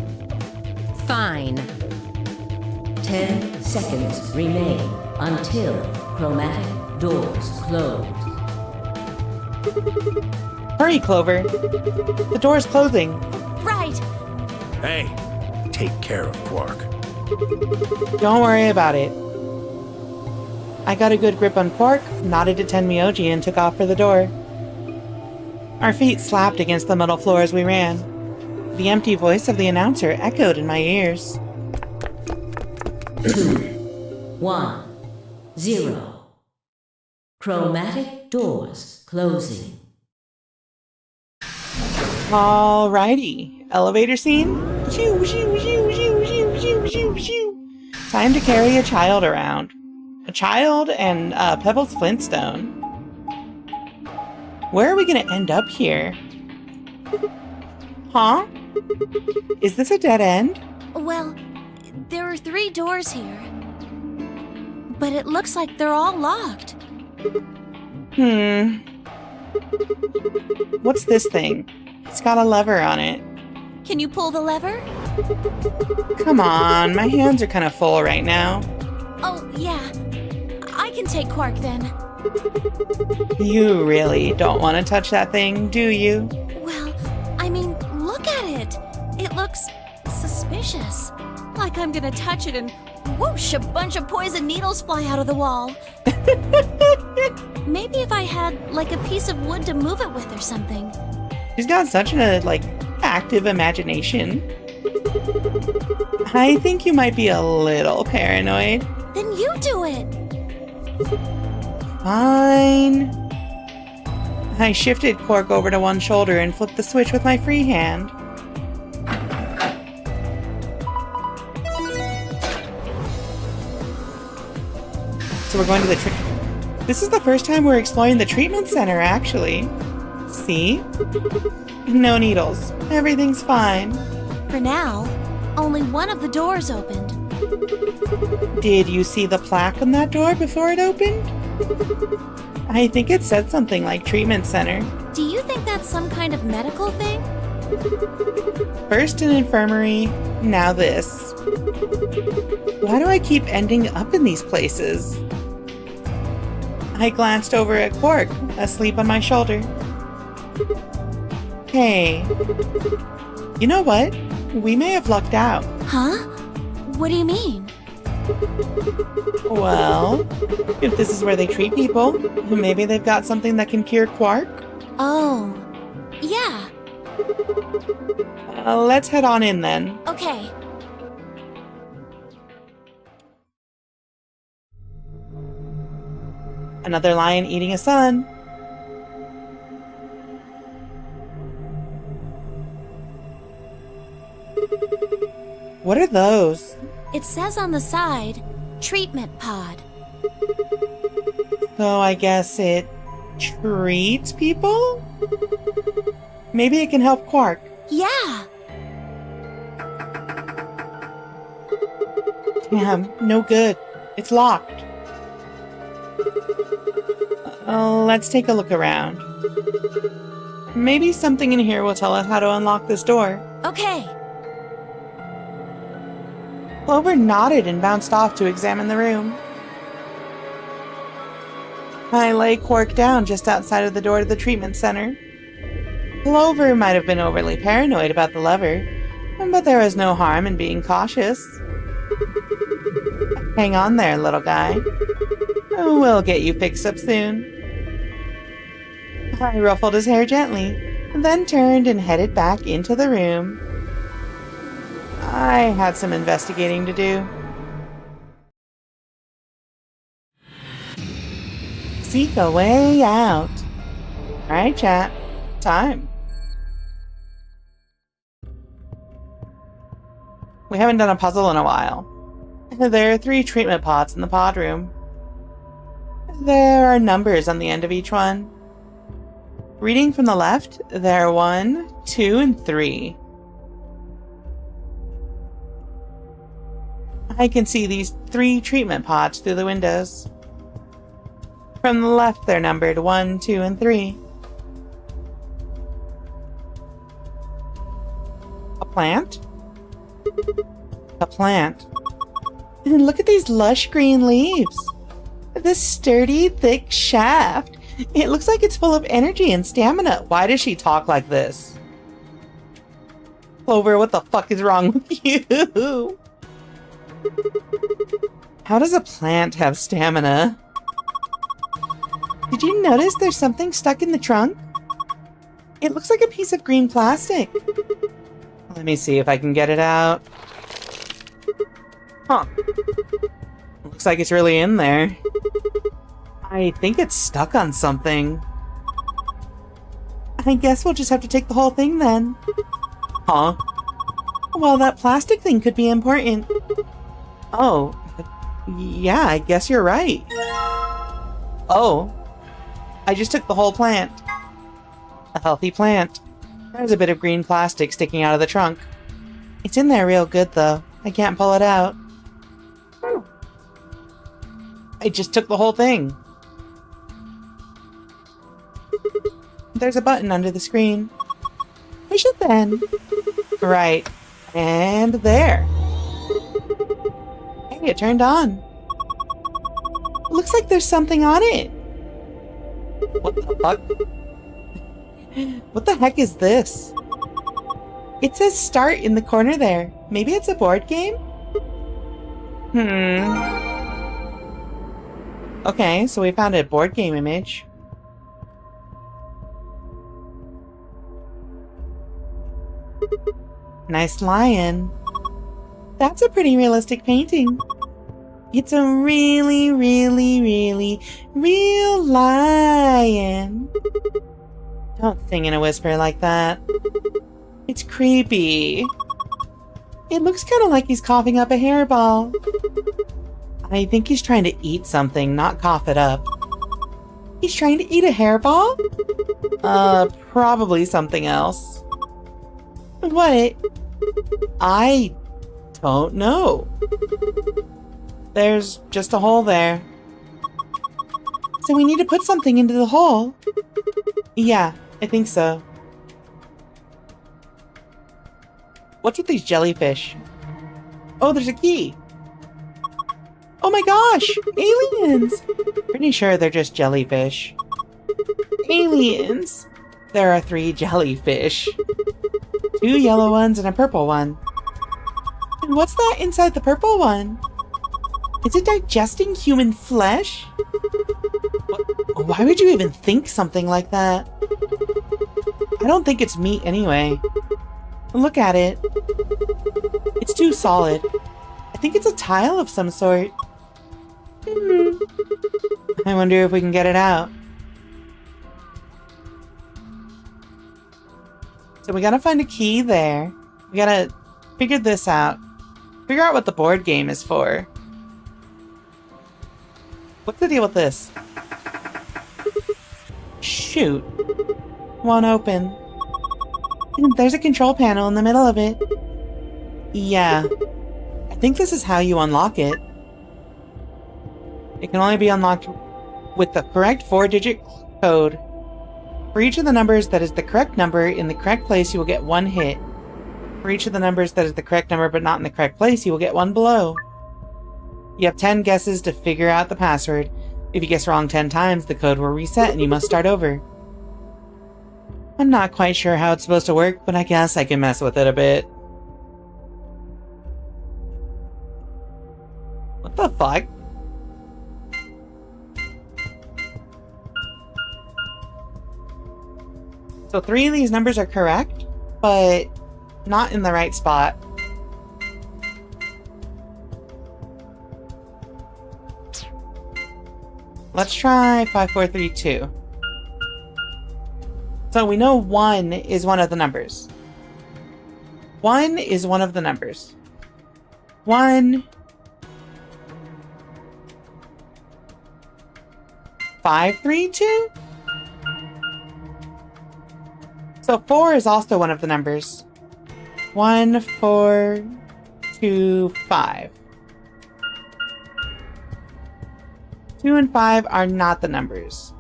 Fine. 10 seconds remain until chromatic doors close. Hurry, Clover. The door's closing. Right. Hey, take care of Quark. Don't worry about it. I got a good grip on Quark, nodded to Tenmyoji, and took off for the door. Our feet slapped against the metal floor as we ran. The empty voice of the announcer echoed in my ears. 2, 1, 0. Chromatic doors closing. Alrighty. Elevator scene? Shoo, shoo, shoo, shoo, shoo, shoo, shoo, shoo. Time to carry a child around. A child and Pebbles Flintstone. Where are we gonna end up here? Huh? Is this a dead end? Well, there are 3 doors here. But it looks like they're all locked. What's this thing? It's got a lever on it. Can you pull the lever? Come on, my hands are kind of full right now. Oh, yeah. I can take Quark then. You really don't want to touch that thing, do you? Well, I mean, look at it. It looks suspicious. Like I'm gonna touch it and whoosh, a bunch of poison needles fly out of the wall. Maybe if I had, like, a piece of wood to move it with or something. She's got such an, active imagination. I think you might be a little paranoid. Then you do it. Fine. I shifted Quark over to one shoulder and flipped the switch with my free hand. So we're going to the This is the first time we're exploring the treatment center, actually. See? No needles. Everything's fine. For now, only one of the doors opened. Did you see the plaque on that door before it opened? I think it said something like treatment center. Do you think that's some kind of medical thing? First an infirmary, now this. Why do I keep ending up in these places? I glanced over at Quark, asleep on my shoulder. Hey. You know what? We may have lucked out. Huh? What do you mean? Well, if this is where they treat people, maybe they've got something that can cure Quark? Oh. Yeah. Let's head on in then. Okay. Another lion eating a sun. What are those? It says on the side, treatment pod. So I guess it treats people? Maybe it can help Quark. Yeah. Damn, no good. It's locked. Let's take a look around. Maybe something in here will tell us how to unlock this door. Okay. Clover nodded and bounced off to examine the room. I lay Quark down just outside of the door to the treatment center. Clover might have been overly paranoid about the lever, but there was no harm in being cautious. Hang on there, little guy. We'll get you fixed up soon. I ruffled his hair gently, then turned and headed back into the room. I had some investigating to do. seek a way out. Alright, chat. Time. We haven't done a puzzle in a while. There are 3 treatment pots in the pod room. There are numbers on the end of each one. Reading from the left, there are 1, 2, and 3. I can see these 3 treatment pots through the windows. From the left, they're numbered 1, 2, and 3. A plant? A plant. And look at these lush green leaves. This sturdy, thick shaft. It looks like it's full of energy and stamina. Why does she talk like this? Clover, what the fuck is wrong with you? How does a plant have stamina? Did you notice there's something stuck in the trunk? It looks like a piece of green plastic. Let me see if I can get it out. Huh. Looks like it's really in there. I think it's stuck on something. I guess we'll just have to take the whole thing then. Huh? Well, that plastic thing could be important. Oh. Yeah, I guess you're right. Oh. I just took the whole plant. A healthy plant. There's a bit of green plastic sticking out of the trunk. It's in there real good, though. I can't pull it out. I just took the whole thing. There's a button under the screen. Push it then. Right. And there. Hey, it turned on. Looks like there's something on it. What the fuck? What the heck is this? It says start in the corner there. Maybe it's a board game? Okay, so we found a board game image. Nice lion. That's a pretty realistic painting. It's a really, really, really, real lion. Don't sing in a whisper like that. It's creepy. It looks kind of like he's coughing up a hairball. I think he's trying to eat something, not cough it up. He's trying to eat a hairball? Probably something else. What? I don't know. There's just a hole there. So we need to put something into the hole. Yeah, I think so. What's with these jellyfish? Oh, there's a key. Oh my gosh! Aliens! Pretty sure they're just jellyfish. Aliens! There are 3 jellyfish. 2 yellow ones and a purple one. And what's that inside the purple one? Is it digesting human flesh? What? Why would you even think something like that? I don't think it's meat anyway. Look at it. It's too solid. I think it's a tile of some sort. I wonder if we can get it out. So we gotta find a key there. We gotta figure this out. Figure out what the board game is for. What's the deal with this? Shoot. Won't open. There's a control panel in the middle of it. Yeah. I think this is how you unlock it. It can only be unlocked with the correct 4-digit code. For each of the numbers that is the correct number in the correct place, you will get 1 hit. For each of the numbers that is the correct number but not in the correct place, you will get 1 below. You have 10 guesses to figure out the password. If you guess wrong 10 times, the code will reset and you must start over. I'm not quite sure how it's supposed to work, but I guess I can mess with it a bit. What the fuck? So 3 of these numbers are correct, but not in the right spot. Let's try 5432. So we know 1 is one of the numbers. 1 is one of the numbers. 1. 532? So 4 is also one of the numbers. 1, 4, 2, 5. 2 and 5 are not the numbers.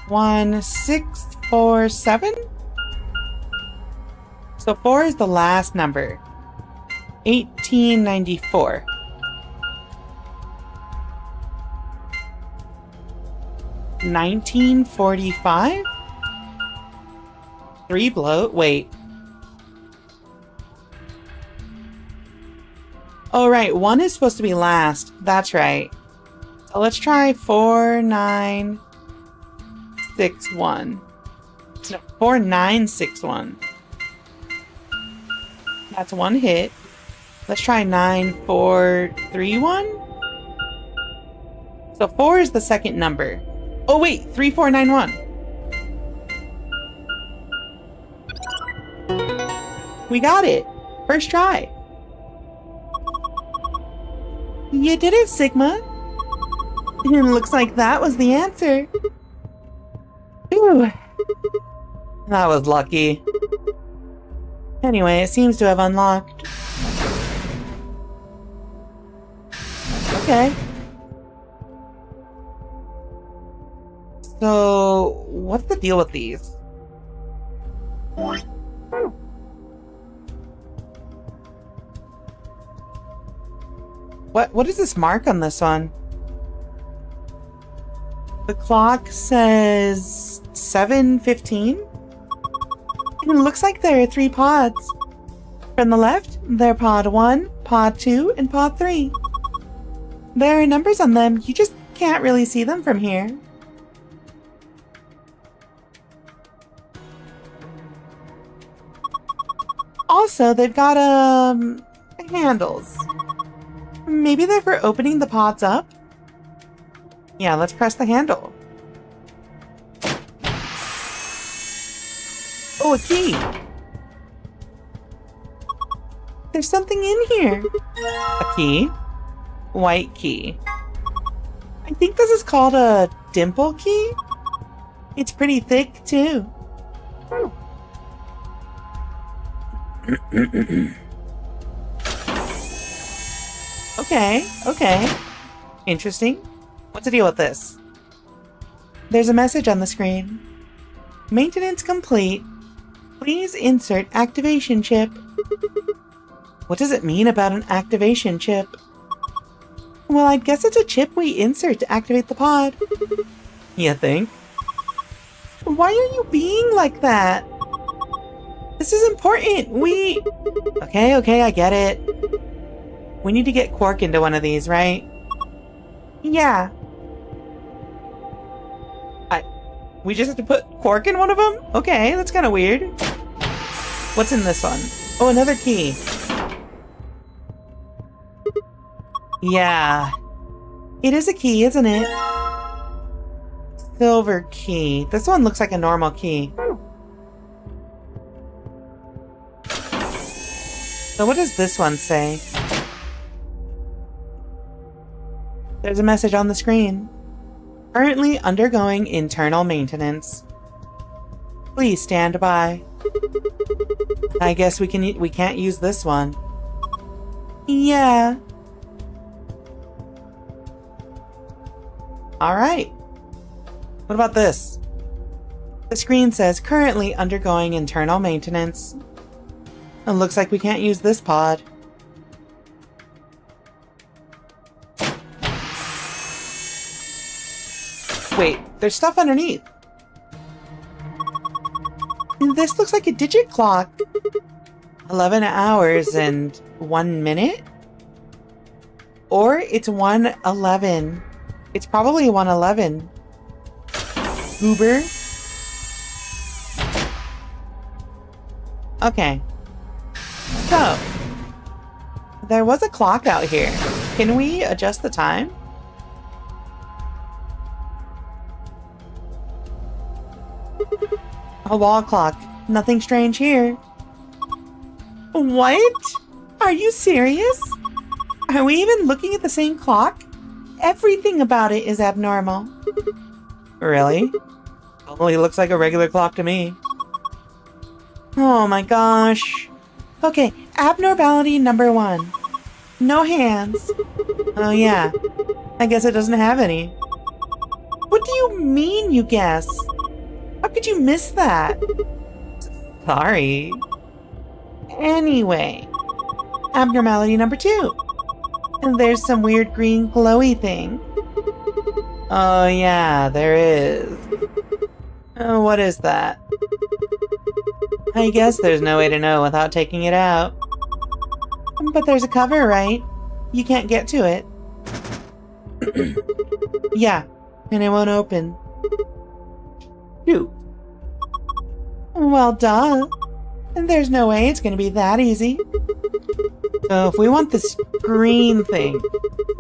1, 6, 4, 7? So 4 is the last number. 1894. 1945? 3 blow? Wait. Oh, right. 1 is supposed to be last. That's right. So let's try 4961. No, 4961. That's 1 hit. Let's try 9431. So 4 is the second number. Oh, wait. 3491. We got it. First try. You did it, Sigma. And looks like that was the answer. Ooh. That was lucky. Anyway, it seems to have unlocked. Okay. So, what's the deal with these? What is this mark on this one? The clock says 7:15. It looks like there are 3 pods. From the left, they're pod 1, pod 2, and pod 3. There are numbers on them, you just can't really see them from here. Also, they've got, handles. Maybe they're for opening the pods up? Yeah, let's press the handle. Oh, a key! There's something in here! A key. White key. I think this is called a dimple key? It's pretty thick, too. Okay. Interesting. What's the deal with this? There's a message on the screen. Maintenance complete. Please insert activation chip. What does it mean about an activation chip? Well, I guess it's a chip we insert to activate the pod. You think? Why are you being like that? This is important. Okay, I get it. We need to get Quark into one of these, right? Yeah. We just have to put Quark in one of them? Okay, that's kind of weird. What's in this one? Oh, another key. Yeah. It is a key, isn't it? Silver key. This one looks like a normal key. So what does this one say? There's a message on the screen. Currently undergoing internal maintenance. Please stand by. I guess we can't use this one. Yeah. Alright. What about this? The screen says currently undergoing internal maintenance. It looks like we can't use this pod. Wait, there's stuff underneath. This looks like a digit clock. 11 hours and 1 minute? Or it's 1:11. It's probably 1:11. Uber. Okay. So, there was a clock out here. Can we adjust the time? A wall clock. Nothing strange here. What? Are you serious? Are we even looking at the same clock? Everything about it is abnormal. Really? Only looks like a regular clock to me. Oh my gosh. Okay, abnormality number 1. No hands. Oh yeah, I guess it doesn't have any. What do you mean, you guess? How could you miss that? Sorry. Anyway, abnormality number 2. And there's some weird green glowy thing. Oh yeah, there is. What is that? I guess there's no way to know without taking it out. But there's a cover, right? You can't get to it. Yeah, and it won't open. Shoot. Well, duh. And there's no way it's gonna be that easy. So if we want this green thing,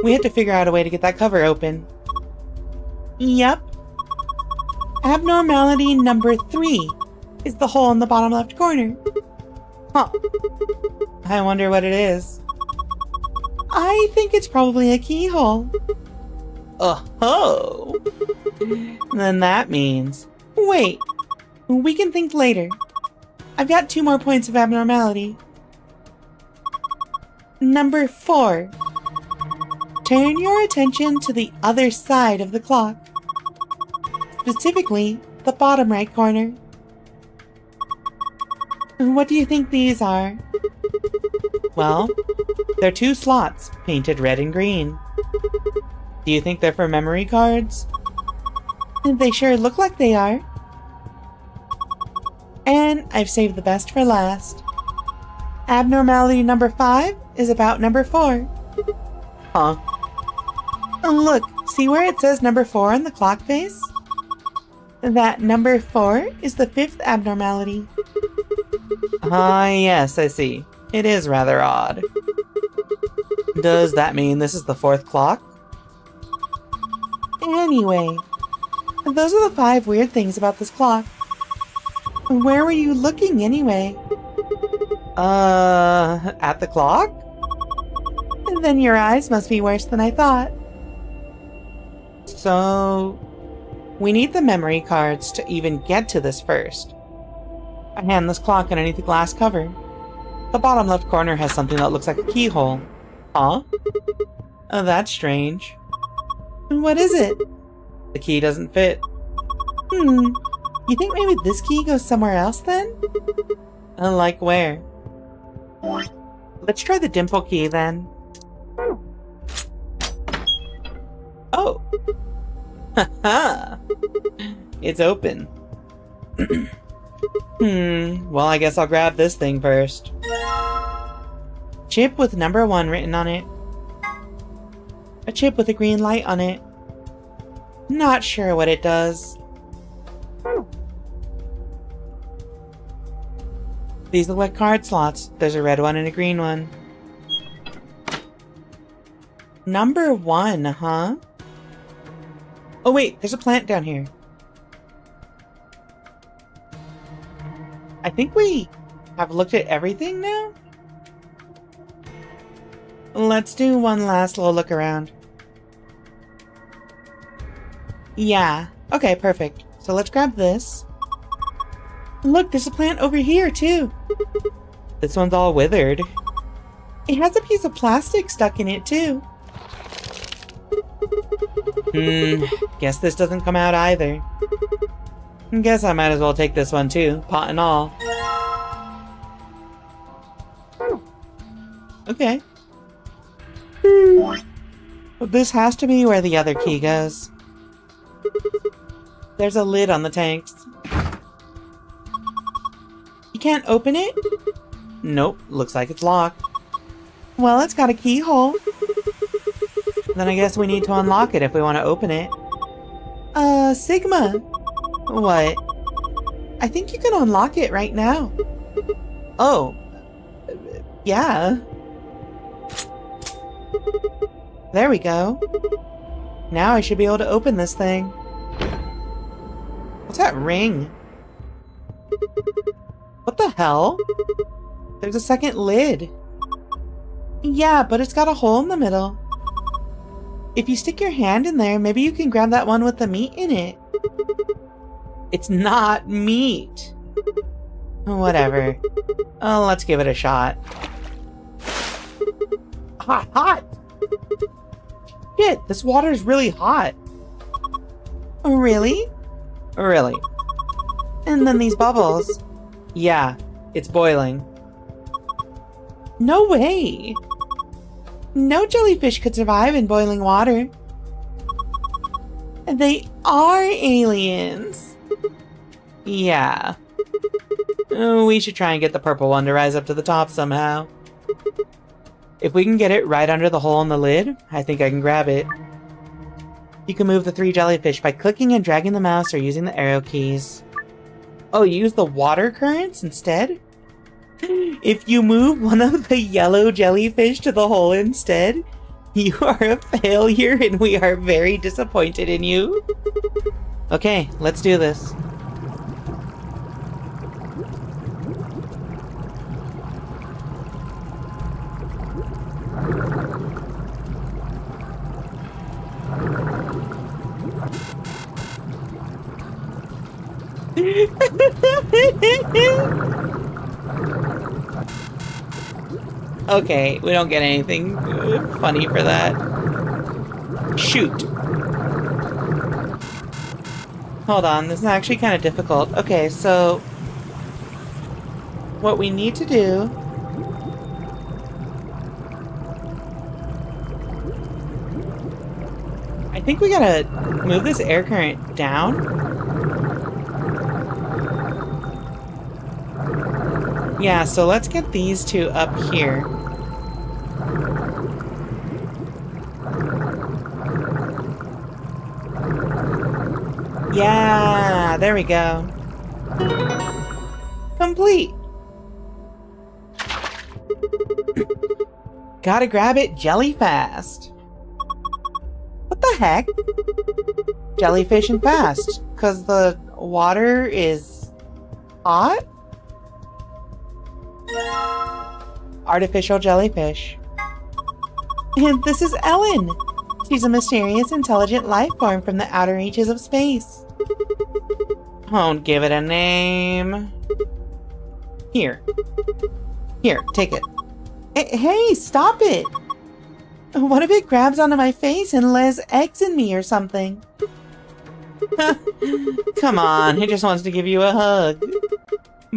we have to figure out a way to get that cover open. Yep. Abnormality number 3 is the hole in the bottom left corner. Huh. I wonder what it is. I think it's probably a keyhole. Oh-ho! Then that means... Wait. We can think later. I've got 2 more points of abnormality. Number 4. Turn your attention to the other side of the clock. Specifically, the bottom right corner. What do you think these are? Well, they're 2 slots, painted red and green. Do you think they're for memory cards? They sure look like they are. And I've saved the best for last. Abnormality number 5 is about number 4. Huh. Look, see where it says number 4 on the clock face? That number 4 is the 5th abnormality. Ah, yes, I see. It is rather odd. Does that mean this is the 4th clock? Anyway, those are the 5 weird things about this clock. Where were you looking anyway? At the clock? Then your eyes must be worse than I thought. So, we need the memory cards to even get to this first. I hand this clock underneath the glass cover. The bottom left corner has something that looks like a keyhole. Huh? Oh, that's strange. What is it? The key doesn't fit. You think maybe this key goes somewhere else then? Like where? Let's try the dimple key then. Oh! Haha! It's open. Well, I guess I'll grab this thing first. Chip with number 1 written on it. A chip with a green light on it. Not sure what it does. These look like card slots. There's a red one and a green one. Number 1, huh? Oh wait, there's a plant down here. I think we have looked at everything now? Let's do one last little look around. Yeah, okay, perfect. So let's grab this. Look, there's a plant over here too. This one's all withered. It has a piece of plastic stuck in it too. Guess this doesn't come out either. Guess I might as well take this one too, pot and all. Okay. This has to be where the other key goes. There's a lid on the tanks. You can't open it? Nope, looks like it's locked. Well, it's got a keyhole. Then I guess we need to unlock it if we want to open it. Sigma. What? I think you can unlock it right now. Oh. Yeah. There we go. Now I should be able to open this thing. What's that ring? What the hell? There's a second lid. Yeah, but it's got a hole in the middle. If you stick your hand in there, maybe you can grab that one with the meat in it. It's not meat. Whatever. Oh, let's give it a shot. Hot! Shit, this water is really hot. Really? Really. And then these bubbles. Yeah, it's boiling. No way! No jellyfish could survive in boiling water. They are aliens. Yeah. Oh, we should try and get the purple one to rise up to the top somehow. If we can get it right under the hole in the lid, I think I can grab it. You can move the 3 jellyfish by clicking and dragging the mouse or using the arrow keys. Oh, you use the water currents instead? If you move one of the yellow jellyfish to the hole instead, you are a failure and we are very disappointed in you. Okay, let's do this. Okay, we don't get anything funny for that. Shoot. Hold on, this is actually kind of difficult. Okay, so what we need to do I think we gotta move this air current down. Yeah, so let's get these 2 up here. Yeah, there we go. Complete. Gotta grab it jelly fast. What the heck? Jellyfish and fast, 'cause the water is hot? Artificial jellyfish. And this is Ellen. She's a mysterious, intelligent life form from the outer reaches of space. Don't give it a name. Here. Here, take it. Hey, stop it! What if it grabs onto my face and lays eggs in me or something? Come on, it just wants to give you a hug.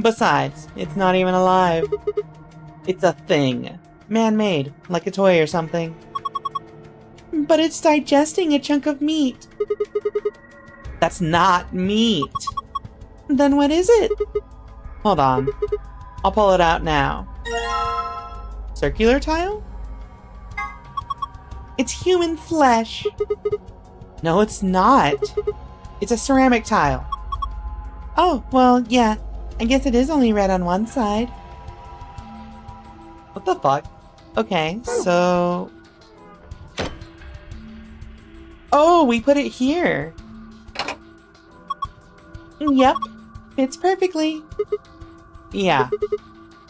Besides, it's not even alive. It's a thing. Man-made, like a toy or something. But it's digesting a chunk of meat. That's not meat. Then what is it? Hold on. I'll pull it out now. Circular tile? It's human flesh. No, it's not. It's a ceramic tile. Oh, well, yeah. I guess it is only red on one side. What the fuck? Okay, so... Oh, we put it here. Yep, fits perfectly. Yeah.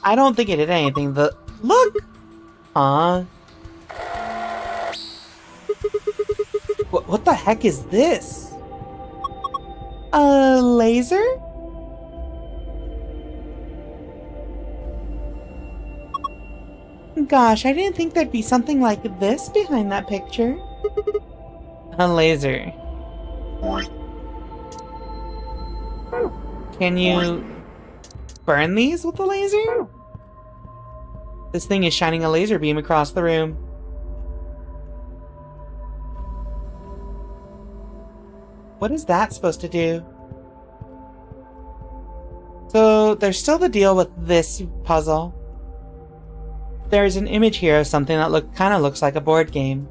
I don't think it did anything. Look! What the heck is this? A laser? Gosh, I didn't think there'd be something like this behind that picture. A laser. Can you burn these with the laser? This thing is shining a laser beam across the room. What is that supposed to do? So, there's still the deal with this puzzle. There's an image here of something that kind of looks like a board game.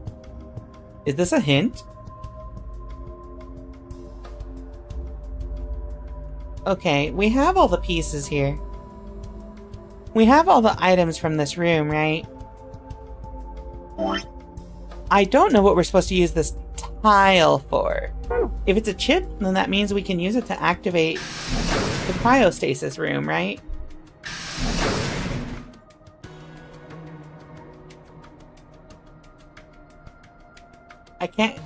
Is this a hint? Okay, we have all the pieces here. We have all the items from this room, right? I don't know what we're supposed to use this tile for. If it's a chip, then that means we can use it to activate the cryostasis room, right? I can't...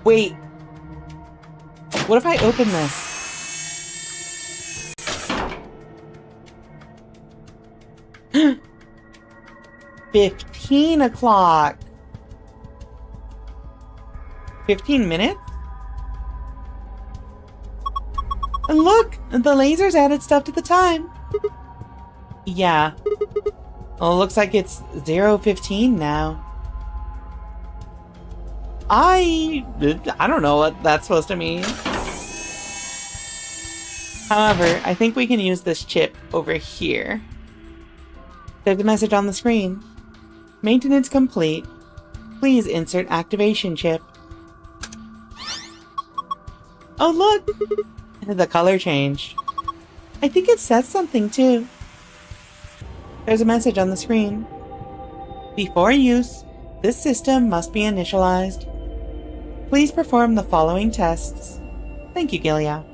Wait. What if I open this? $15 o'clock. 15 minutes? And look! The lasers added stuff to the time. Yeah. Well, it looks like it's 0:15 now. I don't know what that's supposed to mean. However, I think we can use this chip over here. There's a message on the screen. Maintenance complete. Please insert activation chip. Oh look! The color changed. I think it says something too. There's a message on the screen. Before use, this system must be initialized. Please perform the following tests. Thank you, Gilia.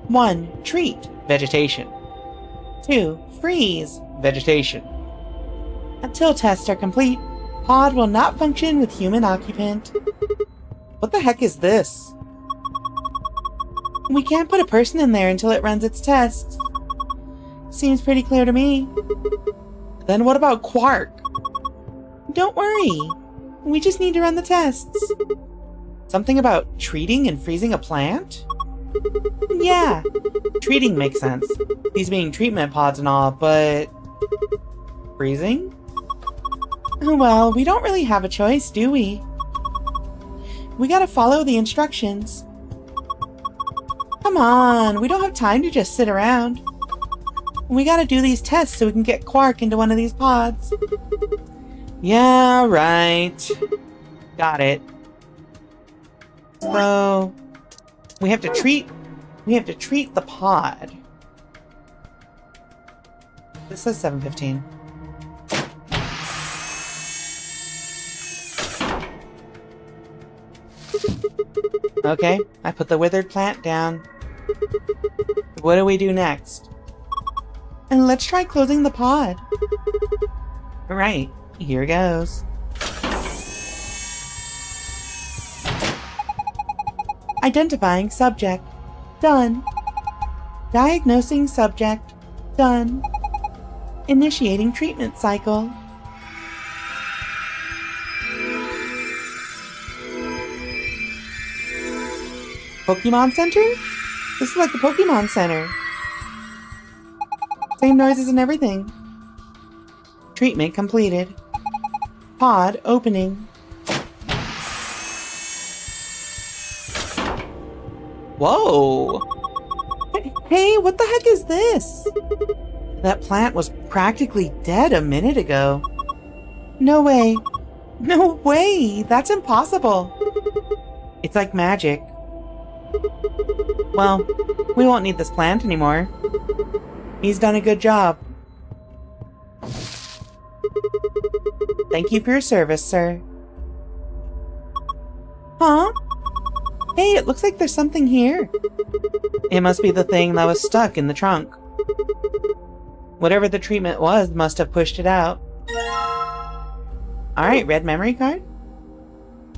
1. Treat. Vegetation. 2. Freeze. Vegetation. Until tests are complete, pod will not function with human occupant. What the heck is this? We can't put a person in there until it runs its tests. Seems pretty clear to me. Then what about Quark? Don't worry. We just need to run the tests. Something about treating and freezing a plant? Yeah, treating makes sense. These being treatment pods and all, but... freezing? Well, we don't really have a choice, do we? We gotta follow the instructions. Come on, we don't have time to just sit around. We gotta do these tests so we can get Quark into one of these pods. Yeah, right. Got it. So, we have to treat the pod. This says 7:15. Okay, I put the withered plant down. What do we do next? And let's try closing the pod. Alright, here goes. Identifying subject. Done. Diagnosing subject. Done. Initiating treatment cycle. Pokemon Center? This is like the Pokemon Center. Same noises and everything. Treatment completed. Pod opening. Whoa! Hey, what the heck is this? That plant was practically dead a minute ago. No way. No way! That's impossible. It's like magic. Well, we won't need this plant anymore. He's done a good job. Thank you for your service, sir. Huh? Hey, it looks like there's something here. It must be the thing that was stuck in the trunk. Whatever the treatment was must have pushed it out. Alright, red memory card.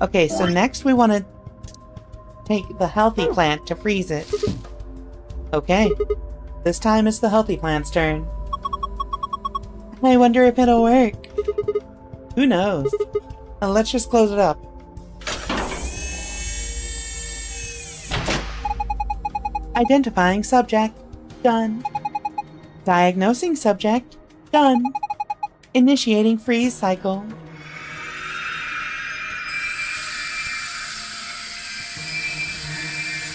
Okay, so next we want to take the healthy plant to freeze it. Okay, this time it's the healthy plant's turn. I wonder if it'll work. Who knows? Let's just close it up. Identifying subject. Done. Diagnosing subject. Done. Initiating freeze cycle.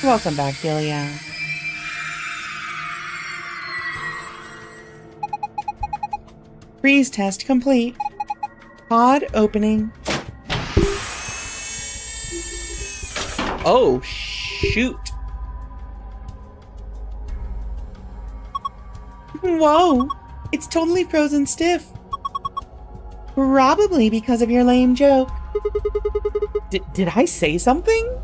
Welcome back, Gilia. Freeze test complete. Pod opening. Oh, shoot. Whoa! It's totally frozen stiff. Probably because of your lame joke. Did I say something?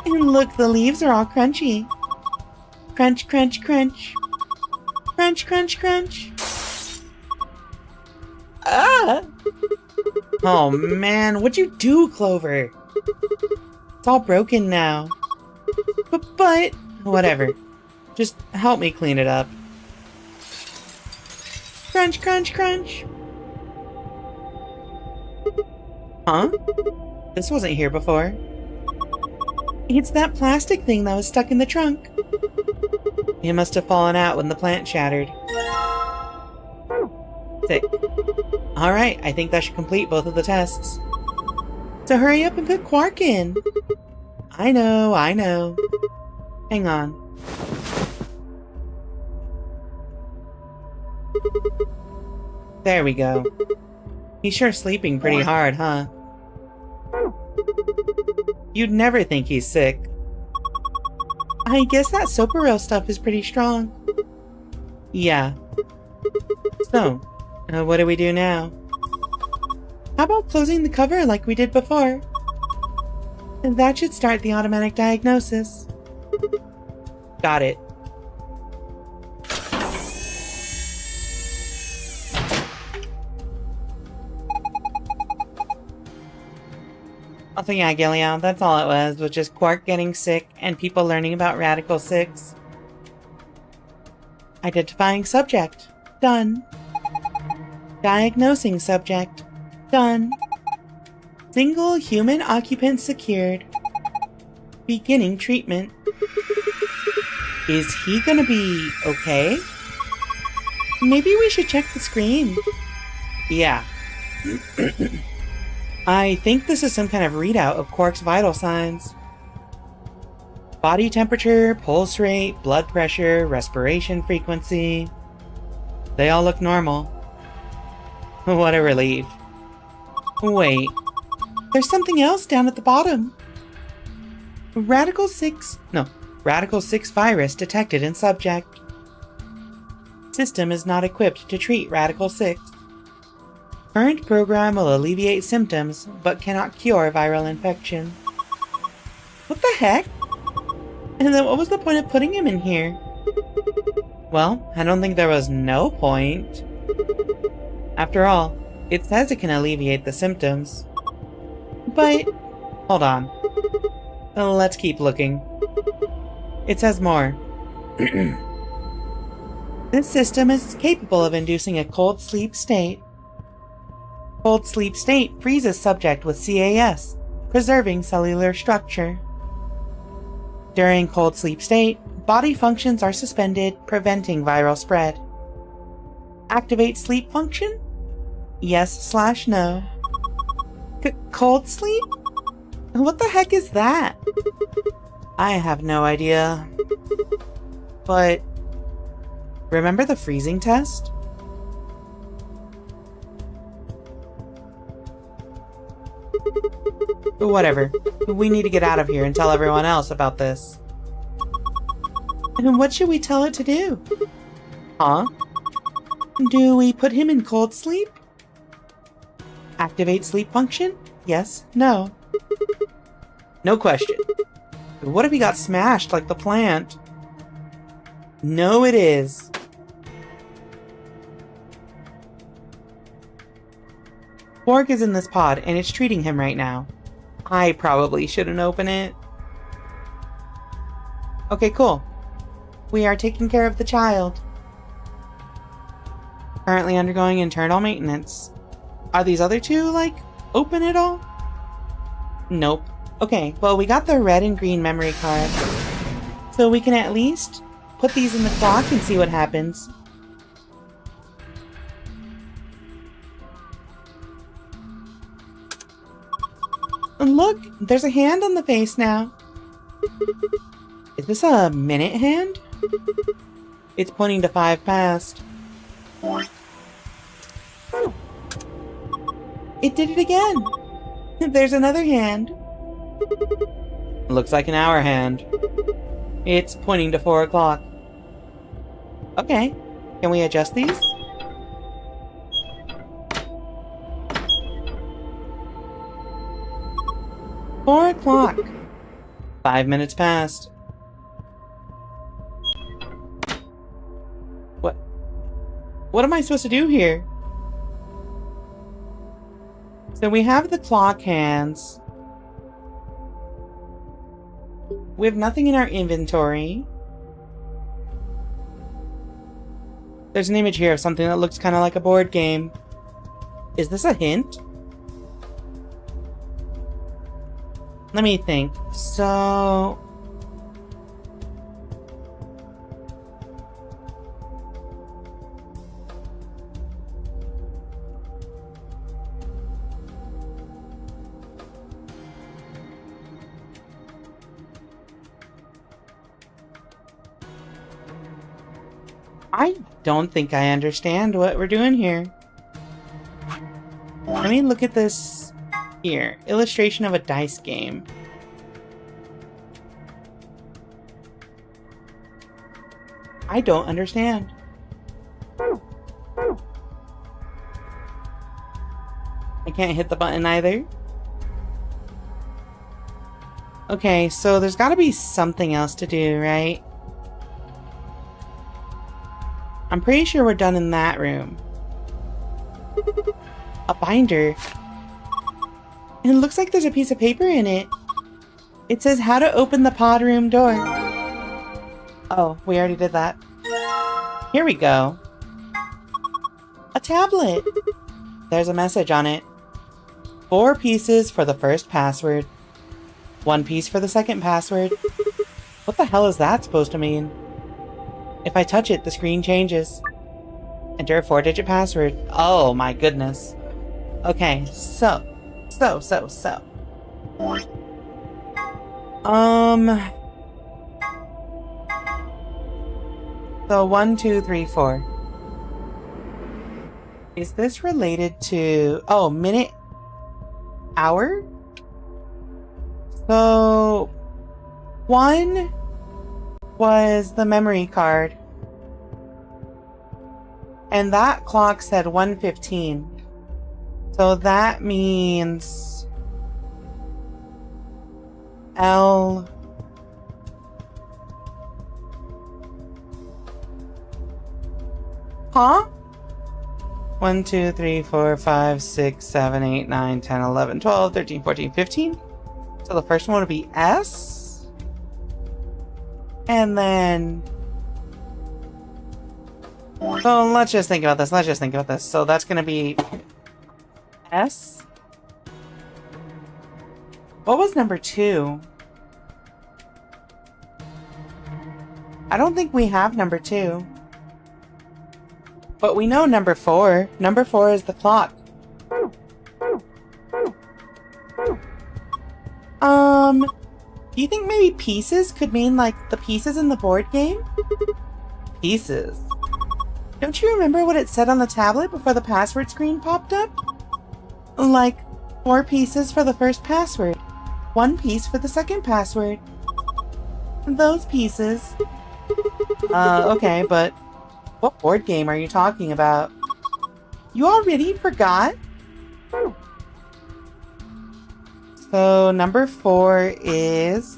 And look, the leaves are all crunchy. Crunch, crunch, crunch. Crunch, crunch, crunch. Ah! Oh man, what'd you do, Clover? It's all broken now. But whatever. Just help me clean it up. Crunch, crunch, crunch. Huh? This wasn't here before. It's that plastic thing that was stuck in the trunk. It must have fallen out when the plant shattered. Sick. Alright, I think that should complete both of the tests. So hurry up and put Quark in. I know. Hang on. There we go. He's sure sleeping pretty hard, huh? You'd never think he's sick. I guess that Soparil stuff is pretty strong. Yeah. So, what do we do now? How about closing the cover like we did before? And that should start the automatic diagnosis. Got it. So yeah, Gillian, that's all it was just Quark getting sick and people learning about Radical 6. Identifying subject. Done. Diagnosing subject. Done. Single human occupant secured. Beginning treatment. Is he gonna be okay? Maybe we should check the screen. Yeah. I think this is some kind of readout of Quark's vital signs. Body temperature, pulse rate, blood pressure, respiration frequency. They all look normal. What a relief. Wait, there's something else down at the bottom. Radical 6 virus detected in subject. System is not equipped to treat Radical 6. Current program will alleviate symptoms, but cannot cure viral infection. What the heck? And then what was the point of putting him in here? Well, I don't think there was no point. After all, it says it can alleviate the symptoms. But, hold on. Let's keep looking. It says more. This system is capable of inducing a cold sleep state. Cold sleep state freezes subject with CAS, preserving cellular structure. During cold sleep state, body functions are suspended, preventing viral spread. Activate sleep function? Yes/no. Cold sleep? What the heck is that? I have no idea. But, remember the freezing test? Whatever. We need to get out of here and tell everyone else about this. And what should we tell it to do? Huh? Do we put him in cold sleep? Activate sleep function? Yes, no. No question. What if he got smashed like the plant? No, it is. Quark is in this pod and it's treating him right now. I probably shouldn't open it. Okay, cool. We are taking care of the child. Currently undergoing internal maintenance. Are these other two, like, open at all? Nope. Okay, well, we got the red and green memory card. So we can at least put these in the clock and see what happens. And look, there's a hand on the face now. Is this a minute hand? It's pointing to 5 past. It did it again. There's another hand. Looks like an hour hand. It's pointing to 4 o'clock. Okay, can we adjust these? $4 o'clock. 5 minutes past. What am I supposed to do here? So we have the clock hands. We have nothing in our inventory. There's an image here of something that looks kind of like a board game. Is this a hint? Let me think. So... I don't think I understand what we're doing here. Let me look at this here. Illustration of a dice game. I don't understand. I can't hit the button either. Okay, so there's gotta be something else to do, right? I'm pretty sure we're done in that room. A binder. And it looks like there's a piece of paper in it. It says how to open the pod room door. Oh, we already did that. Here we go. A tablet. There's a message on it. 4 pieces for the first password. 1 piece for the second password. What the hell is that supposed to mean? If I touch it, the screen changes. Enter a 4-digit password. Oh my goodness. Okay, so. So 1, 2, 3, 4. Is this related to... Oh, minute? Hour? So... 1 was the memory card. And that clock said 1:15. So that means... L... Huh? 1, 2, 3, 4, 5, 6, 7, 8, 9, 10, 11, 12, 13, 14, 15. So the first one would be S. And then... So let's just think about this. So that's gonna be... S? What was number 2? I don't think we have number 2. But we know number 4. Number 4 is the clock. Do you think maybe pieces could mean like the pieces in the board game? Pieces. Don't you remember what it said on the tablet before the password screen popped up? Like, 4 pieces for the first password. 1 piece for the second password. Those pieces. Okay, but what board game are you talking about? You already forgot? So, number 4 is...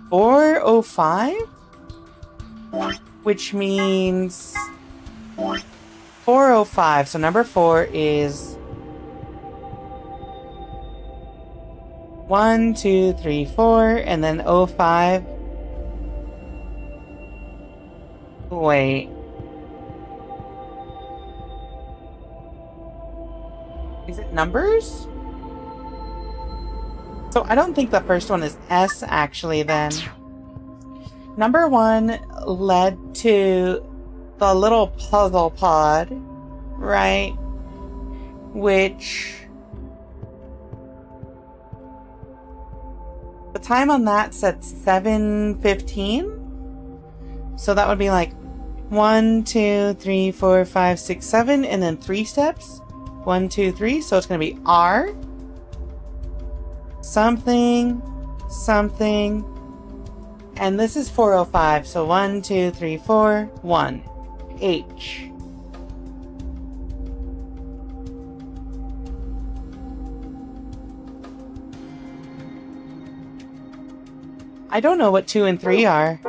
405? Which means... 405. So, number 4 is... 1, 2, 3, 4, and then 05. Wait. Is it numbers? So I don't think the first one is S, actually, then. Number 1 led to the little puzzle pod, right? Which... the time on that said 7:15. So that would be like 1, 2, 3, 4, 5, 6, 7, and then 3 steps. 1, 2, 3. So it's going to be R. Something. Something. And this is 405. So 1, 2, 3, 4. 1. H. I don't know what 2 and 3 are.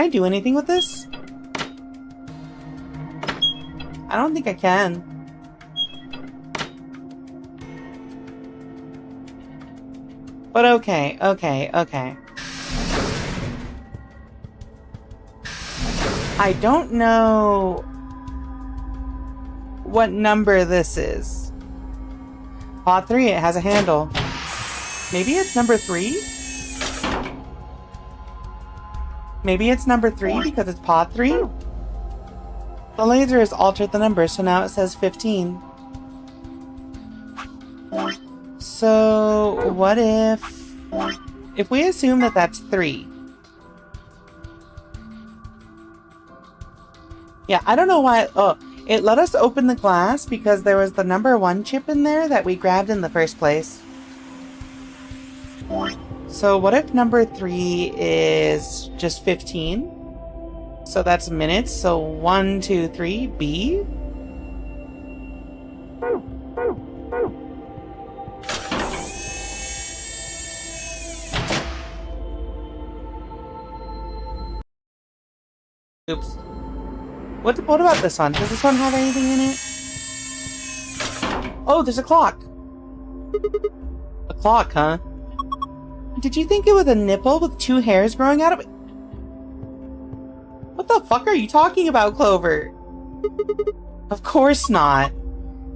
I do anything with this? I don't think I can. But okay. I don't know what number this is. Pod 3, it has a handle. Maybe it's number 3? Maybe it's number 3 because it's pod 3? The laser has altered the number, so now it says 15. So, what if we assume that that's 3? Yeah, I don't know why. Oh, it let us open the glass because there was the number 1 chip in there that we grabbed in the first place. So what if number 3 is just 15? So that's minutes. So 1, 2, 3, B. Oops. What about this one? Does this one have anything in it? Oh, there's a clock. A clock, huh? Did you think it was a nipple with 2 hairs growing out of it? What the fuck are you talking about, Clover? Of course not.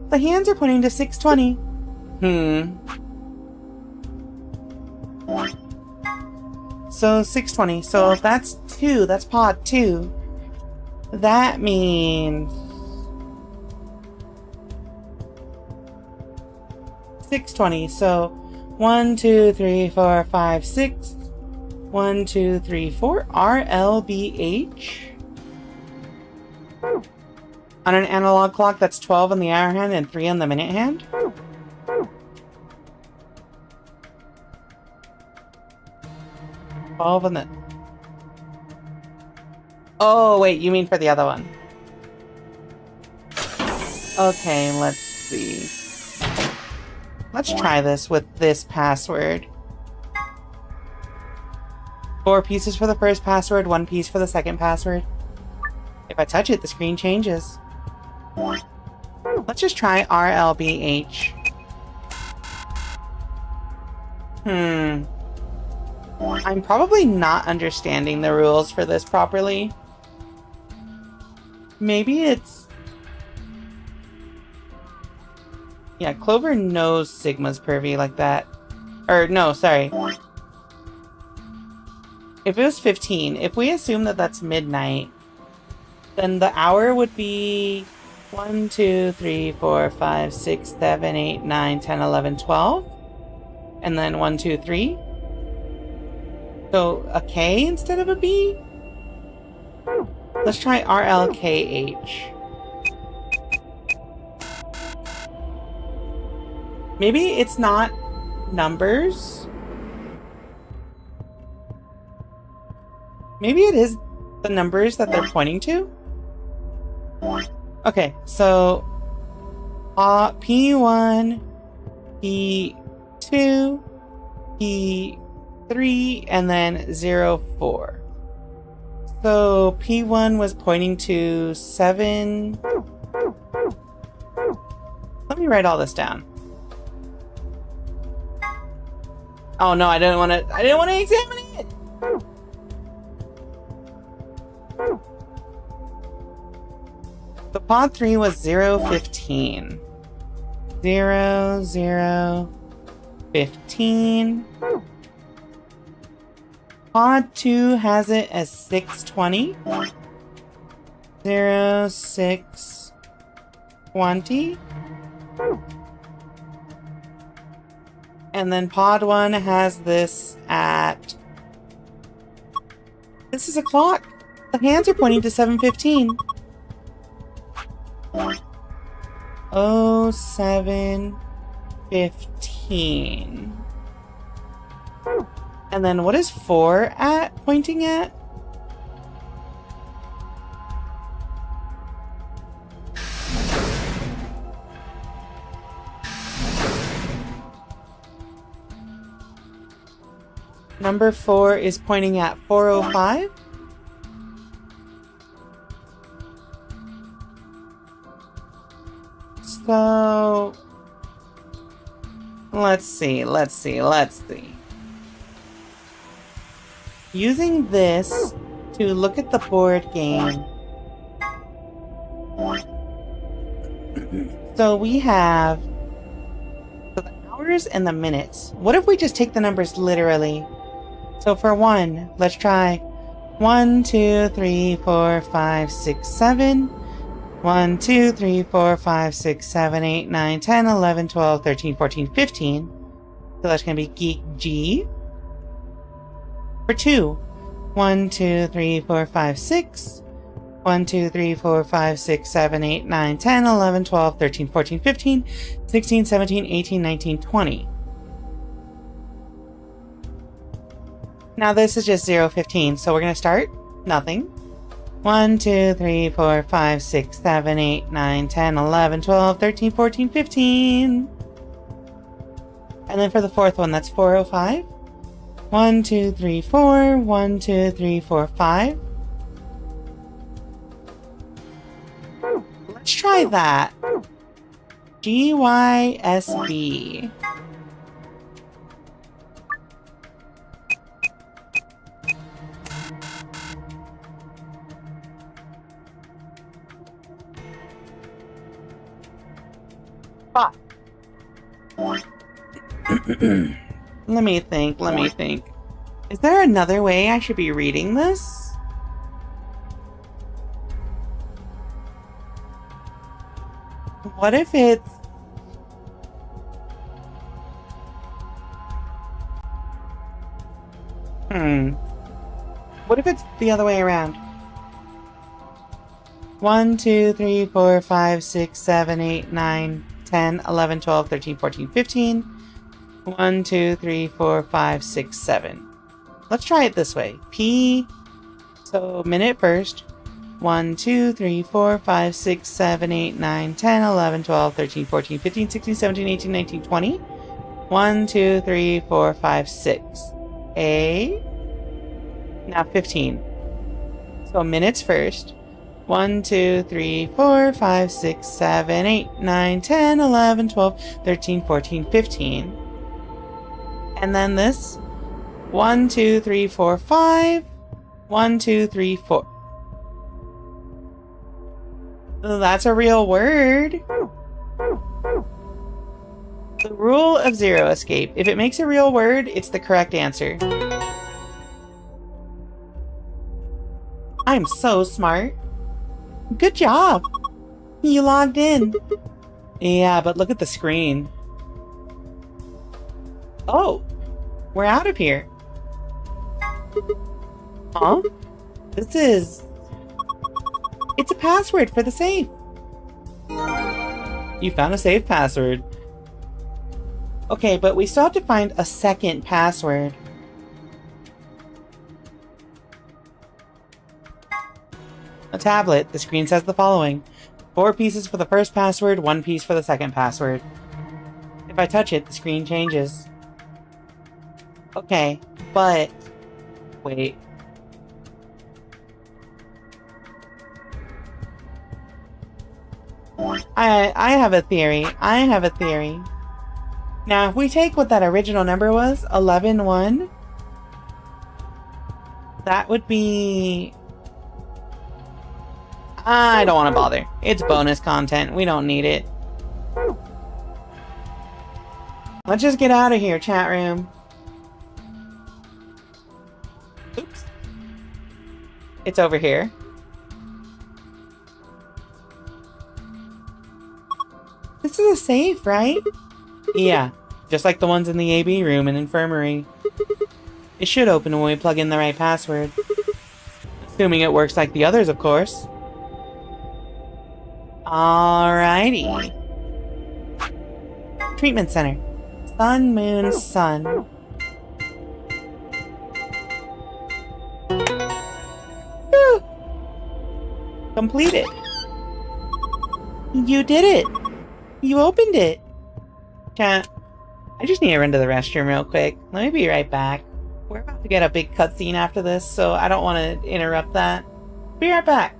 The hands are pointing to 620. So 620. So if that's 2, that's pod 2. That means 620. So 1, 2, 3, 4, 5, 6. 1, 2, 3, 4. RLBH. On an analog clock, that's 12 on the hour hand and 3 on the minute hand. Twelve on the... Oh, wait, you mean for the other one. Okay, let's see. Let's try this with this password. 4 pieces for the first password, 1 piece for the second password. If I touch it, the screen changes. Let's just try RLBH. I'm probably not understanding the rules for this properly. Maybe it's... Yeah, Clover knows Sigma's pervy like that. Or, no, sorry. If it was 15, if we assume that that's midnight, then the hour would be 1, 2, 3, 4, 5, 6, 7, 8, 9, 10, 11, 12. And then 1, 2, 3. So a K instead of a B? Let's try RLKH. Maybe it's not numbers. Maybe it is the numbers that they're pointing to. Okay, so P1, P2, P3, and then 0, 4. So P1 was pointing to 7. Let me write all this down. Oh no, I didn't want to examine it. So pod 3 was 0, 15. 0, 0, 15. Pod 2 has it as 620. 0, 6, 20. And then pod 1 has this at... This is a clock. The hands are pointing to 7:15. 07:15. And then what is 4 pointing at? Number 4 is pointing at 4:05. So let's see. Using this to look at the board game. So we have the hours and the minutes. What if we just take the numbers literally? So for 1, let's try 1, 2, 3, 4, 5, 6, 7. 1, 2, 3, 4, 5, 6, 7, 8, 9, 10, 11, 12, 13, 14, 15. So that's going to be Geek G. For 2, 1, 2, 3, 4, 5, 6. 1, 2, 3, 4, 5, 6, 7, 8, 9, 10, 11, 12, 13, 14, 15, 16, 17, 18, 19, 20. Now this is just 0, 15, so we're going to start nothing. 1, 2, 3, 4, 5, 6, 7, 8, 9, 10, 11, 12, 13, 14, 15. And then for the fourth one, that's 405. 1, 2, 3, 4. 1, 2, 3, 4, 5. Let's try that. GYSB. Let me think. Is there another way I should be reading this? What if it's... What if it's the other way around? 1, 2, 3, 4, 5, 6, 7, 8, 9, 10, 11, 12, 13, 14, 15. 1, 2, 3, 4, 5, 6, 7. Let's try it this way. P. So minute first. 1, 2, 3, 4, 5, 6, 7, 8, 9, 10, 11, 12, 13, 14, 15, 16, 17, 18, 19, 20. 1, 2, 3, 4, 5, 6. A. Now 15. So minutes first. 1, 2, 3, 4, 5, 6, 7, 8, 9, 10, 11, 12, 13, 14, 15. And then this. 1, 2, 3, 4, 5. 1, 2, 3, 4. That's a real word. The rule of zero escape. If it makes a real word, it's the correct answer. I'm so smart. Good job. You logged in. Yeah, but look at the screen. Oh, we're out of here. Huh? It's a password for the safe. You found a safe password. Okay, but we still have to find a second password. A tablet. The screen says the following. 4 pieces for the first password, 1 piece for the second password. If I touch it, the screen changes. Okay, but... Wait. I have a theory. Now, if we take what that original number was, 11-1, that would be... I don't want to bother. It's bonus content. We don't need it. Let's just get out of here, chat room. Oops. It's over here. This is a safe, right? Yeah, just like the ones in the AB room and infirmary. It should open when we plug in the right password. Assuming it works like the others, of course. Alrighty. Treatment center. Sun, moon, sun. Whew. Completed. You did it. You opened it. Chat, I just need to run to the restroom real quick. Let me be right back. We're about to get a big cutscene after this, so I don't want to interrupt that. Be right back.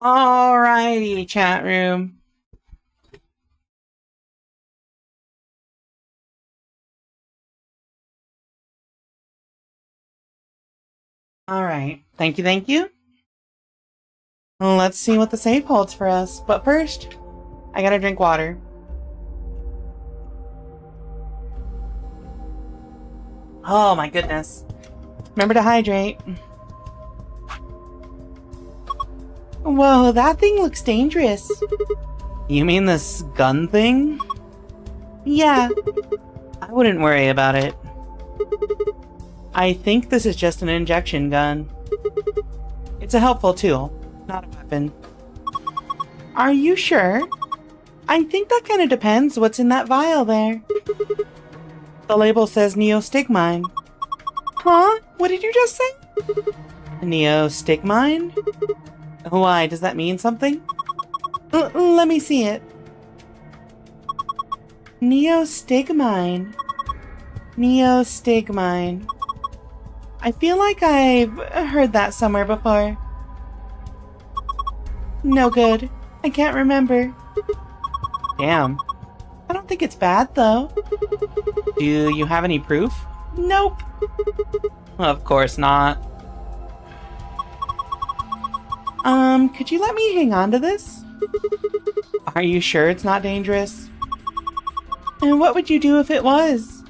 Alrighty, chat room. Alright, thank you, thank you. Let's see what the safe holds for us. But first, I gotta drink water. Oh my goodness. Remember to hydrate. Whoa, that thing looks dangerous. You mean this gun thing? Yeah, I wouldn't worry about it. I think this is just an injection gun. It's a helpful tool, not a weapon. Are you sure? I think that kind of depends what's in that vial there. The label says neostigmine. Huh? What did you just say? Neostigmine? Why, does that mean something? Let me see it. Neostigmine. Neostigmine. I feel like I've heard that somewhere before. No good. I can't remember. Damn. I don't think it's bad, though. Do you have any proof? Nope. Of course not. Could you let me hang on to this? Are you sure it's not dangerous? And what would you do if it was?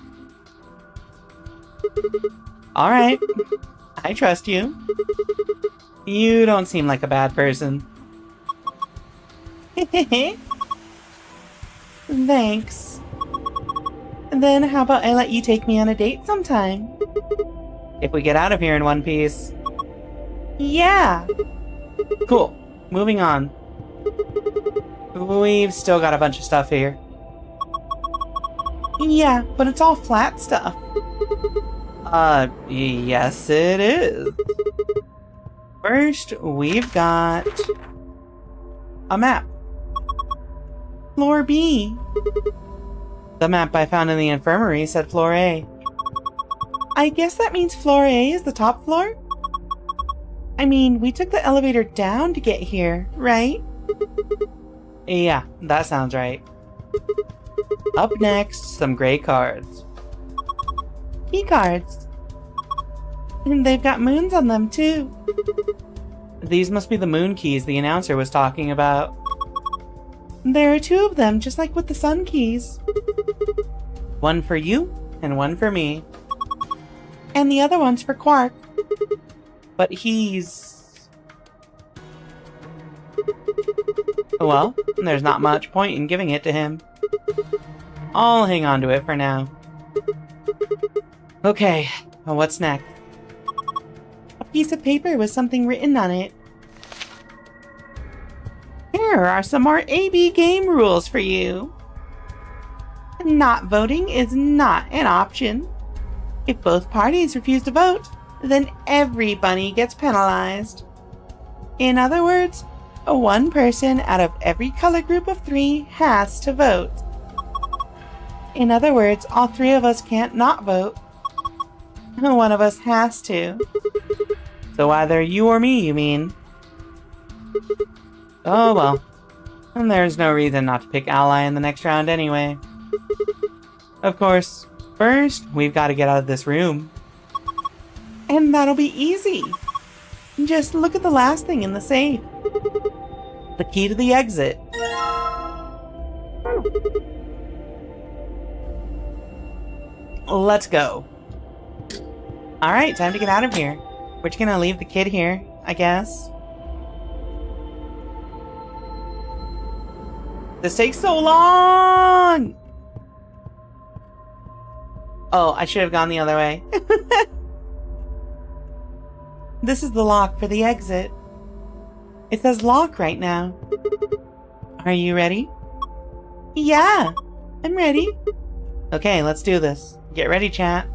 Alright. I trust you. You don't seem like a bad person. Thanks. Then how about I let you take me on a date sometime? If we get out of here in one piece. Yeah! Cool. Moving on. We've still got a bunch of stuff here. Yeah, but it's all flat stuff. Yes it is. First, we've got a map. Floor B. The map I found in the infirmary said floor A. I guess that means floor A is the top floor? I mean, we took the elevator down to get here, right? Yeah, that sounds right. Up next, some gray cards. Key cards. And they've got moons on them, too. These must be the moon keys the announcer was talking about. There are two of them, just like with the sun keys. One for you, and one for me. And the other one's for Quark. But he's... Well, there's not much point in giving it to him. I'll hang on to it for now. Okay, well, what's next? A piece of paper with something written on it. Here are some more AB game rules for you. Not voting is not an option. If both parties refuse to vote, then everybody gets penalized. In other words, one person out of every color group of 3 has to vote. In other words, all 3 of us can't not vote. One of us has to. So either you or me, you mean? Oh well. And there's no reason not to pick ally in the next round anyway. Of course, first we've got to get out of this room. And that'll be easy. Just look at the last thing in the safe. The key to the exit. Let's go. Alright, time to get out of here. We're just gonna leave the kid here, I guess. This takes so long! Oh, I should have gone the other way. This is the lock for the exit. It says lock right now. Are you ready? Yeah, I'm ready. Okay, let's do this. Get ready, chat.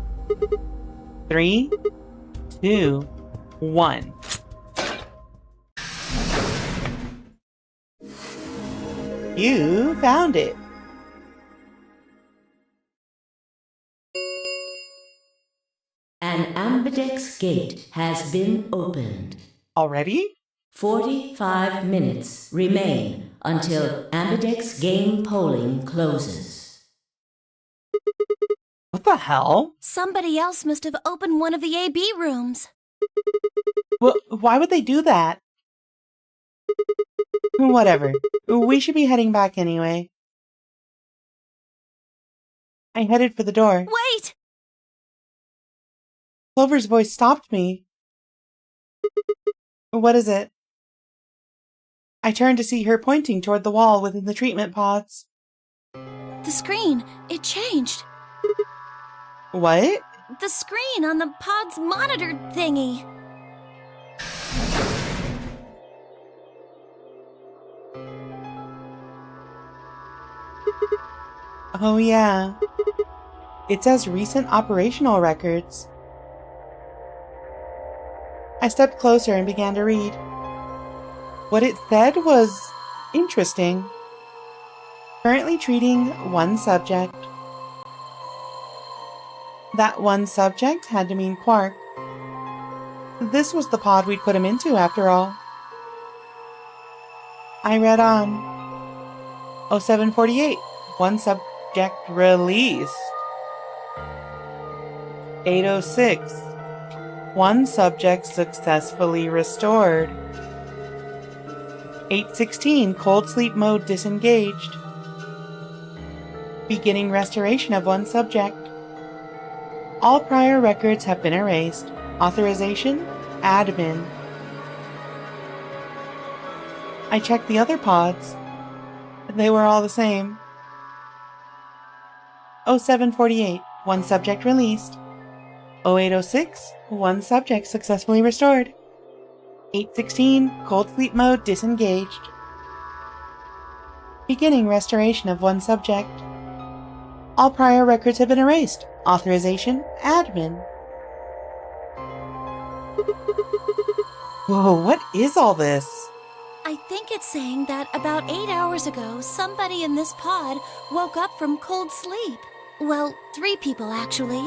3, 2, 1. You found it. An ambidex gate has been opened. Already? 45 minutes remain until Ambidex game polling closes. What the hell? Somebody else must have opened one of the AB rooms. Well, why would they do that? Whatever. We should be heading back anyway. I headed for the door. Wait! Clover's voice stopped me. What is it? I turned to see her pointing toward the wall within the treatment pods. The screen, it changed. What? The screen on the pod's monitor thingy. Oh yeah. It says recent operational records. I stepped closer and began to read. What it said was interesting. Currently treating one subject. That one subject had to mean Quark. This was the pod we'd put him into, after all. I read on. 0748. One subject released. 806. One subject successfully restored. 816. Cold sleep mode disengaged. Beginning restoration of one subject. All prior records have been erased. Authorization, admin. I checked the other pods. They were all the same. 0748, one subject released. 0806, one subject successfully restored. 816, cold sleep mode disengaged. Beginning restoration of one subject. All prior records have been erased. Authorization, admin. Whoa, what is all this? I think it's saying that about 8 hours ago, somebody in this pod woke up from cold sleep. Well, 3 people actually.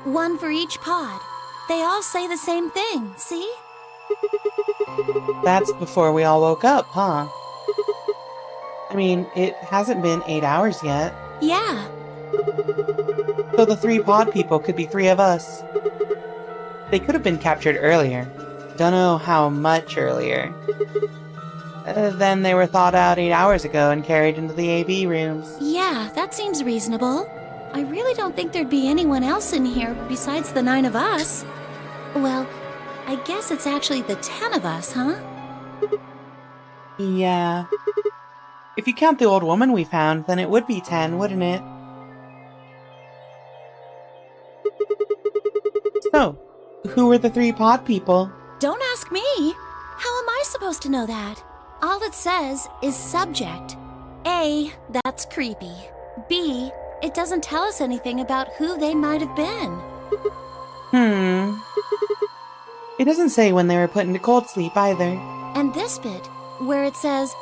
1 for each pod. They all say the same thing, see? That's before we all woke up, huh? I mean, it hasn't been 8 hours yet. Yeah. So the 3 pod people could be 3 of us. They could have been captured earlier. Don't know how much earlier. Then they were thawed out 8 hours ago and carried into the AB rooms. Yeah, that seems reasonable. I really don't think there'd be anyone else in here besides the 9 of us. Well, I guess it's actually the 10 of us, huh? Yeah. If you count the old woman we found, then it would be 10, wouldn't it? So, who were the 3 pod people? Don't ask me. How am I supposed to know that? All it says is subject. A, that's creepy. B, it doesn't tell us anything about who they might have been. It doesn't say when they were put into cold sleep either. And this bit, where it says,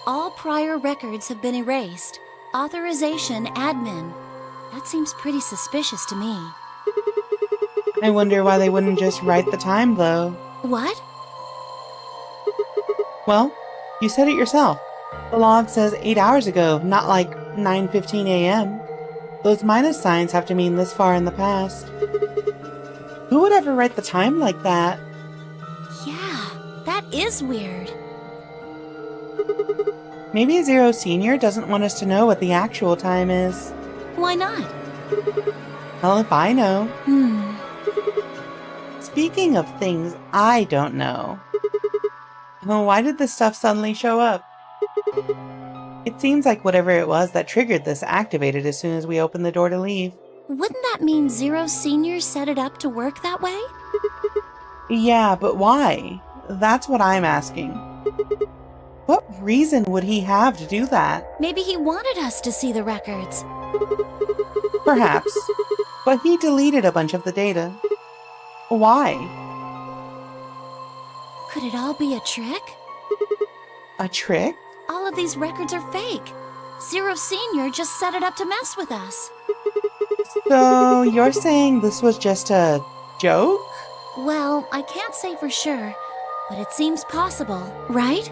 all prior records have been erased. Authorization admin. That seems pretty suspicious to me. I wonder why they wouldn't just write the time, though. What? Well, you said it yourself. The log says 8 hours ago, not like 9:15 a.m. Those minus signs have to mean this far in the past. Who would ever write the time like that? Yeah, that is weird. Maybe Zero Senior doesn't want us to know what the actual time is. Why not? Well, if I know. Speaking of things I don't know. Well, why did this stuff suddenly show up? It seems like whatever it was that triggered this activated as soon as we opened the door to leave. Wouldn't that mean Zero Senior set it up to work that way? Yeah, but why? That's what I'm asking. What reason would he have to do that? Maybe he wanted us to see the records. Perhaps. But he deleted a bunch of the data. Why? Could it all be a trick? A trick? All of these records are fake. Zero Senior just set it up to mess with us. So, you're saying this was just a joke? Well, I can't say for sure, but it seems possible, right?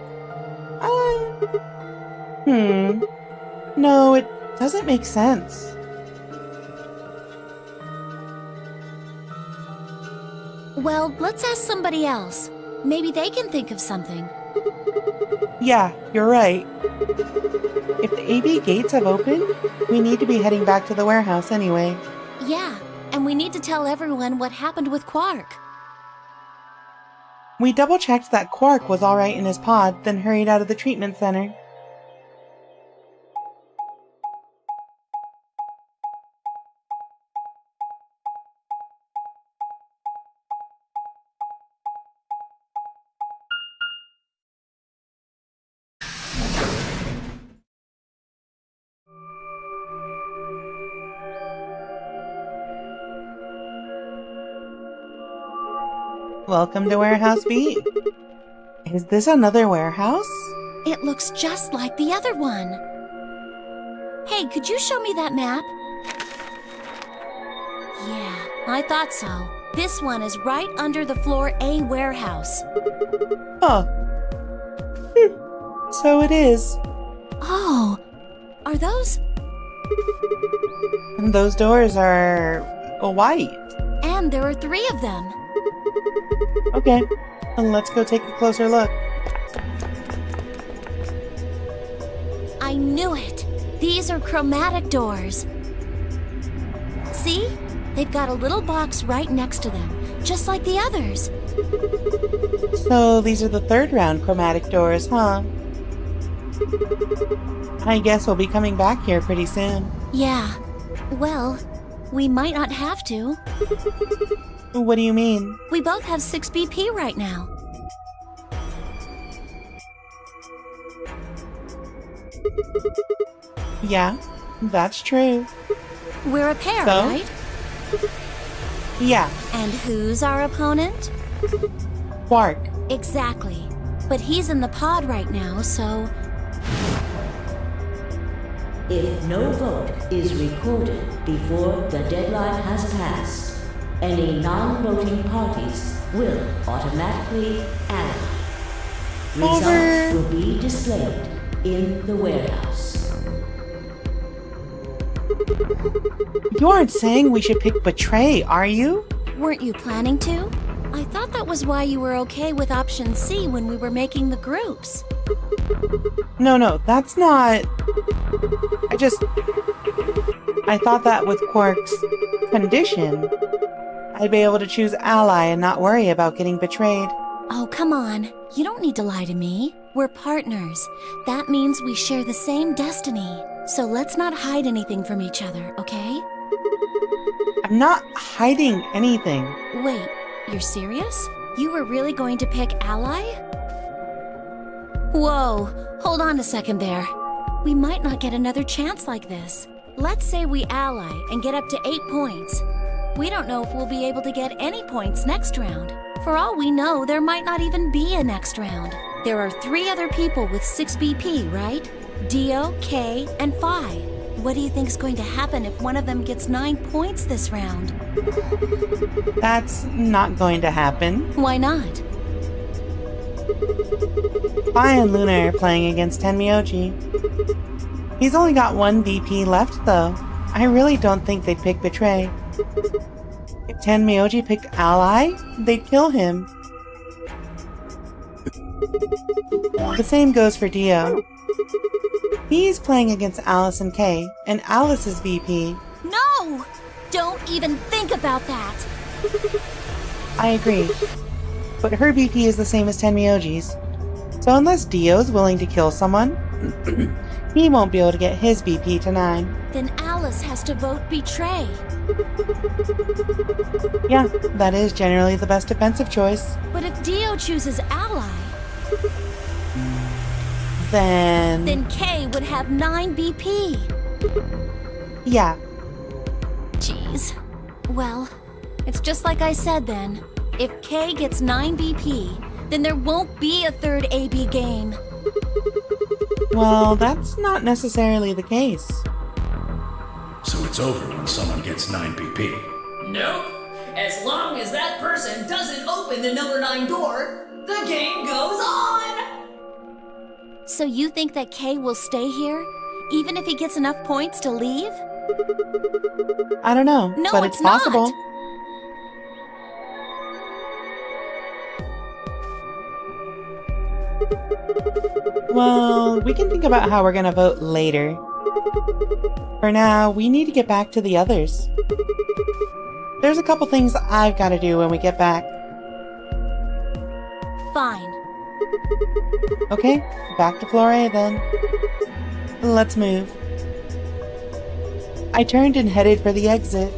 No, it doesn't make sense. Well, let's ask somebody else. Maybe they can think of something. Yeah, you're right. If the AB gates have opened, we need to be heading back to the warehouse anyway. Yeah, and we need to tell everyone what happened with Quark. We double-checked that Quark was alright in his pod, then hurried out of the treatment center. Welcome to Warehouse B. Is this another warehouse? It looks just like the other one. Hey, could you show me that map? Yeah, I thought so. This one is right under the floor A warehouse. Huh. So it is. Oh, are those? And those doors are white. And there are 3 of them. Okay, then let's go take a closer look. I knew it! These are chromatic doors. See? They've got a little box right next to them, just like the others. So these are the 3rd round chromatic doors, huh? I guess we'll be coming back here pretty soon. Yeah. Well, we might not have to. What do you mean? We both have 6 BP right now. Yeah, that's true. We're a pair, So? right? Yeah, And who's our opponent? Quark. Exactly. But he's in the pod right now, so... If no vote is recorded before the deadline has passed, any non-voting parties will automatically ally. Results Over. will be displayed in the warehouse. You aren't saying we should pick Betray, are you? Weren't you planning to? I thought that was why you were okay with option C when we were making the groups. No, that's not... I thought that with Quark's condition, I'd be able to choose ally and not worry about getting betrayed. Oh, come on. You don't need to lie to me. We're partners. That means we share the same destiny. So let's not hide anything from each other, okay? I'm not hiding anything. Wait, you're serious? You were really going to pick ally? Whoa, hold on a second there. We might not get another chance like this. Let's say we ally and get up to 8 points. We don't know if we'll be able to get any points next round. For all we know, there might not even be a next round. There are 3 other people with 6 BP, right? Dio, Kay, and Phi. What do you think's going to happen if one of them gets 9 points this round? That's not going to happen. Why not? Phi and Luna are playing against Tenmyoji. He's only got 1 BP left, though. I really don't think they'd pick Betray. If Tenmyoji picked Ally, they'd kill him. The same goes for Dio. He's playing against Alice and Kay, and Alice's BP. No! Don't even think about that! I agree. But her BP is the same as Tenmyoji's. So unless Dio's willing to kill someone, he won't be able to get his BP to 9. Then Alice has to vote Betray. Yeah, that is generally the best defensive choice. But if Dio chooses Ally, Then Kay would have 9 BP. yeah. Jeez. Well, it's just like I said then. If Kay gets 9 BP, then there won't be a 3rd AB game. Well, that's not necessarily the case. So it's over when someone gets 9 BP. Nope. As long as that person doesn't open the number 9 door, The game goes on! So you think that Kay will stay here, even if he gets enough points to leave? I don't know, No, but it's it's possible. not. Well, we can think about how we're gonna vote later. For now, we need to get back to the others. There's a couple things I've gotta do when we get back. Fine. Okay, back to floor A then. Let's move. I turned and headed for the exit.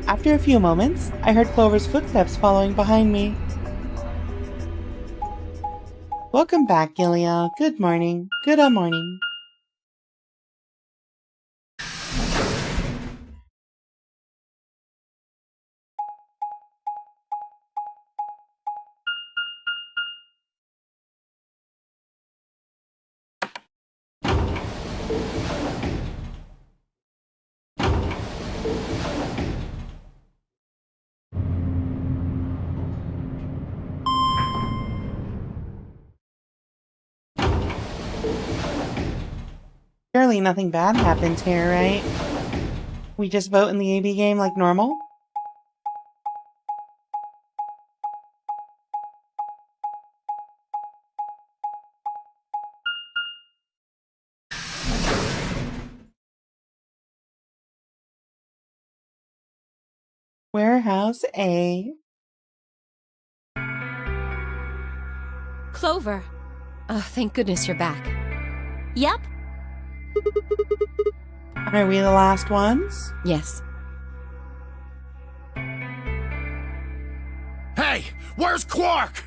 After a few moments, I heard Clover's footsteps following behind me. Welcome back, Gilead. Good morning. Good morning. Surely nothing bad happens here, right? We just vote in the AB game like normal? Warehouse A. Clover. Oh, thank goodness you're back. Yep. Are we the last ones? Yes. Hey, where's Quark?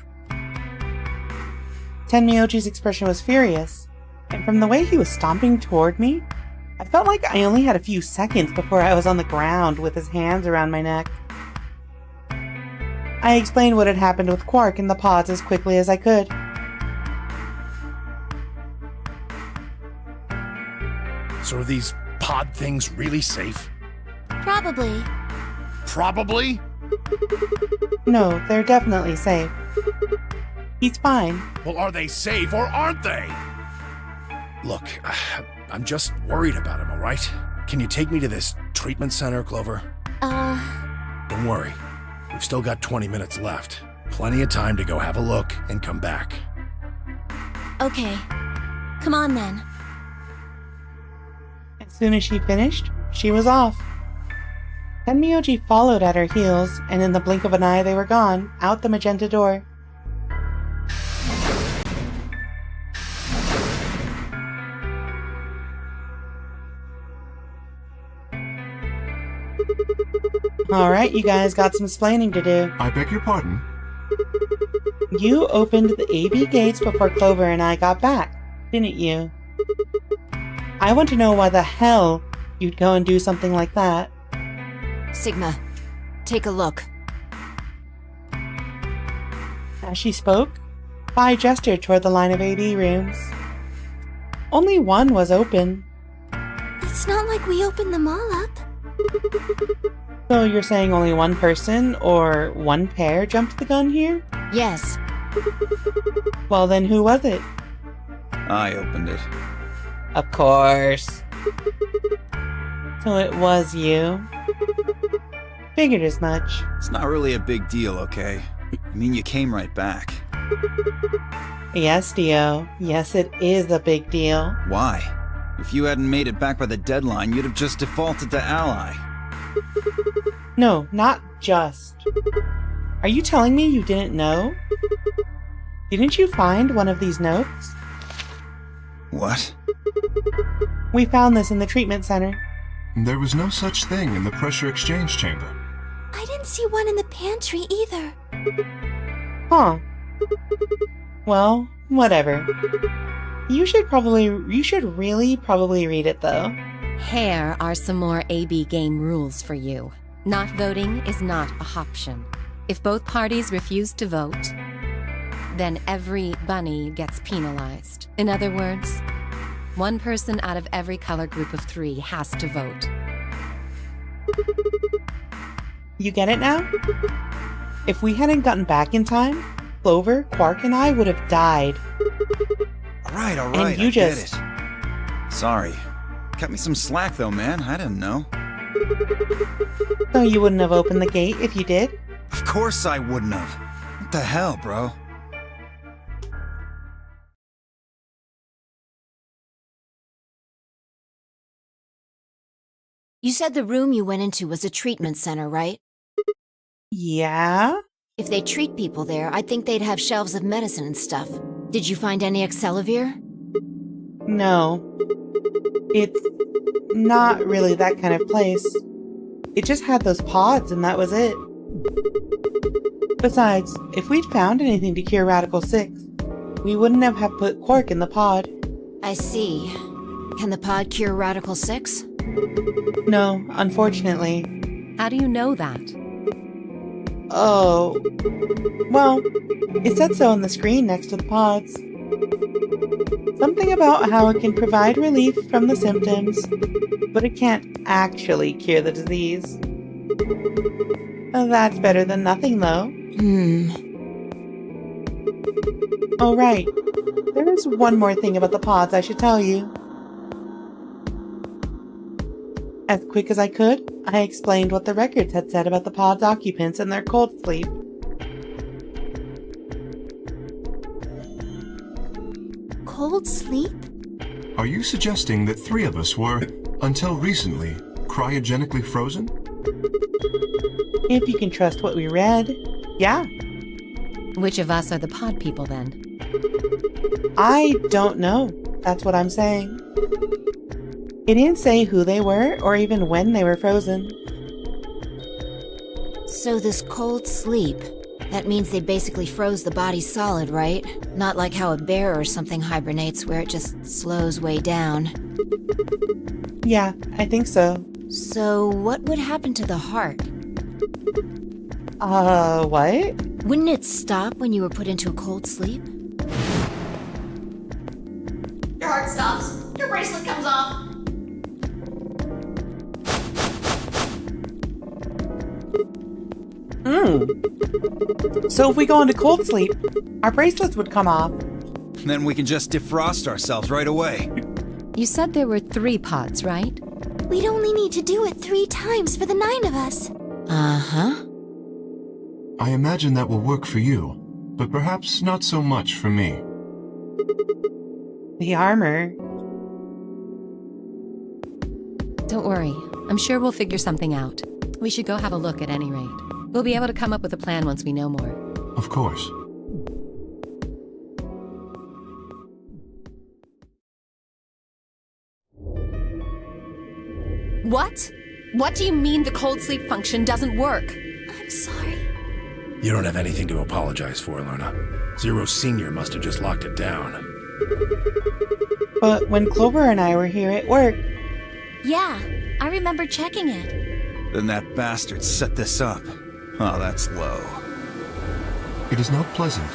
Tenmyochi's expression was furious, and from the way he was stomping toward me, I felt like I only had a few seconds before I was on the ground with his hands around my neck. I explained what had happened with Quark and the pods as quickly as I could. So are these pod things really safe? Probably. Probably? No, they're definitely safe. He's fine. Well, are they safe or aren't they? Look, I'm just worried about him, all right? Can you take me to this treatment center, Clover? Don't worry. We've still got 20 minutes left. Plenty of time to go have a look and come back. Okay. Come on then. As soon as she finished, she was off. Tenmyochi followed at her heels, and in the blink of an eye they were gone, out the magenta door. Alright, you guys got some explaining to do. I beg your pardon? You opened the AB gates before Clover and I got back, didn't you? I want to know why the hell you'd go and do something like that. Sigma, take a look. As she spoke, Phi gestured toward the line of AB rooms. Only one was open. It's not like we opened them all up. So you're saying only one person or one pair jumped the gun here? Yes. Well then who was it? I opened it. Of course. So it was you. Figured as much. It's not really a big deal, okay? I mean, you came right back. Yes, Dio. Yes, it is a big deal. Why? If you hadn't made it back by the deadline, you'd have just defaulted to ally. No, not just. Are you telling me you didn't know? Didn't you find one of these notes? What? We found this in the treatment center. There was no such thing in the pressure exchange chamber. I didn't see one in the pantry either. Huh. Well, whatever. You should really probably read it though. Here are some more AB game rules for you. Not voting is not a option. If both parties refuse to vote, then every bunny gets penalized. In other words, one person out of every color group of 3 has to vote. You get it now? If we hadn't gotten back in time, Clover, Quark, and I would have died. Alright, And you I get just- it. Sorry. Cut me some slack though, man. I didn't know. So you wouldn't have opened the gate if you did? Of course I wouldn't have. What the hell, bro? You said the room you went into was a treatment center, right? Yeah? If they treat people there, I'd think they'd have shelves of medicine and stuff. Did you find any Accelavir? No. It's not really that kind of place. It just had those pods and that was it. Besides, if we'd found anything to cure Radical 6, we wouldn't have put Quark in the pod. I see. Can the pod cure Radical 6? No, unfortunately. How do you know that? Oh. Well, it said so on the screen next to the pods. Something about how it can provide relief from the symptoms, but it can't actually cure the disease. That's better than nothing, though. Oh, right. There is one more thing about the pods I should tell you. As quick as I could, I explained what the records had said about the pod's occupants and their cold sleep. Cold sleep? Are you suggesting that 3 of us were, until recently, cryogenically frozen? If you can trust what we read, yeah. Which of us are the pod people then? I don't know. That's what I'm saying. It didn't say who they were or even when they were frozen. So this cold sleep, that means they basically froze the body solid, right? Not like how a bear or something hibernates where it just slows way down. Yeah, I think so. So what would happen to the heart? What? Wouldn't it stop when you were put into a cold sleep? Your heart stops. Your bracelet comes off. So if we go into cold sleep, our bracelets would come off. Then we can just defrost ourselves right away. You said there were 3 pods, right? We'd only need to do it 3 times for the 9 of us. Uh-huh. I imagine that will work for you, but perhaps not so much for me. The armor. Don't worry. I'm sure we'll figure something out. We should go have a look at any rate. We'll be able to come up with a plan once we know more. Of course. What? What do you mean the cold sleep function doesn't work? I'm sorry. You don't have anything to apologize for, Luna. Zero Senior must have just locked it down. But when Clover and I were here, it worked. Yeah, I remember checking it. Then that bastard set this up. Oh, that's low. It is not pleasant,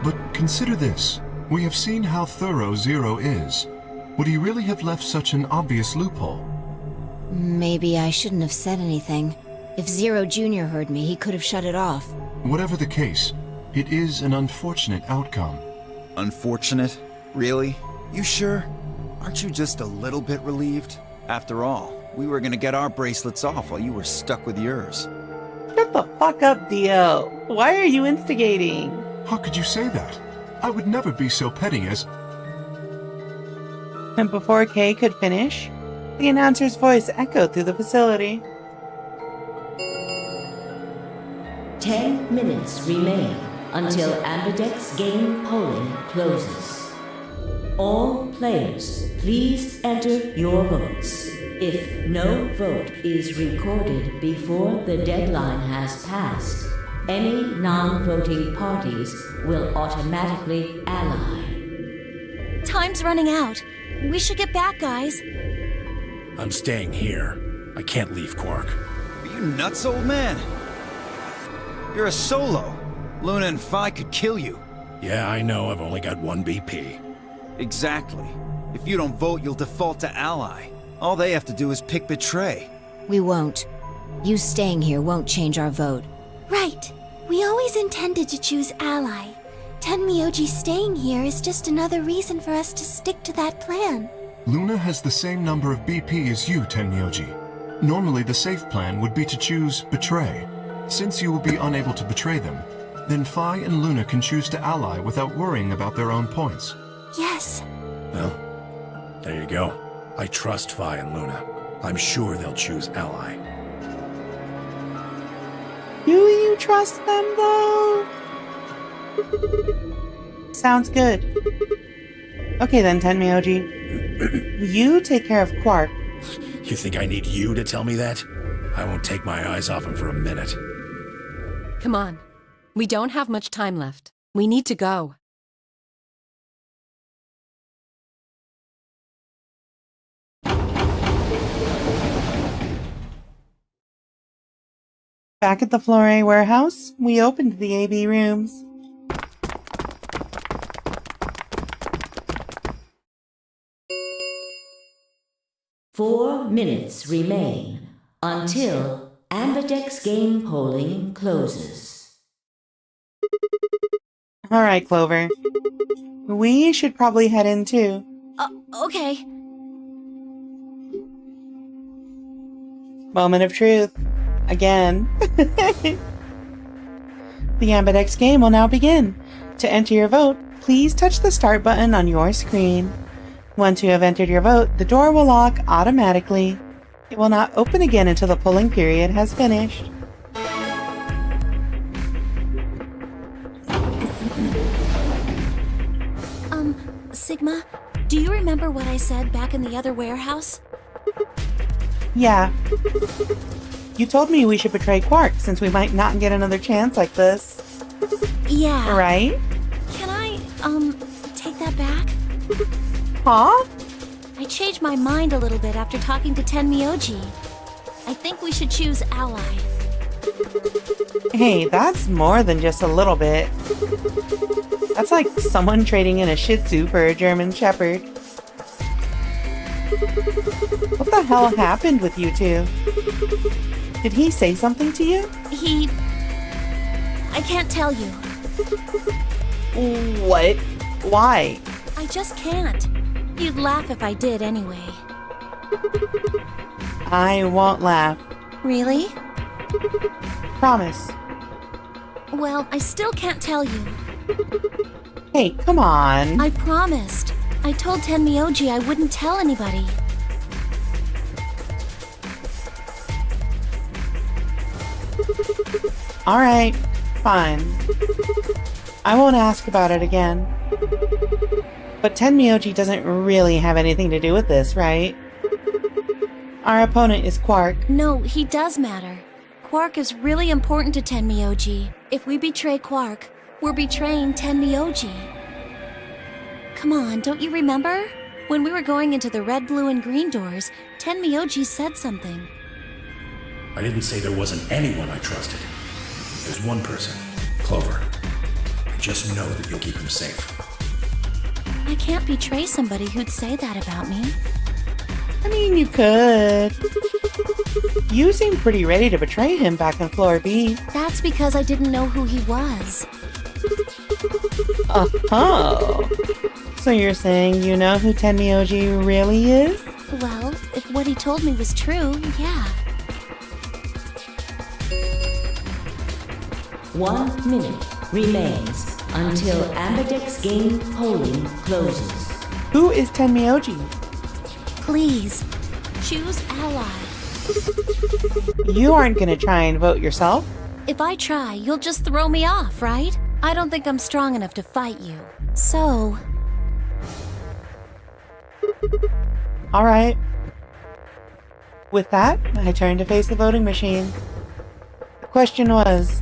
but consider this. We have seen how thorough Zero is. Would he really have left such an obvious loophole? Maybe I shouldn't have said anything. If Zero Jr. heard me, he could have shut it off. Whatever the case, it is an unfortunate outcome. Unfortunate? Really? You sure? Aren't you just a little bit relieved? After all, we were gonna get our bracelets off while you were stuck with yours. Shut the fuck up, Dio. Why are you instigating? How could you say that? I would never be so petty as... And before Kay could finish, the announcer's voice echoed through the facility. 10 minutes remain until Ambidex game polling closes. All players, please enter your votes. If no vote is recorded before the deadline has passed, any non-voting parties will automatically ally. Time's running out. We should get back, guys. I'm staying here. I can't leave Quark. Are you nuts, old man? You're a solo. Luna and Phi could kill you. Yeah, I know. I've only got 1 BP. Exactly. If you don't vote, you'll default to ally. All they have to do is pick betray. We won't. You staying here won't change our vote. Right. We always intended to choose ally. Tenmyoji staying here is just another reason for us to stick to that plan. Luna has the same number of BP as you, Tenmyoji. Normally, the safe plan would be to choose Betray. Since you will be unable to betray them, then Phi and Luna can choose to ally without worrying about their own points. Yes. Well, there you go. I trust Phi and Luna. I'm sure they'll choose ally. Do you trust them, though? Sounds good. Okay then, Tenmyoji. You take care of Quark. You think I need you to tell me that? I won't take my eyes off him for a minute. Come on. We don't have much time left. We need to go. Back at the Flore warehouse, we opened the AB rooms. Four minutes remain until Ambidex game polling closes. Alright, Clover. We should probably head in too. Okay. Moment of truth. Again. The Ambidex game will now begin. To enter your vote, please touch the start button on your screen. Once you have entered your vote, the door will lock automatically. It will not open again until the polling period has finished. Sigma, do you remember what I said back in the other warehouse? Yeah. You told me we should betray Quark since we might not get another chance like this. Yeah. Right? Can I, take that back? Huh? I changed my mind a little bit after talking to Tenmyoji. I think we should choose ally. Hey, that's more than just a little bit. That's like someone trading in a Shih Tzu for a German Shepherd. What the hell happened with you two? Did he say something to you? I can't tell you. What? Why? I just can't. You'd laugh if I did anyway. I won't laugh. Really? Promise. Well, I still can't tell you. Hey, come on. I promised. I told Tenmyoji I wouldn't tell anybody. Alright, fine. I won't ask about it again. But Tenmyoji doesn't really have anything to do with this, right? Our opponent is Quark. No, he does matter. Quark is really important to Tenmyoji. If we betray Quark, we're betraying Tenmyoji. Come on, don't you remember? When we were going into the red, blue, and green doors, Tenmyoji said something. I didn't say there wasn't anyone I trusted. There's one person, Clover. I just know that you'll keep him safe. I can't betray somebody who'd say that about me. I mean, you could. You seemed pretty ready to betray him back on floor B. That's because I didn't know who he was. Oh. So you're saying you know who Tenmyoji really is? Well, if what he told me was true, yeah. 1 minute remains until Ambidex game polling closes. Who is Tenmyoji? Please, choose ally. You aren't gonna try and vote yourself? If I try, you'll just throw me off, right? I don't think I'm strong enough to fight you. So... Alright. With that, I turned to face the voting machine. The question was,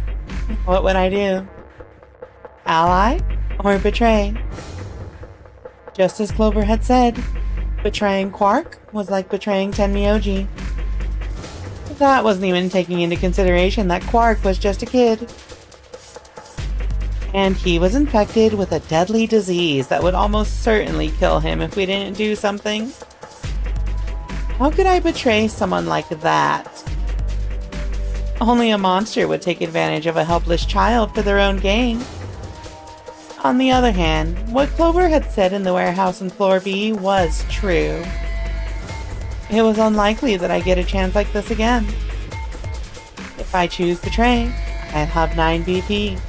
what would I do? Ally or betray? Just as Clover had said, betraying Quark was like betraying Tenmyoji. That wasn't even taking into consideration that Quark was just a kid. And he was infected with a deadly disease that would almost certainly kill him if we didn't do something. How could I betray someone like that? Only a monster would take advantage of a helpless child for their own gain. On the other hand, what Clover had said in the warehouse in Floor B was true. It was unlikely that I get a chance like this again. If I choose Betray, I'd have 9 BP.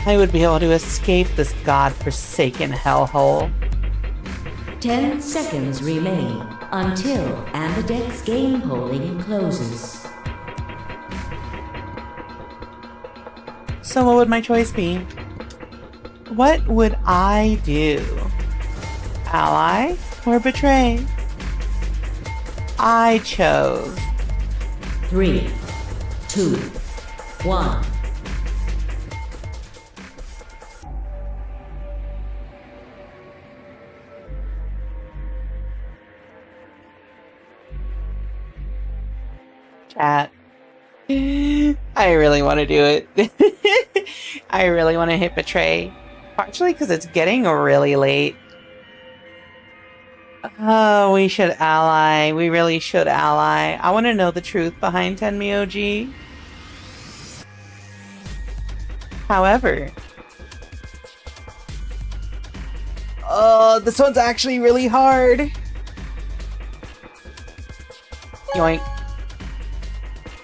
I would be able to escape this god-forsaken hellhole. 10 seconds remain until Ambidex game polling closes. So what would my choice be? What would I do? Ally or Betray? I chose 3, 2, 1. Chat. I really want to do it. I really want to hit Betray. Partially because it's getting really late. Oh, we should ally. We really should ally. I want to know the truth behind Tenmi OG. However... Oh, this one's actually really hard. Yoink.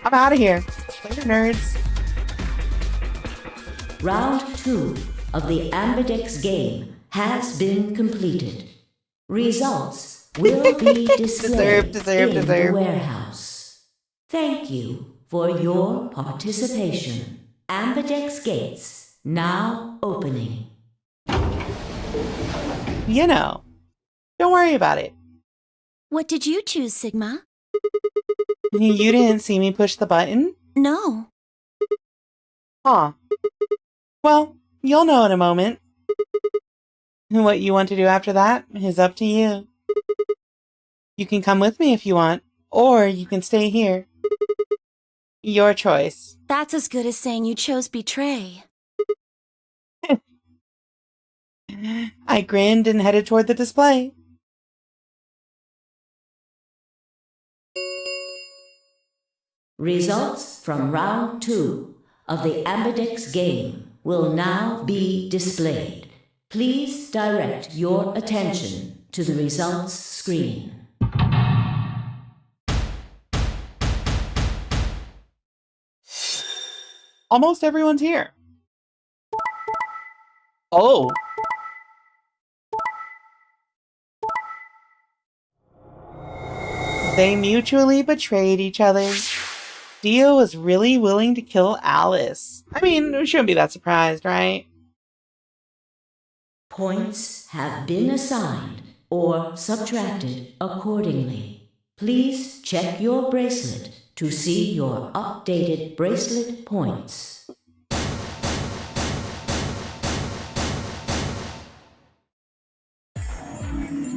I'm out of here. Later, nerds. Round 2 of the Ambidex game has been completed. Results will be displayed in the warehouse. Thank you for your participation. Ambidex gates now opening. You know, don't worry about it. What did you choose, Sigma? You didn't see me push the button? No. Huh. Well, you'll know in a moment. What you want to do after that is up to you. You can come with me if you want, or you can stay here. Your choice. That's as good as saying you chose Betray. I grinned and headed toward the display. Results from round 2 of the Ambidex game will now be displayed. Please direct your attention to the results screen. Almost everyone's here. Oh. They mutually betrayed each other. Dio was really willing to kill Alice. I mean, we shouldn't be that surprised, right? Points have been assigned or subtracted accordingly. Please check your bracelet to see your updated bracelet points.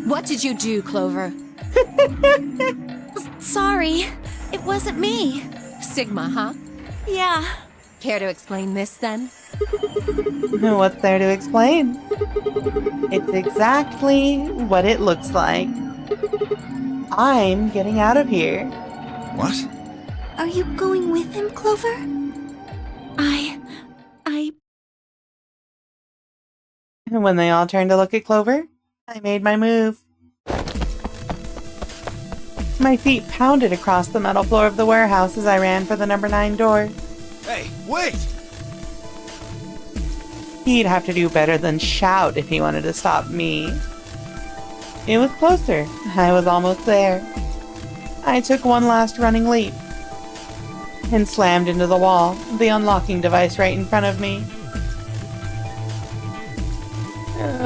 What did you do, Clover? Sorry, it wasn't me. Sigma, huh? Yeah. Care to explain this, then? What's there to explain? It's exactly what it looks like. I'm getting out of here. What? Are you going with him, Clover? When they all turned to look at Clover, I made my move. My feet pounded across the metal floor of the warehouse as I ran for the number 9 door. Hey, wait! He'd have to do better than shout if he wanted to stop me. It was closer. I was almost there. I took one last running leap and slammed into the wall, the unlocking device right in front of me.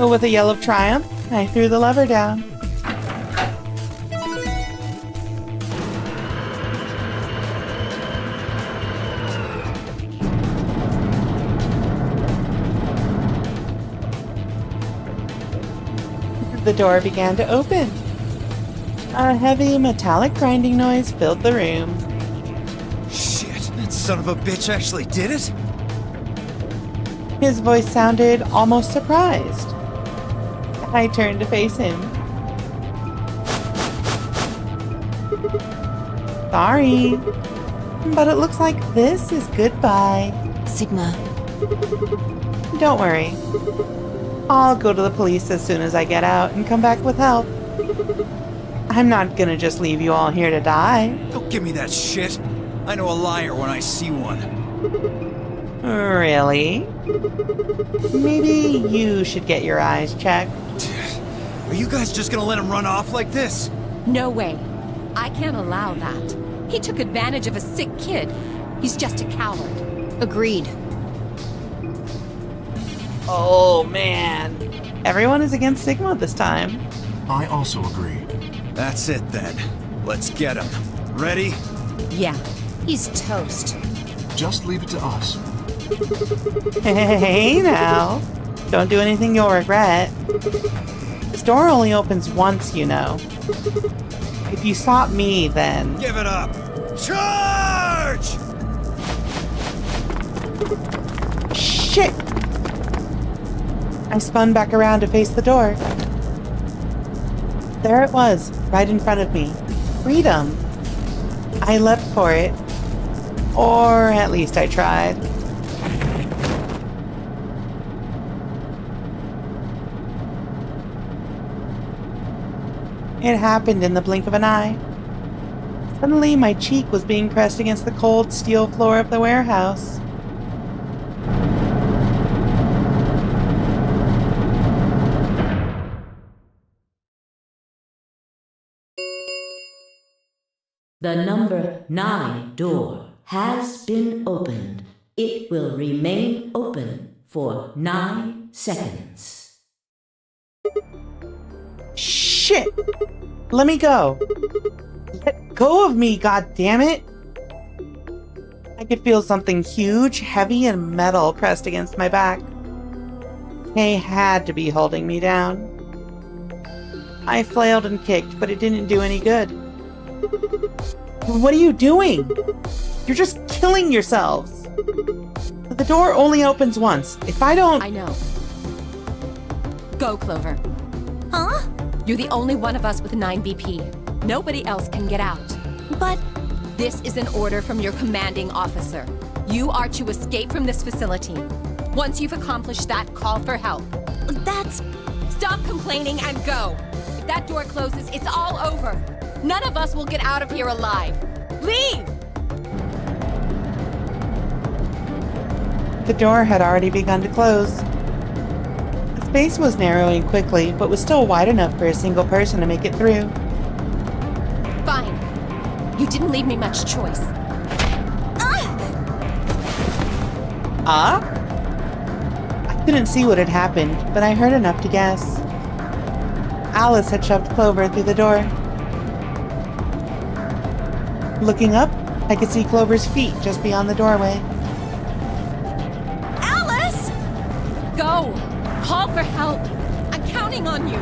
With a yell of triumph, I threw the lever down. The door began to open. A heavy metallic grinding noise filled the room. Shit, that son of a bitch actually did it? His voice sounded almost surprised. I turned to face him. Sorry, but it looks like this is goodbye. Sigma, Don't worry. I'll go to the police as soon as I get out and come back with help. I'm not gonna just leave you all here to die. Don't give me that shit. I know a liar when I see one. Really? Maybe you should get your eyes checked. Are you guys just gonna let him run off like this? No way. I can't allow that. He took advantage of a sick kid. He's just a coward. Agreed. Oh, man. Everyone is against Sigma this time. I also agree. That's it then. Let's get him. Ready? Yeah. He's toast. Just leave it to us. Hey now. Don't do anything you'll regret. This door only opens once, you know. If you stop me, then... Give it up! Charge! Shit! I spun back around to face the door. There it was, right in front of me. Freedom. I leapt for it. Or at least I tried. It happened in the blink of an eye. Suddenly, my cheek was being pressed against the cold steel floor of the warehouse. The number 9 door has been opened. It will remain open for 9 seconds. Shit! Let me go. Let go of me, goddammit! I could feel something huge, heavy, and metal pressed against my back. Kay had to be holding me down. I flailed and kicked, but it didn't do any good. What are you doing? You're just killing yourselves. The door only opens once. If I don't... I know. Go, Clover. Huh? You're the only one of us with 9 BP. Nobody else can get out. But This is an order from your commanding officer. You are to escape from this facility. Once you've accomplished that, call for help. that's... Stop complaining and go. If that door closes, it's all over. None of us will get out of here alive. Leave! The door had already begun to close. The space was narrowing quickly, but was still wide enough for a single person to make it through. Fine. You didn't leave me much choice. Ah? I couldn't see what had happened, but I heard enough to guess. Alice had shoved Clover through the door. Looking up, I could see Clover's feet just beyond the doorway. Alice! Go! Call for help! I'm counting on you!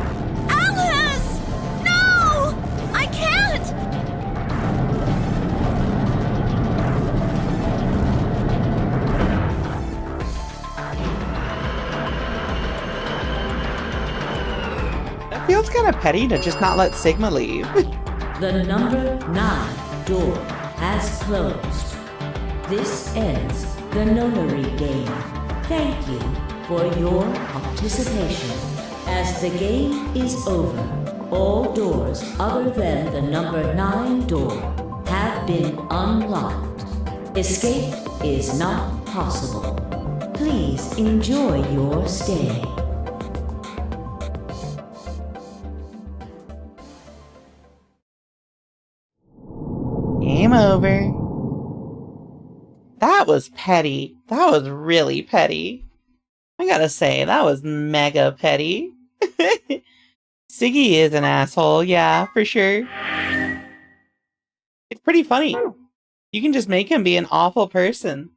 Alice! No! I can't! It feels kind of petty to just not let Sigma leave. The number 9 door has closed. This ends the nonary game. Thank you for your participation. As the game is over, all doors other than the number 9 door have been unlocked. Escape is not possible. Please enjoy your stay. Game over. That was petty. That was really petty. I gotta say, that was mega petty. Siggy is an asshole, yeah, for sure. It's pretty funny. You can just make him be an awful person.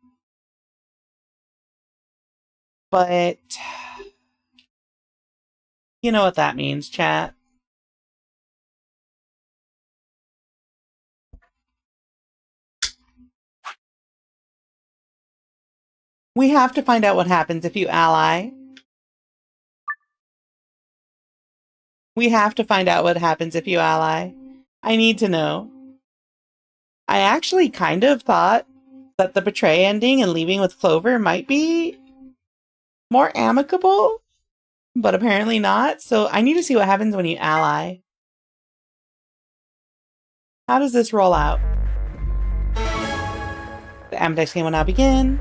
But... you know what that means, chat. We have to find out what happens if you ally. We have to find out what happens if you ally. I need to know. I actually kind of thought that the betray ending and leaving with Clover might be More amicable? But apparently not. So I need to see what happens when you ally. How does this roll out? The Amdex game will now begin.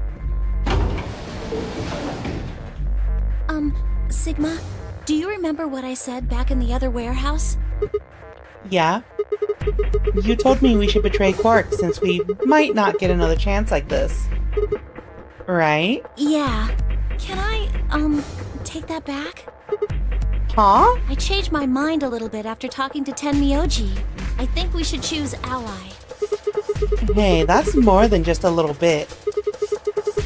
Sigma, do you remember what I said back in the other warehouse? Yeah. You told me we should betray Quark since we might not get another chance like this. Right? Yeah. Can I, take that back? Huh? I changed my mind a little bit after talking to Tenmyoji. I think we should choose ally. Hey, that's more than just a little bit.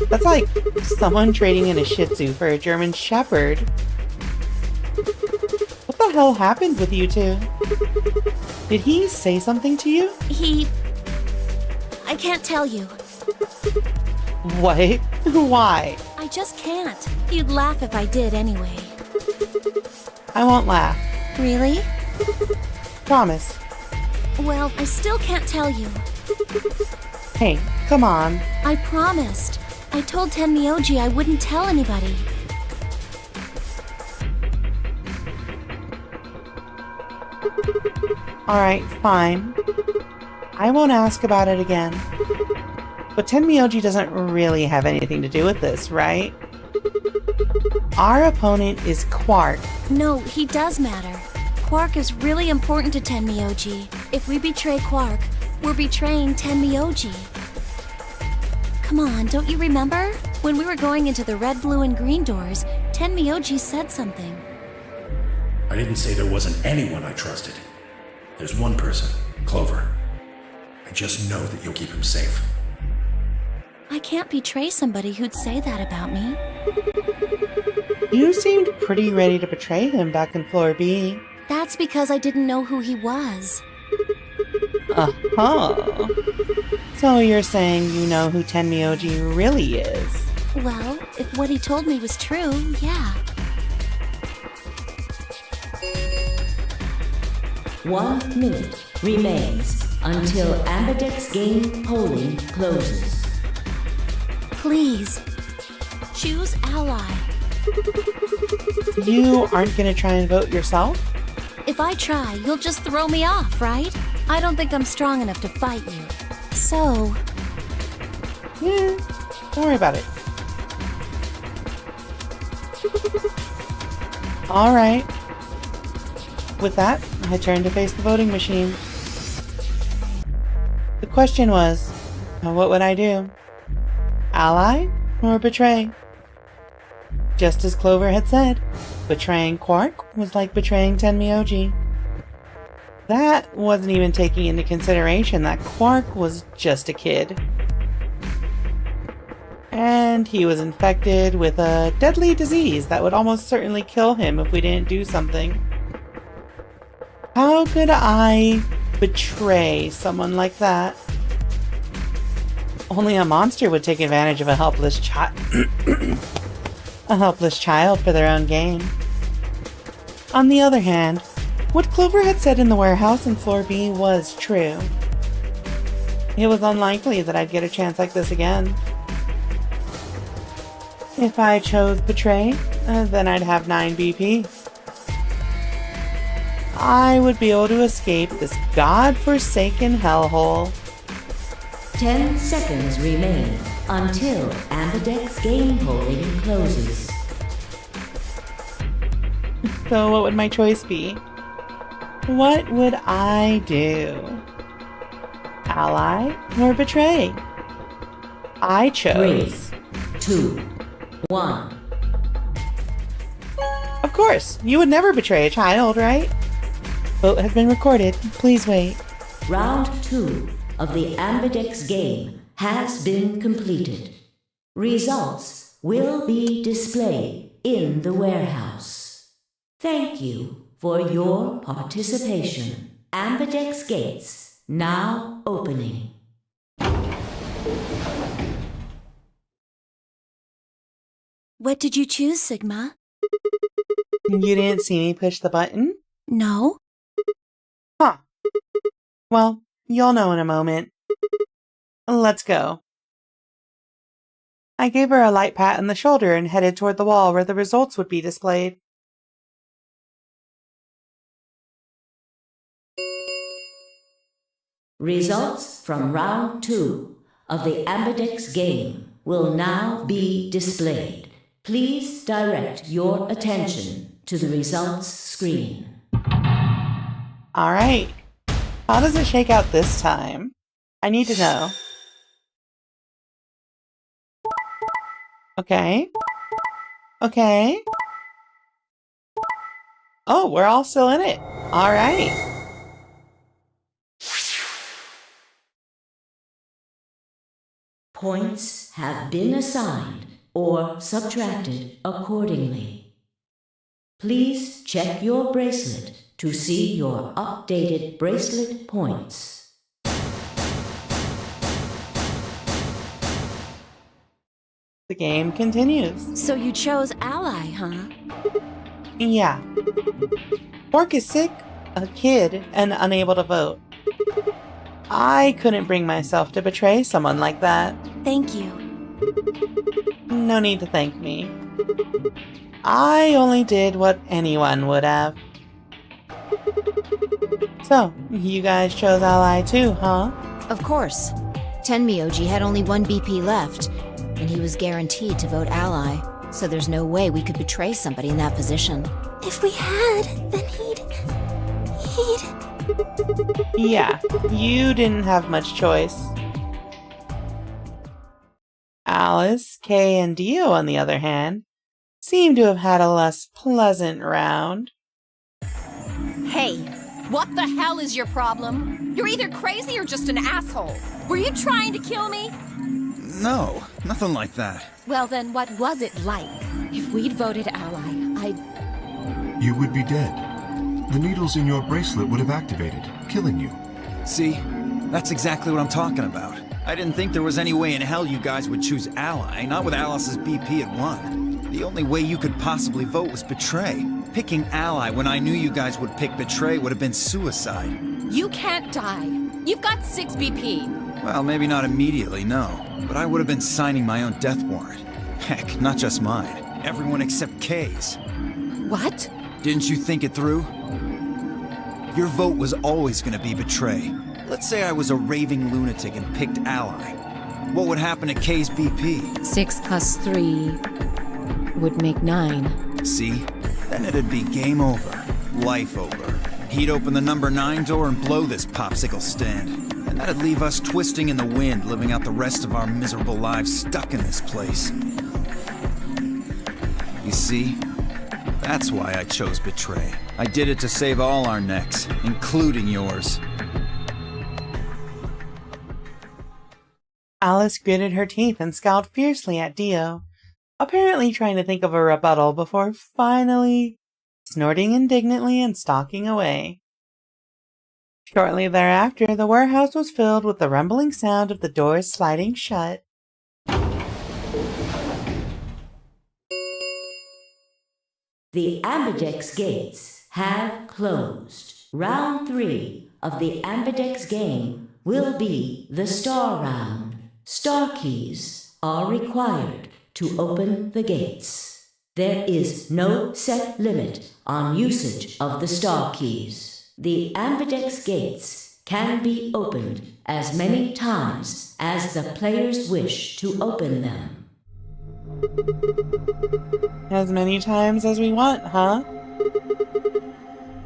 That's like someone trading in a Shih Tzu for a German Shepherd. What the hell happened with you two? Did he say something to you? I can't tell you. What? Why? I just can't. You'd laugh if I did anyway. I won't laugh. Really? Promise. Well, I still can't tell you. Hey, come on. I promised. I told Tenmyoji I wouldn't tell anybody. Alright, fine. I won't ask about it again. But Tenmyoji doesn't really have anything to do with this, right? Our opponent is Quark. No, he does matter. Quark is really important to Tenmyoji. If we betray Quark, we're betraying Tenmyoji. Come on, don't you remember? When we were going into the red, blue, and green doors, Tenmyoji said something. I didn't say there wasn't anyone I trusted. There's one person, Clover. I just know that you'll keep him safe. I can't betray somebody who'd say that about me. You seemed pretty ready to betray him back in Floor B. That's because I didn't know who he was. Uh-huh. So you're saying you know who Tenmyoji really is? Well, if what he told me was true, yeah. 1 minute remains until Ambidex game polling closes. Please, choose ally. You aren't gonna try and vote yourself? If I try, you'll just throw me off, right? I don't think I'm strong enough to fight you. So... Yeah, don't worry about it. Alright. With that, I turn to face the voting machine. The question was, what would I do? Ally or betray? Just as Clover had said, betraying Quark was like betraying Tenmyoji. That wasn't even taking into consideration that Quark was just a kid. And he was infected with a deadly disease that would almost certainly kill him if we didn't do something. How could I betray someone like that? Only a monster would take advantage of a helpless child. A helpless child for their own gain. On the other hand, what Clover had said in the warehouse in Floor B was true. It was unlikely that I'd get a chance like this again. If I chose betray, then I'd have 9 BP. I would be able to escape this god-forsaken hellhole. 10 seconds remain until Ambidex game polling closes. So what would my choice be? What would I do? Ally or betray? I chose... 3, 2, 1. Of course, you would never betray a child, right? Vote has been recorded. Please wait. Round 2 of the Ambidex game has been completed. Results will be displayed in the warehouse. Thank you for your participation. Ambidex gates now opening. What did you choose, Sigma? You didn't see me push the button? No? Huh. Well, you'll know in a moment. Let's go. I gave her a light pat on the shoulder and headed toward the wall where the results would be displayed. Results from round 2 of the Ambidex game will now be displayed. Please direct your attention to the results screen. Alright. How does it shake out this time? I need to know. Okay. Okay. Oh, we're all still in it. Alright. Points have been assigned or subtracted accordingly. Please check your bracelet to see your updated bracelet points. The game continues. So you chose Ally, huh? Yeah. Quark is sick, a kid, and unable to vote. I couldn't bring myself to betray someone like that. Thank you. No need to thank me. I only did what anyone would have. So, you guys chose Ally too, huh? Of course. Tenmyoji had only 1 BP left, and he was guaranteed to vote Ally, so there's no way we could betray somebody in that position. If we had, then he'd... Yeah, you didn't have much choice. Alice, Kay, and Dio, on the other hand, seem to have had a less pleasant round. Hey, what the hell is your problem? You're either crazy or just an asshole. Were you trying to kill me? No, nothing like that. Well then, what was it like? If we'd voted Ally, You would be dead. The needles in your bracelet would have activated, killing you. See? That's exactly what I'm talking about. I didn't think there was any way in hell you guys would choose Ally, not with Alice's BP at 1. The only way you could possibly vote was Betray. Picking Ally when I knew you guys would pick Betray would have been suicide. You can't die. You've got 6 BP. Well, maybe not immediately, no. But I would have been signing my own death warrant. Heck, not just mine. Everyone except Kay's. What? Didn't you think it through? Your vote was always gonna be Betray. Let's say I was a raving lunatic and picked Ally. What would happen to Kay's BP? 6 plus 3 would make 9. See? Then it'd be game over. Life over. He'd open the number 9 door and blow this popsicle stand. And that'd leave us twisting in the wind, living out the rest of our miserable lives stuck in this place. You see? That's why I chose Betray. I did it to save all our necks, including yours. Alice gritted her teeth and scowled fiercely at Dio, apparently trying to think of a rebuttal before finally snorting indignantly and stalking away. Shortly thereafter, the warehouse was filled with the rumbling sound of the doors sliding shut. The Ambidex gates have closed. Round 3 of the Ambidex game will be the star round. Star keys are required to open the gates. There is no set limit on usage of the star keys. The Ambidex gates can be opened as many times as the players wish to open them. As many times as we want, huh?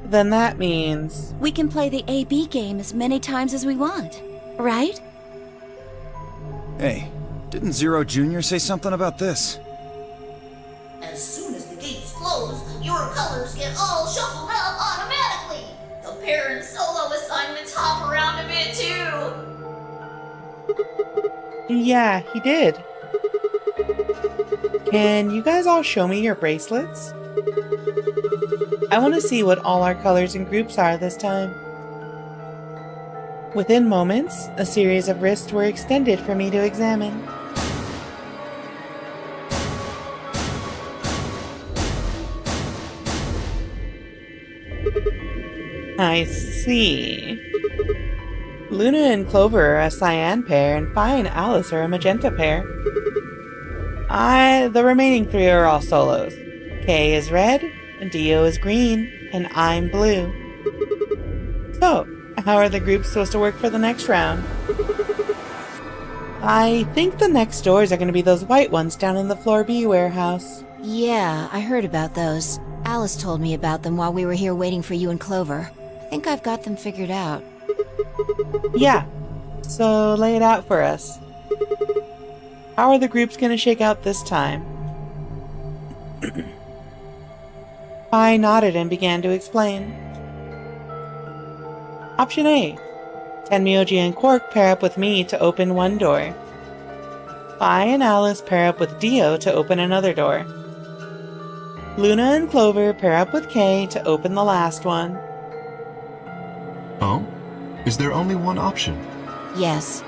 Then that means... We can play the AB game as many times as we want, right? Hey, didn't Zero Jr. say something about this? As soon as the gates close, your colors get all shuffled up automatically. The pair and solo assignments hop around a bit too. Yeah, he did. Can you guys all show me your bracelets? I want to see what all our colors and groups are this time. Within moments, a series of wrists were extended for me to examine. I see. Luna and Clover are a cyan pair, and Phi and Alice are a magenta pair. The remaining three are all solos. Kay is red, Dio is green, and I'm blue. So, how are the groups supposed to work for the next round? I think the next doors are going to be those white ones down in the Floor B warehouse. Yeah, I heard about those. Alice told me about them while we were here waiting for you and Clover. I think I've got them figured out. Yeah, so lay it out for us. How are the groups going to shake out this time? I nodded and began to explain. Option A. Tenmyoji and Quark pair up with me to open one door. Fi and Alice pair up with Dio to open another door. Luna and Clover pair up with Kay to open the last one. Oh? Is there only one option? Yes.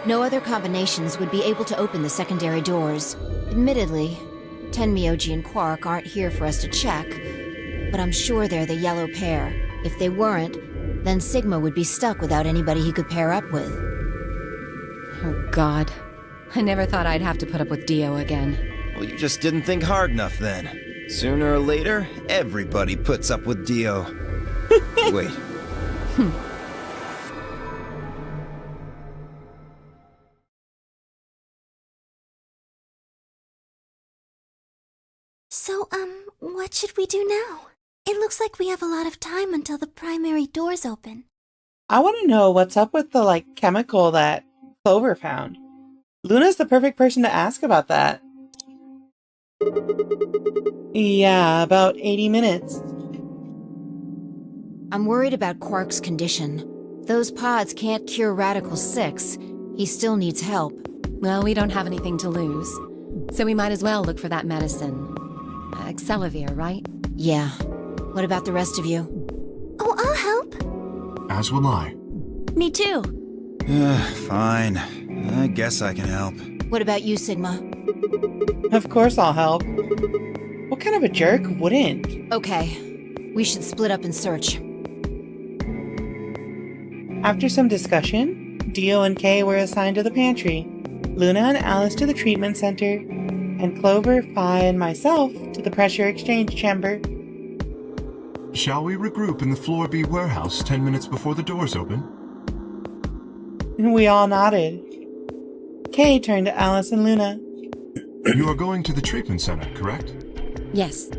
No other combinations would be able to open the secondary doors. Admittedly, Tenmyoji and Quark aren't here for us to check, but I'm sure they're the yellow pair. If they weren't, then Sigma would be stuck without anybody he could pair up with. Oh, God. I never thought I'd have to put up with Dio again. Well, you just didn't think hard enough then. Sooner or later, everybody puts up with Dio. Wait. So, what should we do now? It looks like we have a lot of time until the primary doors open. I want to know what's up with the, chemical that Clover found. Luna's the perfect person to ask about that. Yeah, about 80 minutes. I'm worried about Quark's condition. Those pods can't cure Radical 6. He still needs help. Well, we don't have anything to lose, so we might as well look for that medicine. Excelavir, right? Yeah. What about the rest of you? Oh, I'll help. As will I. Me too. Fine. I guess I can help. What about you, Sigma? Of course I'll help. What kind of a jerk wouldn't? Okay. We should split up and search. After some discussion, Dio and Kay were assigned to the pantry, Luna and Alice to the treatment center, and Clover, Fi, and myself to the pressure exchange chamber. Shall we regroup in the Floor B warehouse 10 minutes before the doors open? We all nodded. Kay turned to Alice and Luna. You are going to the treatment center, correct? Yes.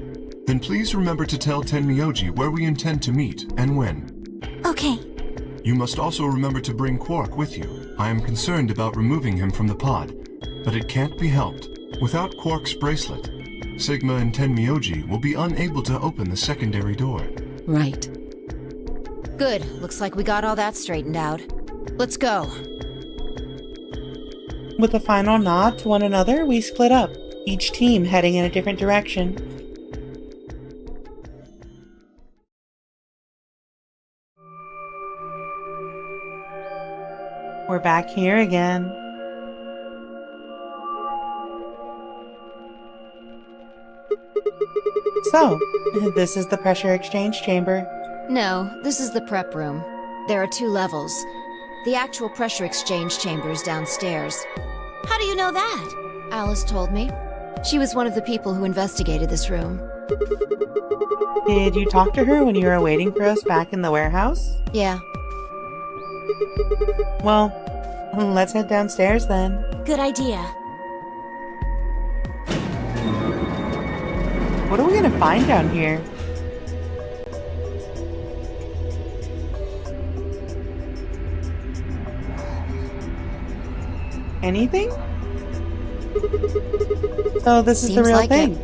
Then please remember to tell Tenmyoji where we intend to meet and when. Okay. You must also remember to bring Quark with you. I am concerned about removing him from the pod, but it can't be helped. Without Quark's bracelet, Sigma and Tenmyoji will be unable to open the secondary door. Right. Good. Looks like we got all that straightened out. Let's go. With a final nod to one another, we split up, each team heading in a different direction. We're back here again. So, this is the pressure exchange chamber. No, this is the prep room. There are 2 levels. The actual pressure exchange chamber is downstairs. How do you know that? Alice told me. She was one of the people who investigated this room. Did you talk to her when you were waiting for us back in the warehouse? Yeah. Well, let's head downstairs then. Good idea. What are we gonna find down here? Anything? So this is the Seems real like thing.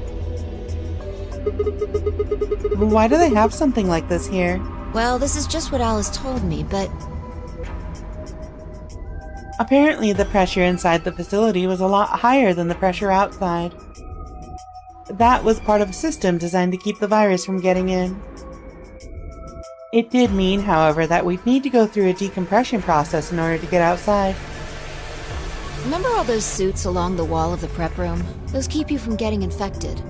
Why do they have something like this here? Well, this is just what Alice told me, but Apparently the pressure inside the facility was a lot higher than the pressure outside. That was part of a system designed to keep the virus from getting in. It did mean, however, that we'd need to go through a decompression process in order to get outside. remember all those suits along the wall of the prep room? Those keep you from getting infected.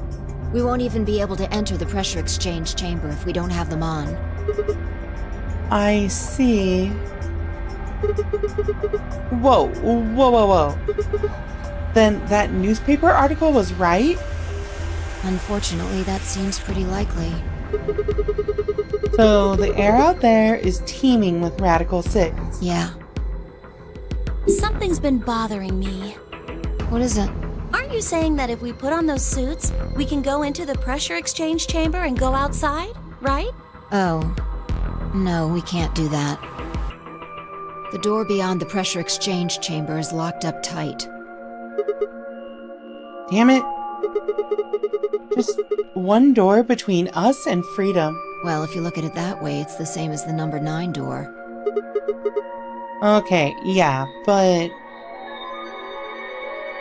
We won't even be able to enter the pressure exchange chamber if we don't have them on. I see. Whoa, whoa, whoa, whoa. Then that newspaper article was right? Unfortunately, that seems pretty likely. So the air out there is teeming with Radical 6. Yeah. Something's been bothering me. What is it? Aren't you saying that if we put on those suits, we can go into the pressure exchange chamber and go outside, right? Oh. No, we can't do that. The door beyond the pressure exchange chamber is locked up tight. Damn it. Just one door between us and freedom. Well, if you look at it that way, it's the same as the number 9 door. Okay, yeah, but...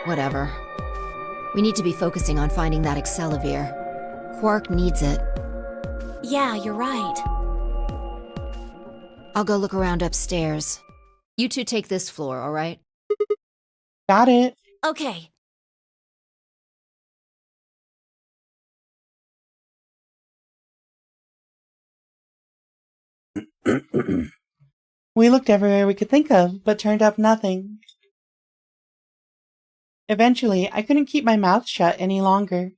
Whatever. We need to be focusing on finding that Accelavir. Quark needs it. Yeah, you're right. I'll go look around upstairs. You two take this floor, all right? Got it. Okay. We looked everywhere we could think of, but turned up nothing. Eventually, I couldn't keep my mouth shut any longer.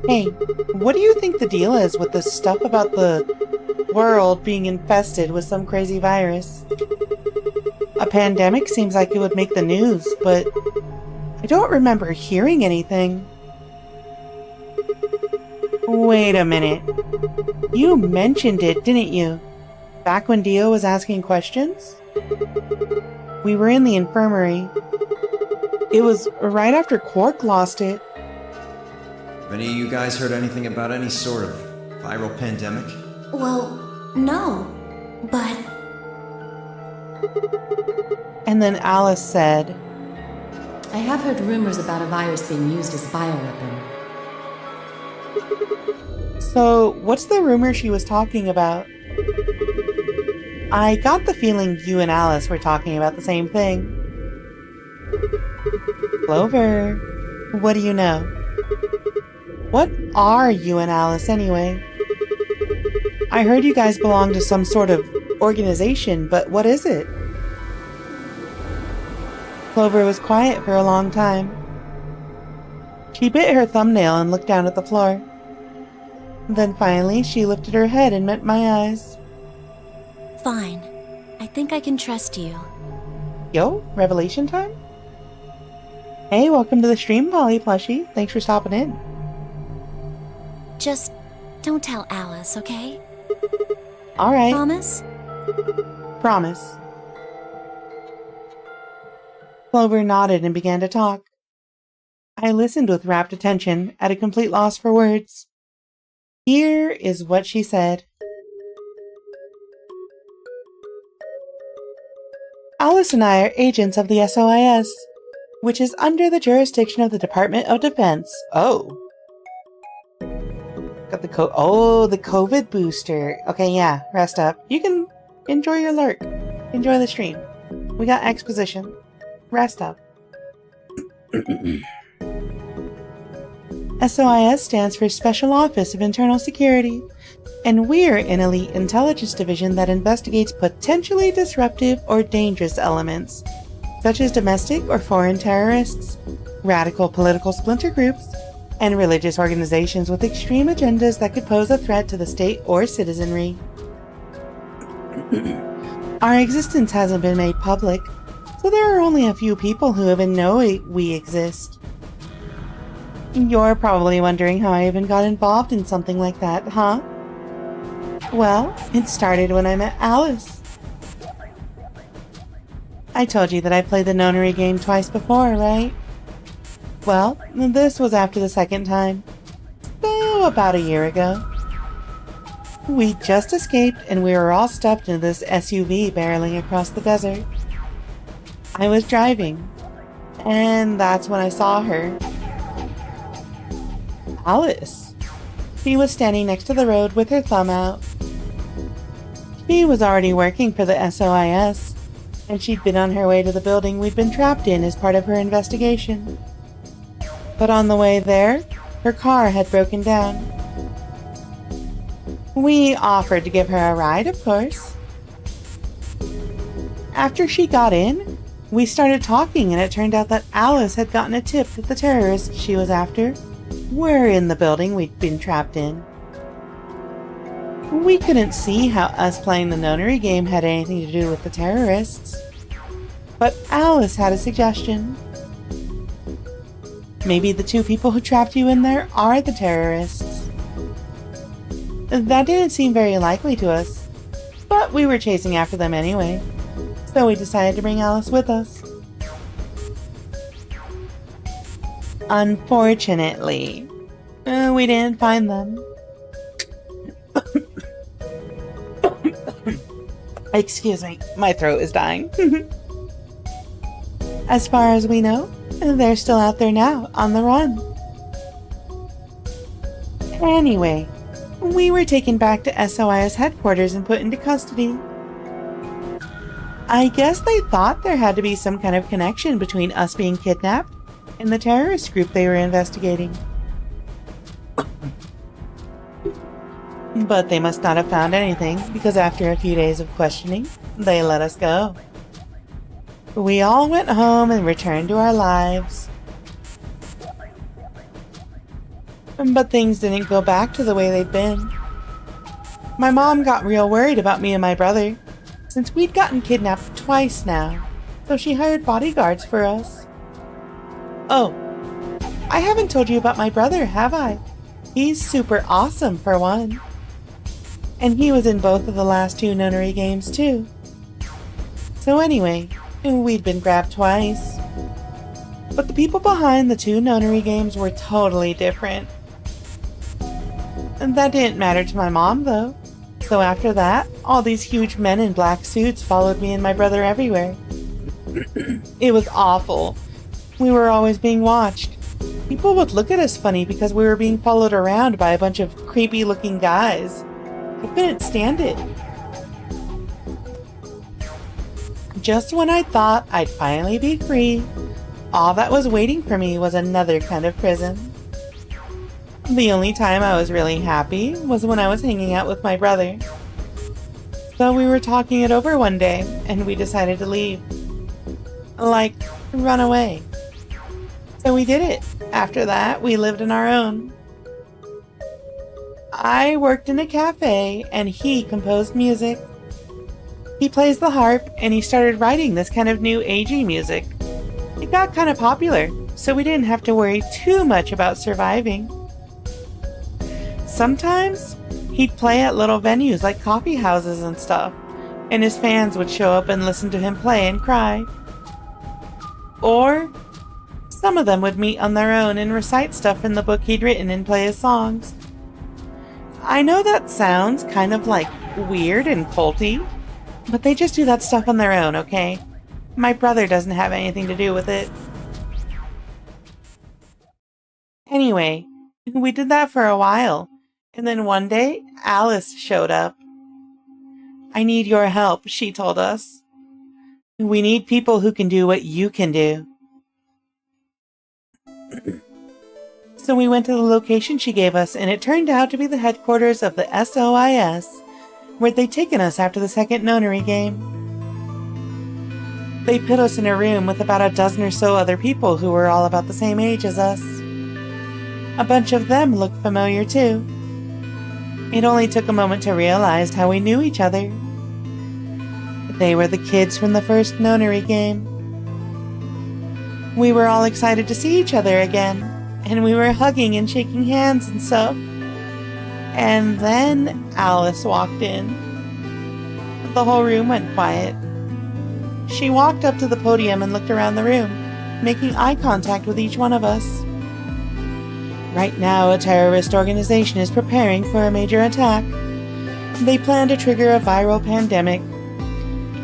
Hey, what do you think the deal is with this stuff about the world being infested with some crazy virus? A pandemic seems like it would make the news, but I don't remember hearing anything. Wait a minute. You mentioned it, didn't you? Back when Dio was asking questions? We were in the infirmary. It was right after Quark lost it. Have any of you guys heard anything about any sort of viral pandemic? Well, no. But And then Alice said, I have heard rumors about a virus being used as a bioweapon. So, what's the rumor she was talking about? I got the feeling you and Alice were talking about the same thing. Clover, what do you know? What are you and Alice anyway? I heard you guys belong to some sort of organization, but what is it? Clover was quiet for a long time. She bit her thumbnail and looked down at the floor. Then finally, she lifted her head and met my eyes. fine. I think I can trust you. Yo, revelation time? Hey, welcome to the stream, Polly Plushie. Thanks for stopping in. Just don't tell Alice, okay? Alright. Promise? Promise. Clover nodded and began to talk. I listened with rapt attention, at a complete loss for words. Here is what she said. Alice and I are agents of the SOIS, which is under the jurisdiction of the Department of Defense. Oh. Got the the COVID booster. Okay, yeah, rest up. You can enjoy your lurk. Enjoy the stream. We got exposition. Rest up. SOIS stands for Special Office of Internal Security, and we're an elite intelligence division that investigates potentially disruptive or dangerous elements, such as domestic or foreign terrorists, radical political splinter groups, and religious organizations with extreme agendas that could pose a threat to the state or citizenry. Our existence hasn't been made public, so there are only a few people who even know we exist. You're probably wondering how I even got involved in something like that, huh? Well, it started when I met Alice. I told you that I played the nonary game twice before, right? Well, this was after the second time. So, about a year ago. We just escaped and we were all stuffed into this SUV barreling across the desert. I was driving, and that's when I saw her. Alice. She was standing next to the road with her thumb out. She was already working for the SOIS, and she'd been on her way to the building we'd been trapped in as part of her investigation. But on the way there, her car had broken down. We offered to give her a ride, of course. After she got in, We started talking, and it turned out that Alice had gotten a tip that the terrorists she was after were in the building we'd been trapped in. We couldn't see how us playing the nonary game had anything to do with the terrorists. But Alice had a suggestion. Maybe the two people who trapped you in there are the terrorists. That didn't seem very likely to us, but we were chasing after them anyway, so we decided to bring Alice with us. Unfortunately, we didn't find them. Excuse me, my throat is dying. As far as we know, they're still out there now, on the run. Anyway, we were taken back to SOIS headquarters and put into custody. I guess they thought there had to be some kind of connection between us being kidnapped and the terrorist group they were investigating. But they must not have found anything, because after a few days of questioning, they let us go. We all went home and returned to our lives. But things didn't go back to the way they'd been. My mom got real worried about me and my brother, since we'd gotten kidnapped twice now, so she hired bodyguards for us. Oh, I haven't told you about my brother, have I? He's super awesome, for one. And he was in both of the last two nonary games, too. So anyway, we'd been grabbed twice. But the people behind the two nonary games were totally different. And that didn't matter to my mom, though. So after that, all these huge men in black suits followed me and my brother everywhere. It was awful. We were always being watched. People would look at us funny because we were being followed around by a bunch of creepy-looking guys. I couldn't stand it. Just when I thought I'd finally be free, all that was waiting for me was another kind of prison. The only time I was really happy was when I was hanging out with my brother. So we were talking it over one day, and we decided to leave. Like, run away. So we did it. After that, we lived on our own. I worked in a cafe, and he composed music. He plays the harp, and he started writing this kind of new agey music. It got kind of popular, so we didn't have to worry too much about surviving. Sometimes, he'd play at little venues like coffee houses and stuff, and his fans would show up and listen to him play and cry. Or, some of them would meet on their own and recite stuff in the book he'd written and play his songs. I know that sounds kind of like weird and culty, but they just do that stuff on their own, okay? My brother doesn't have anything to do with it. Anyway, we did that for a while, and then one day, Alice showed up. I need your help, she told us. We need people who can do what you can do. So we went to the location she gave us, and it turned out to be the headquarters of the SOIS, where they'd taken us after the second nonary game. They put us in a room with about a dozen or so other people who were all about the same age as us. A bunch of them looked familiar too. It only took a moment to realize how we knew each other. They were the kids from the first nonary game. We were all excited to see each other again, and we were hugging and shaking hands and stuff. And then Alice walked in. The whole room went quiet. She walked up to the podium and looked around the room, making eye contact with each one of us. Right now, a terrorist organization is preparing for a major attack. They plan to trigger a viral pandemic.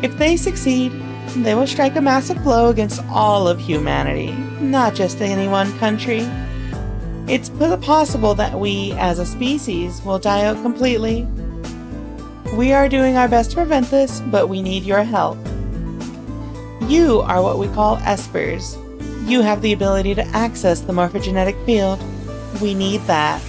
If they succeed, they will strike a massive blow against all of humanity, not just any one country. It's possible that we, as a species, will die out completely. We are doing our best to prevent this, but we need your help. You are what we call espers. You have the ability to access the morphogenetic field. We need that.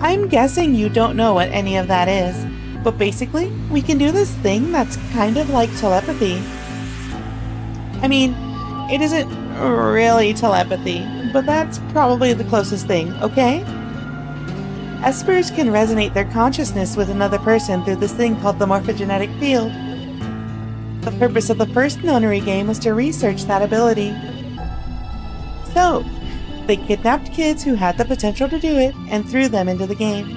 I'm guessing you don't know what any of that is, but basically, we can do this thing that's kind of like telepathy. I mean, it isn't really telepathy, but that's probably the closest thing, okay? Espers can resonate their consciousness with another person through this thing called the morphogenetic field. The purpose of the first nonary game was to research that ability. So, they kidnapped kids who had the potential to do it and threw them into the game.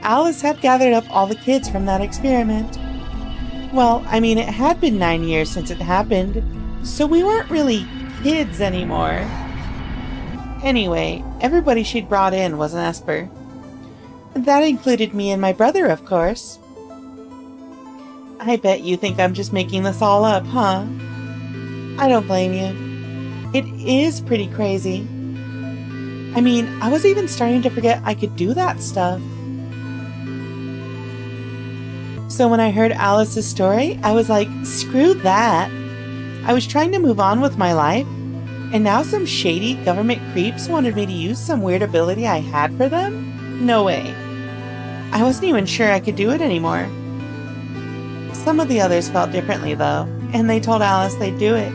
Alice had gathered up all the kids from that experiment. Well, I mean, it had been 9 years since it happened, so we weren't really kids anymore. Anyway, everybody she'd brought in was an Esper. That included me and my brother, of course. I bet you think I'm just making this all up, huh? I don't blame you. It is pretty crazy. I mean, I was even starting to forget I could do that stuff. So when I heard Alice's story, I was like, screw that. I was trying to move on with my life, and now some shady government creeps wanted me to use some weird ability I had for them? No way. I wasn't even sure I could do it anymore. Some of the others felt differently though, and they told Alice they'd do it.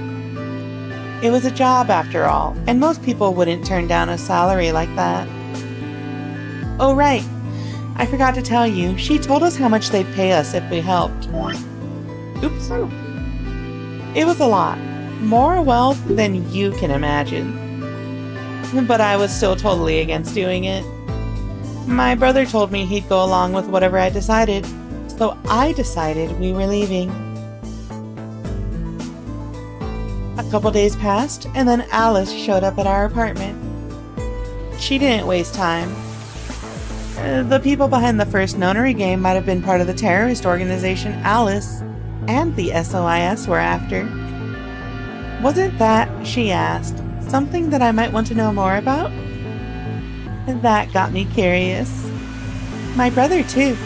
It was a job after all, and most people wouldn't turn down a salary like that. Oh right, I forgot to tell you, she told us how much they'd pay us if we helped. Oops. It was a lot. More wealth than you can imagine. But I was still totally against doing it. My brother told me he'd go along with whatever I decided, so I decided we were leaving. A couple days passed, and then Alice showed up at our apartment. She didn't waste time. The people behind the first nonary game might have been part of the terrorist organization Alice and the SOIS were after. Wasn't that, she asked, something that I might want to know more about? That got me curious. My brother too.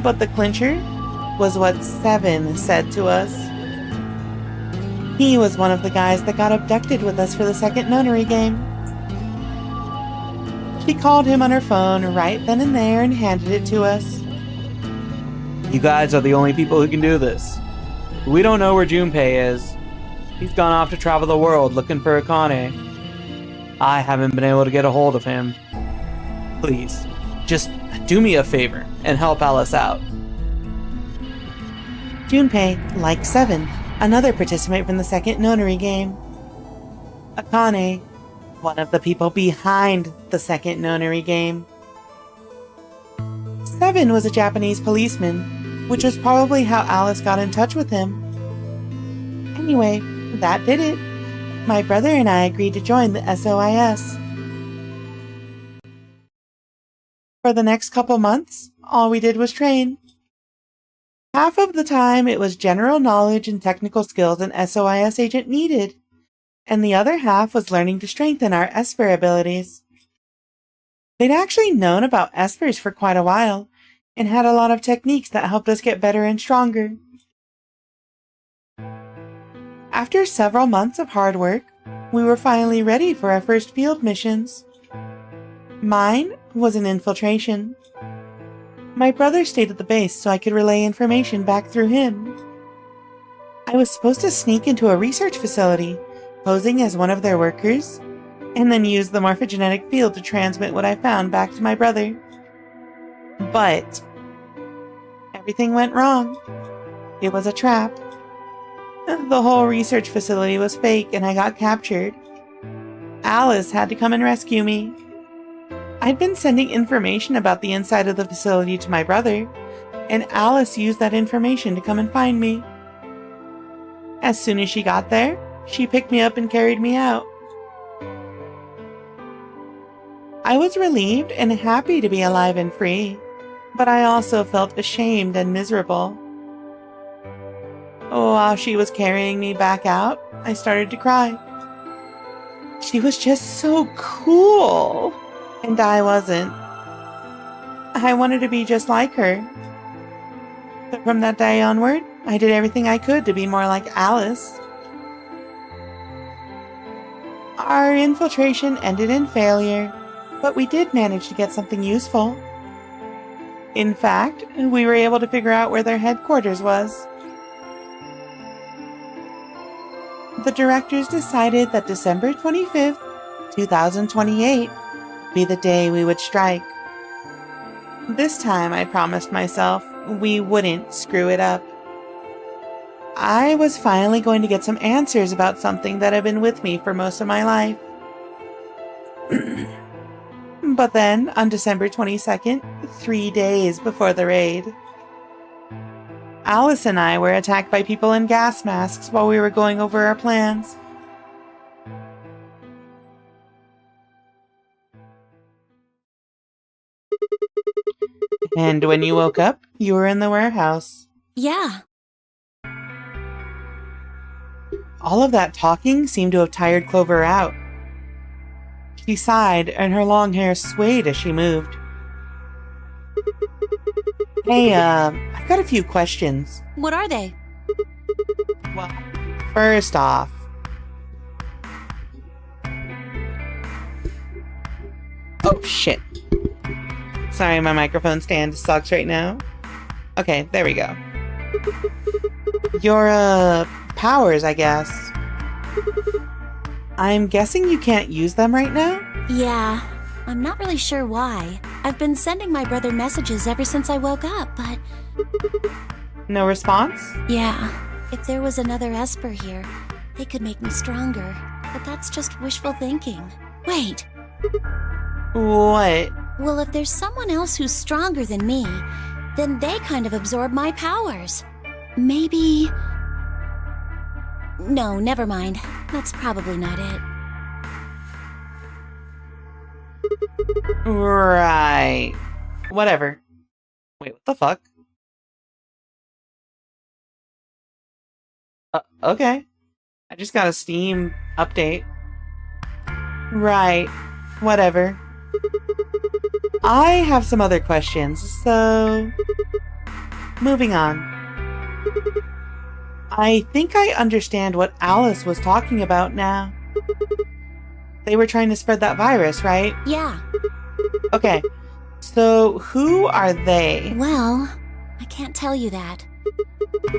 But the clincher was what Seven said to us. He was one of the guys that got abducted with us for the second nonary game. She called him on her phone right then and there and handed it to us. You guys are the only people who can do this. We don't know where Junpei is. He's gone off to travel the world looking for Akane. I haven't been able to get a hold of him. Please, just do me a favor and help Alice out. Junpei, like Seven, another participant from the second nonary game. Akane, one of the people behind the second nonary game. Seven was a Japanese policeman, which was probably how Alice got in touch with him. Anyway, that did it. My brother and I agreed to join the SOIS. For the next couple months, all we did was train. Half of the time it was general knowledge and technical skills an SOIS agent needed, and the other half was learning to strengthen our Esper abilities. They'd actually known about Espers for quite a while, and had a lot of techniques that helped us get better and stronger. After several months of hard work, we were finally ready for our first field missions. Mine was an infiltration. My brother stayed at the base so I could relay information back through him. I was supposed to sneak into a research facility, posing as one of their workers, and then use the morphogenetic field to transmit what I found back to my brother. But everything went wrong. It was a trap. The whole research facility was fake and I got captured. Alice had to come and rescue me. I'd been sending information about the inside of the facility to my brother, and Alice used that information to come and find me. As soon as she got there, she picked me up and carried me out. I was relieved and happy to be alive and free, but I also felt ashamed and miserable. While she was carrying me back out, I started to cry. She was just so cool, and I wasn't. I wanted to be just like her. But from that day onward, I did everything I could to be more like Alice. Our infiltration ended in failure, but we did manage to get something useful. In fact, we were able to figure out where their headquarters was. The directors decided that December 25th, 2028 would be the day we would strike. This time I promised myself we wouldn't screw it up. I was finally going to get some answers about something that had been with me for most of my life. But then, on December 22nd, 3 days before the raid, Alice and I were attacked by people in gas masks while we were going over our plans. And when you woke up, you were in the warehouse. Yeah. All of that talking seemed to have tired Clover out. She sighed, and her long hair swayed as she moved. Hey, I've got a few questions. What are they? Well, first off, oh shit. Sorry, my microphone stand sucks right now. Okay, there we go. Your, powers, I guess. I'm guessing you can't use them right now? Yeah. I'm not really sure why. I've been sending my brother messages ever since I woke up, but... No response? Yeah. If there was another Esper here, they could make me stronger. But that's just wishful thinking. Wait. What? Well, if there's someone else who's stronger than me, then they kind of absorb my powers. Maybe... No, never mind. That's probably not it. Right. Whatever. Wait, what the fuck? Okay. I just got a Steam update. Right. Whatever. I have some other questions, so... Moving on. I think I understand what Alice was talking about now. They were trying to spread that virus, right? Yeah. Okay. So, who are they? Well, I can't tell you that.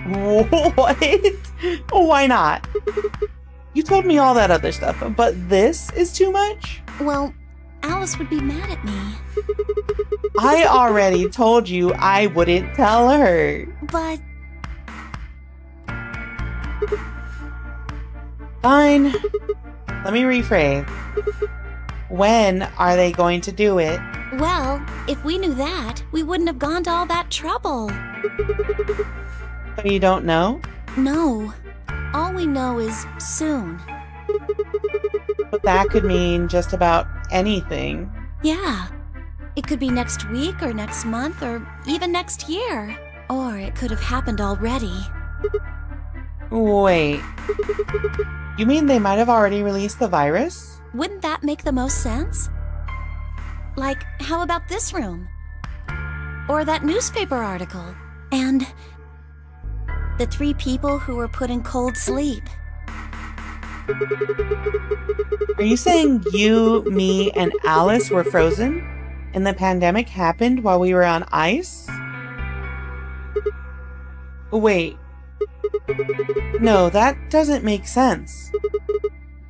What? Why not? You told me all that other stuff, but this is too much? Well, Alice would be mad at me. I already told you I wouldn't tell her. But... Fine. Let me rephrase. When are they going to do it? Well, if we knew that, we wouldn't have gone to all that trouble. So you don't know? No. All we know is soon. But that could mean just about anything. Yeah. It could be next week or next month or even next year. Or it could have happened already. Wait. You mean they might have already released the virus? Wouldn't that make the most sense? Like, how about this room? Or that newspaper article? And the 3 people who were put in cold sleep. Are you saying you, me, and Alice were frozen? And the pandemic happened while we were on ice? Wait. No, that doesn't make sense.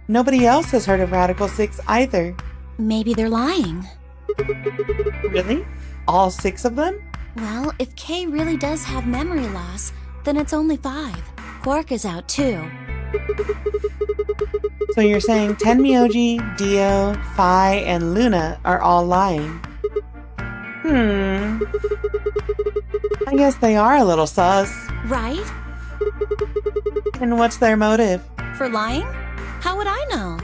Nobody else has heard of Radical 6 either. Maybe they're lying. Really? All 6 of them? Well, if Kay really does have memory loss, then it's only 5. Quark is out too. So you're saying Tenmyoji, Dio, Phi, and Luna are all lying? I guess they are a little sus. Right? And what's their motive? For lying? How would I know?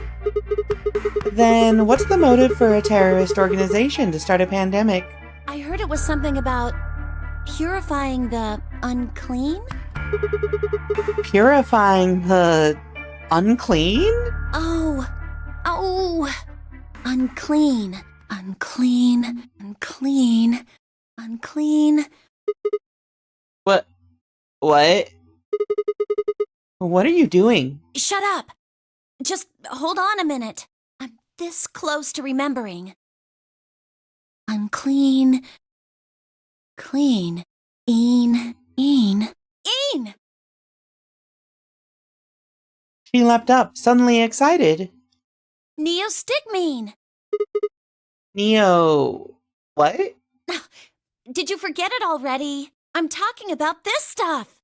Then what's the motive for a terrorist organization to start a pandemic? I heard it was something about purifying the unclean? Purifying the unclean? Oh. Unclean. Unclean. Unclean. Unclean. What? What are you doing? Shut up! Just hold on a minute. I'm this close to remembering. I'm clean. Clean. Een. She leapt up, suddenly excited. Neostigmine! Neo... what? Did you forget it already? I'm talking about this stuff.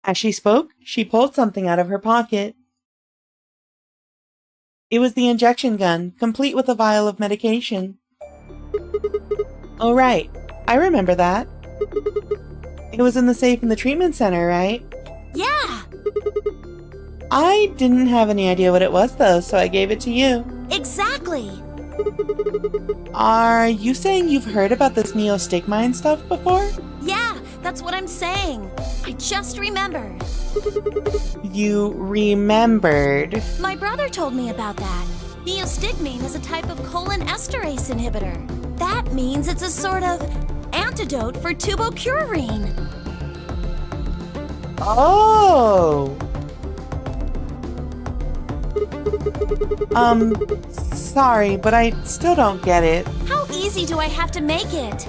As she spoke, she pulled something out of her pocket. It was the injection gun, complete with a vial of medication. Oh, right. I remember that. It was in the safe in the treatment center, right? Yeah! I didn't have any idea what it was, though, so I gave it to you. Exactly! Are you saying you've heard about this neostigmine stuff before? Yeah, that's what I'm saying. I just remembered. You remembered. My brother told me about that. Neostigmine is a type of cholinesterase inhibitor. That means it's a sort of antidote for tubocurarine. Oh! Sorry, but I still don't get it. How easy do I have to make it?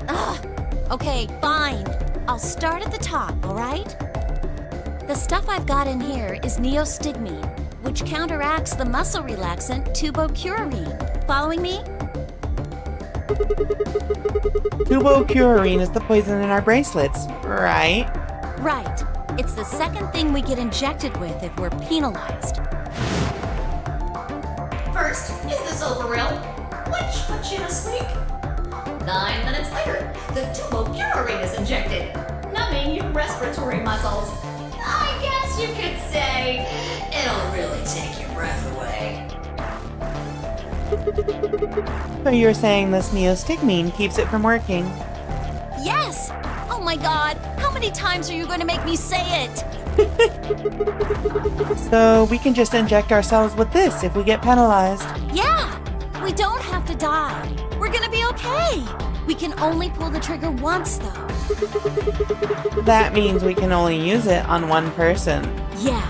Ugh. Okay, fine. I'll start at the top, alright? The stuff I've got in here is neostigmine, which counteracts the muscle relaxant tubocurarine. Following me? Tubocurarine is the poison in our bracelets, right? Right. It's the second thing we get injected with if we're penalized. First, is this over real? Which puts you to sleep. 9 minutes later, the tubocurarine is injected, numbing your respiratory muscles. I guess you could say it'll really take your breath away. So you're saying this neostigmine keeps it from working? Yes! Oh my god, how many times are you going to make me say it? So we can just inject ourselves with this if we get penalized. Yeah! We don't have to die. We're gonna be okay. We can only pull the trigger once, though. That means we can only use it on one person. Yeah.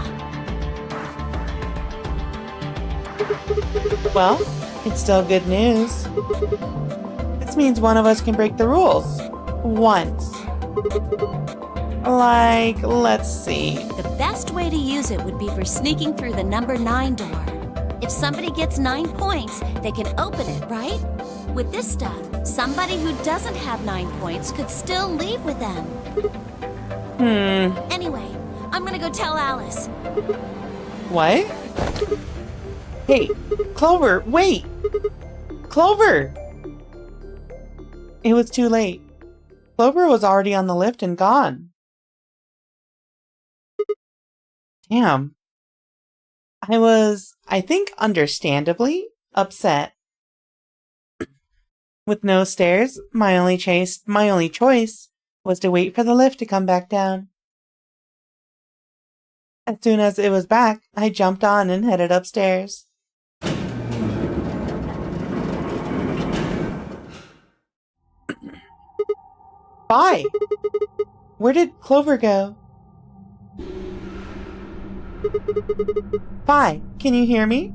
Well, it's still good news. This means one of us can break the rules. Once. Like, let's see. The best way to use it would be for sneaking through the number 9 door. If somebody gets 9 points, they can open it, right? With this stuff, somebody who doesn't have 9 points could still leave with them. Anyway, I'm gonna go tell Alice. What? Hey, Clover, wait! Clover! It was too late. Clover was already on the lift and gone. Damn. I think understandably, upset. With no stairs, my only choice was to wait for the lift to come back down. As soon as it was back, I jumped on and headed upstairs. Bye! Where did Clover go? Bye, can you hear me?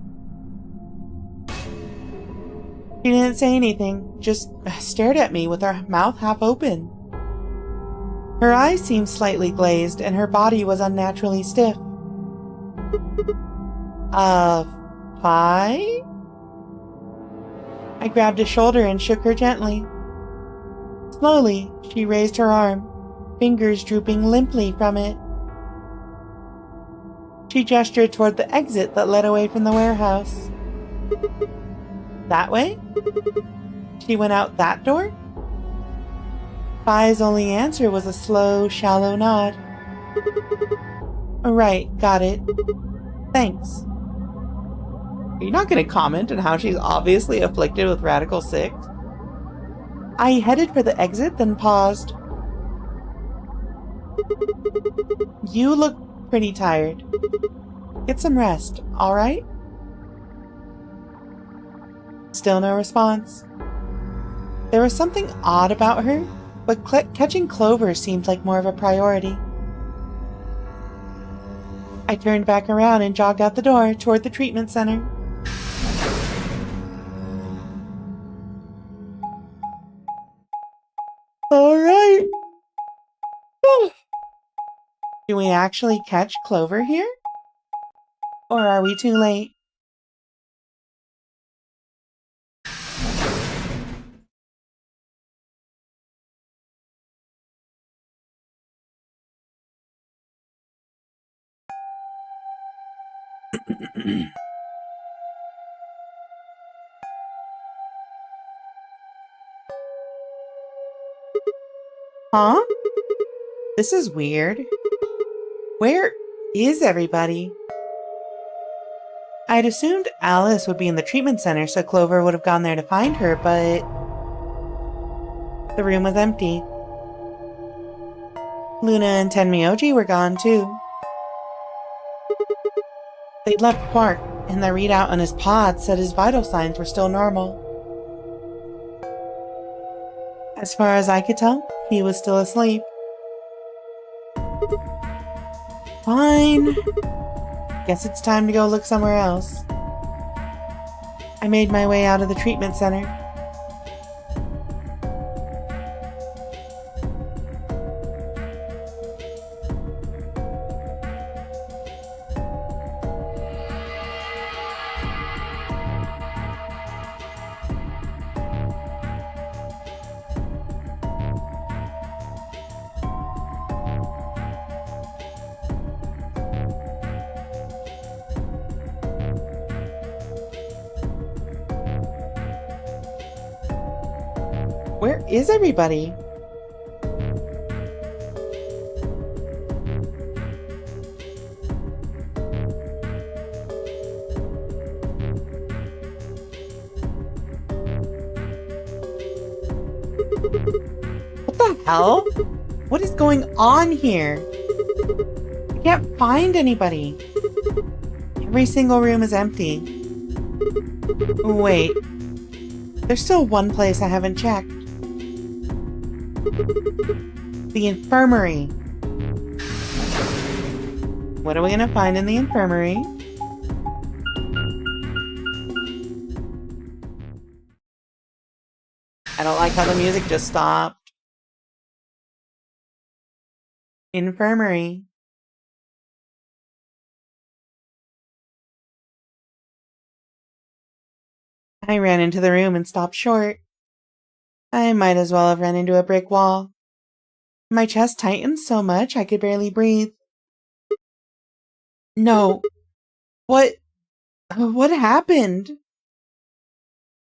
She didn't say anything, just stared at me with her mouth half open. Her eyes seemed slightly glazed and her body was unnaturally stiff. Pie? I grabbed his shoulder and shook her gently. Slowly, she raised her arm, fingers drooping limply from it. She gestured toward the exit that led away from the warehouse. That way? She went out that door? Pie's only answer was a slow, shallow nod. Right, got it. Thanks. Are you not going to comment on how she's obviously afflicted with Radical 6? I headed for the exit, then paused. You look pretty tired. Get some rest, alright? Still no response. There was something odd about her, but catching Clover seemed like more of a priority. I turned back around and jogged out the door toward the treatment center. actually catch Clover here? Or are we too late? Huh? This is weird. Where is everybody? I'd assumed Alice would be in the treatment center, so Clover would have gone there to find her, but the room was empty. Luna and Tenmyoji were gone too. They'd left Quark, and the readout on his pod said his vital signs were still normal. As far as I could tell, he was still asleep. Fine. Guess it's time to go look somewhere else. I made my way out of the treatment center. Where is everybody? What the hell? What is going on here? I can't find anybody. Every single room is empty. Wait. There's still one place I haven't checked. The infirmary. What are we gonna find in the infirmary? I don't like how the music just stopped. Infirmary. I ran into the room and stopped short. I might as well have run into a brick wall. My chest tightened so much I could barely breathe. No. What happened?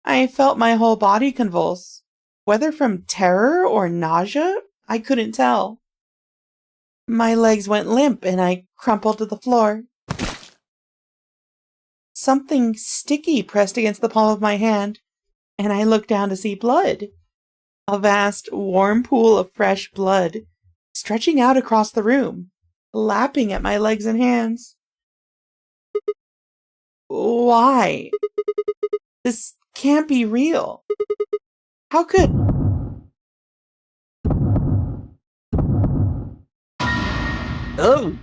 I felt my whole body convulse. Whether from terror or nausea, I couldn't tell. My legs went limp and I crumpled to the floor. Something sticky pressed against the palm of my hand, and I looked down to see blood. A vast, warm pool of fresh blood, stretching out across the room, lapping at my legs and hands. Why? This can't be real. How could... Oh!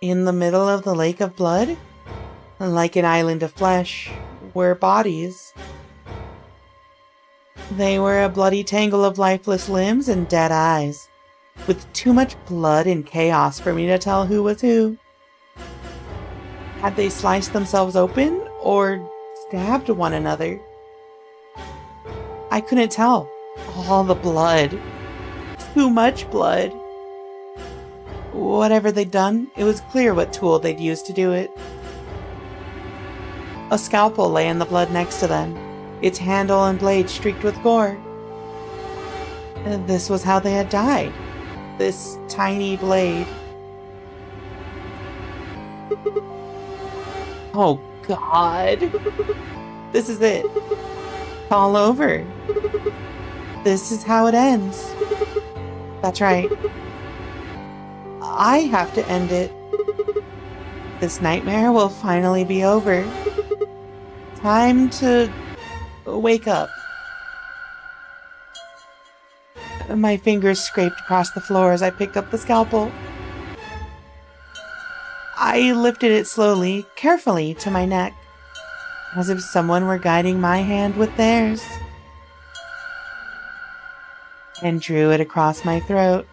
In the middle of the lake of blood, like an island of flesh, were bodies. They were a bloody tangle of lifeless limbs and dead eyes, with too much blood and chaos for me to tell who was who. Had they sliced themselves open or stabbed one another? I couldn't tell. All the blood. Too much blood. Whatever they'd done, it was clear what tool they'd used to do it. A scalpel lay in the blood next to them, its handle and blade streaked with gore. This was how they had died. This tiny blade. Oh God. This is it. It's all over. This is how it ends. That's right. I have to end it. This nightmare will finally be over. Time to wake up. My fingers scraped across the floor as I picked up the scalpel. I lifted it slowly, carefully, to my neck, as if someone were guiding my hand with theirs. and drew it across my throat.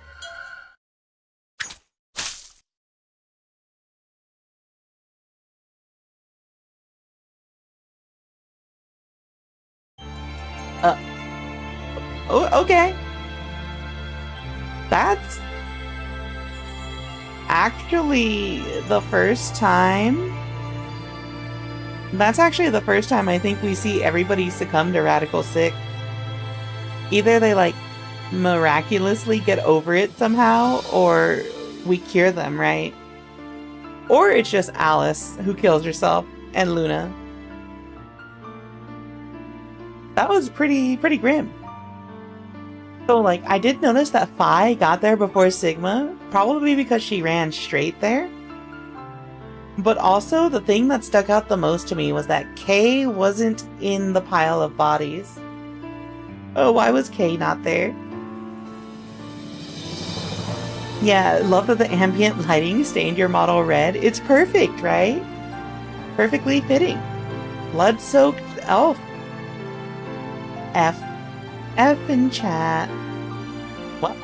Oh, okay. That's actually the first time. That's actually the first time I think we see everybody succumb to Radical 6. Either they, like, miraculously get over it somehow, or we cure them, right? Or it's just Alice who kills herself, and Luna. That was pretty grim. So, like, I did notice that Phi got there before Sigma, probably because she ran straight there. But also, the thing that stuck out the most to me was that Kay wasn't in the pile of bodies. Oh, why was Kay not there? Yeah, love that the ambient lighting stained your model red. It's perfect, right? Perfectly fitting. Blood-soaked elf. F in chat. What?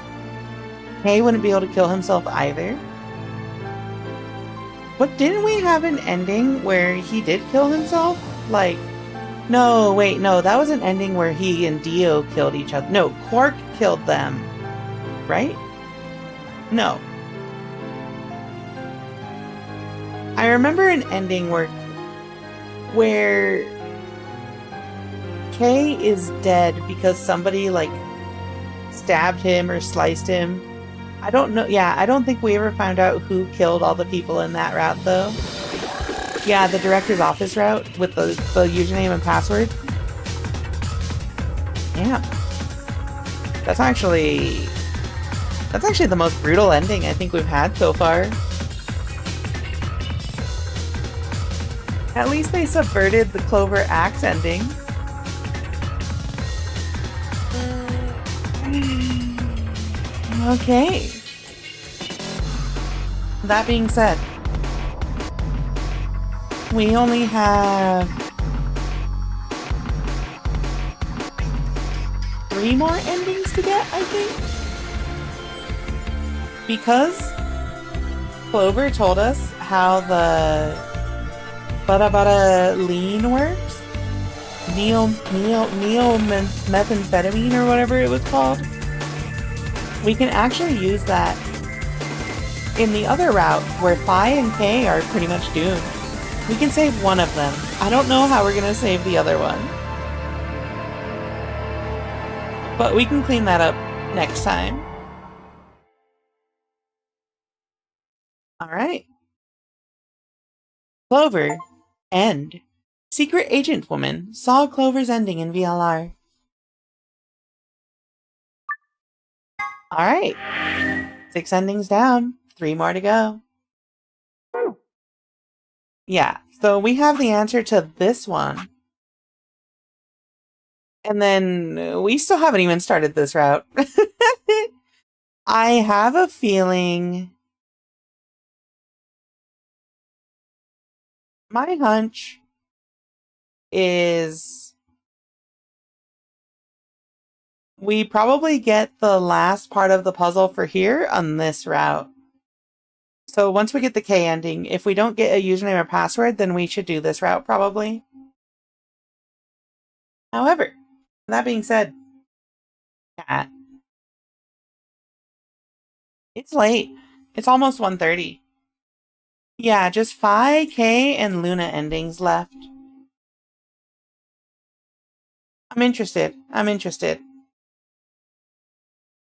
Kay wouldn't be able to kill himself either. But didn't we have an ending where he did kill himself? Like, no, wait, no, that was an ending where he and Dio killed each other. No, Quark killed them. Right? No. I remember an ending where Kay is dead because somebody, like, stabbed him or sliced him. I don't know. Yeah, I don't think we ever found out who killed all the people in that route, though. Yeah, the director's office route with the username and password. Yeah. That's actually the most brutal ending I think we've had so far. At least they subverted the Clover Axe ending. Okay. That being said, we only have 3 more endings to get, I think. Because Clover told us how the bada lean works. Methamphetamine or whatever it was called. We can actually use that in the other route where Phi and Kay are pretty much doomed. We can save one of them. I don't know how we're gonna save the other one. But we can clean that up next time. Alright. Clover. End. Secret agent woman saw Clover's ending in VLR. Alright. 6 endings down. 3 more to go. Yeah, so we have the answer to this one. And then we still haven't even started this route. I have a feeling... My hunch is we probably get the last part of the puzzle for here on this route. So once we get the K ending, if we don't get a username or password, then we should do this route probably. However, that being said, cat, it's late. It's almost 1:30. Yeah, just Phi, K, and Luna endings left. I'm interested.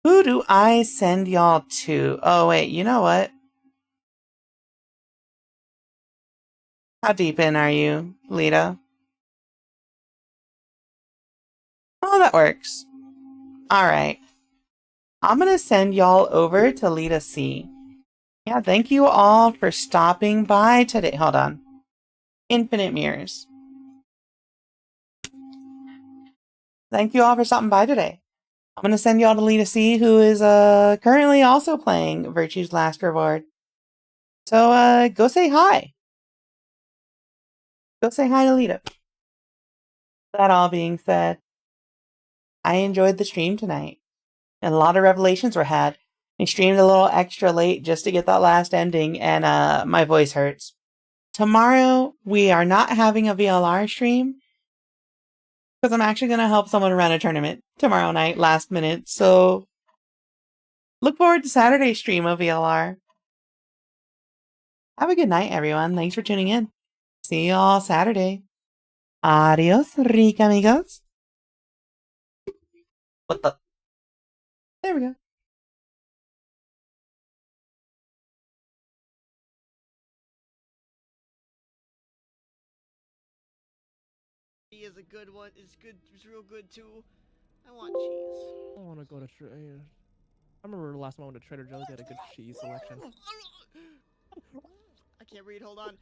Who do I send y'all to? Oh, wait, you know what? How deep in are you, Lita? Oh, that works. Alright. I'm gonna send y'all over to Lita C. Yeah, thank you all for stopping by today. Hold on. Infinite Mirrors. Thank you all for stopping by today. I'm gonna send y'all to Lita C, who is currently also playing Virtue's Last Reward. So go say hi. Go say hi to Lita. That all being said, I enjoyed the stream tonight. And a lot of revelations were had. I streamed a little extra late just to get that last ending, and my voice hurts. Tomorrow, we are not having a VLR stream, because I'm actually going to help someone run a tournament tomorrow night, last minute, so look forward to Saturday's stream of VLR. Have a good night, everyone. Thanks for tuning in. See you all Saturday. Adios, Rika amigos. What the? There we go. Is a good one. It's good. It's real good too. I want cheese. I want to go to. I remember the last time I went to Trader Joe's. They had a good cheese selection. I can't read. Hold on.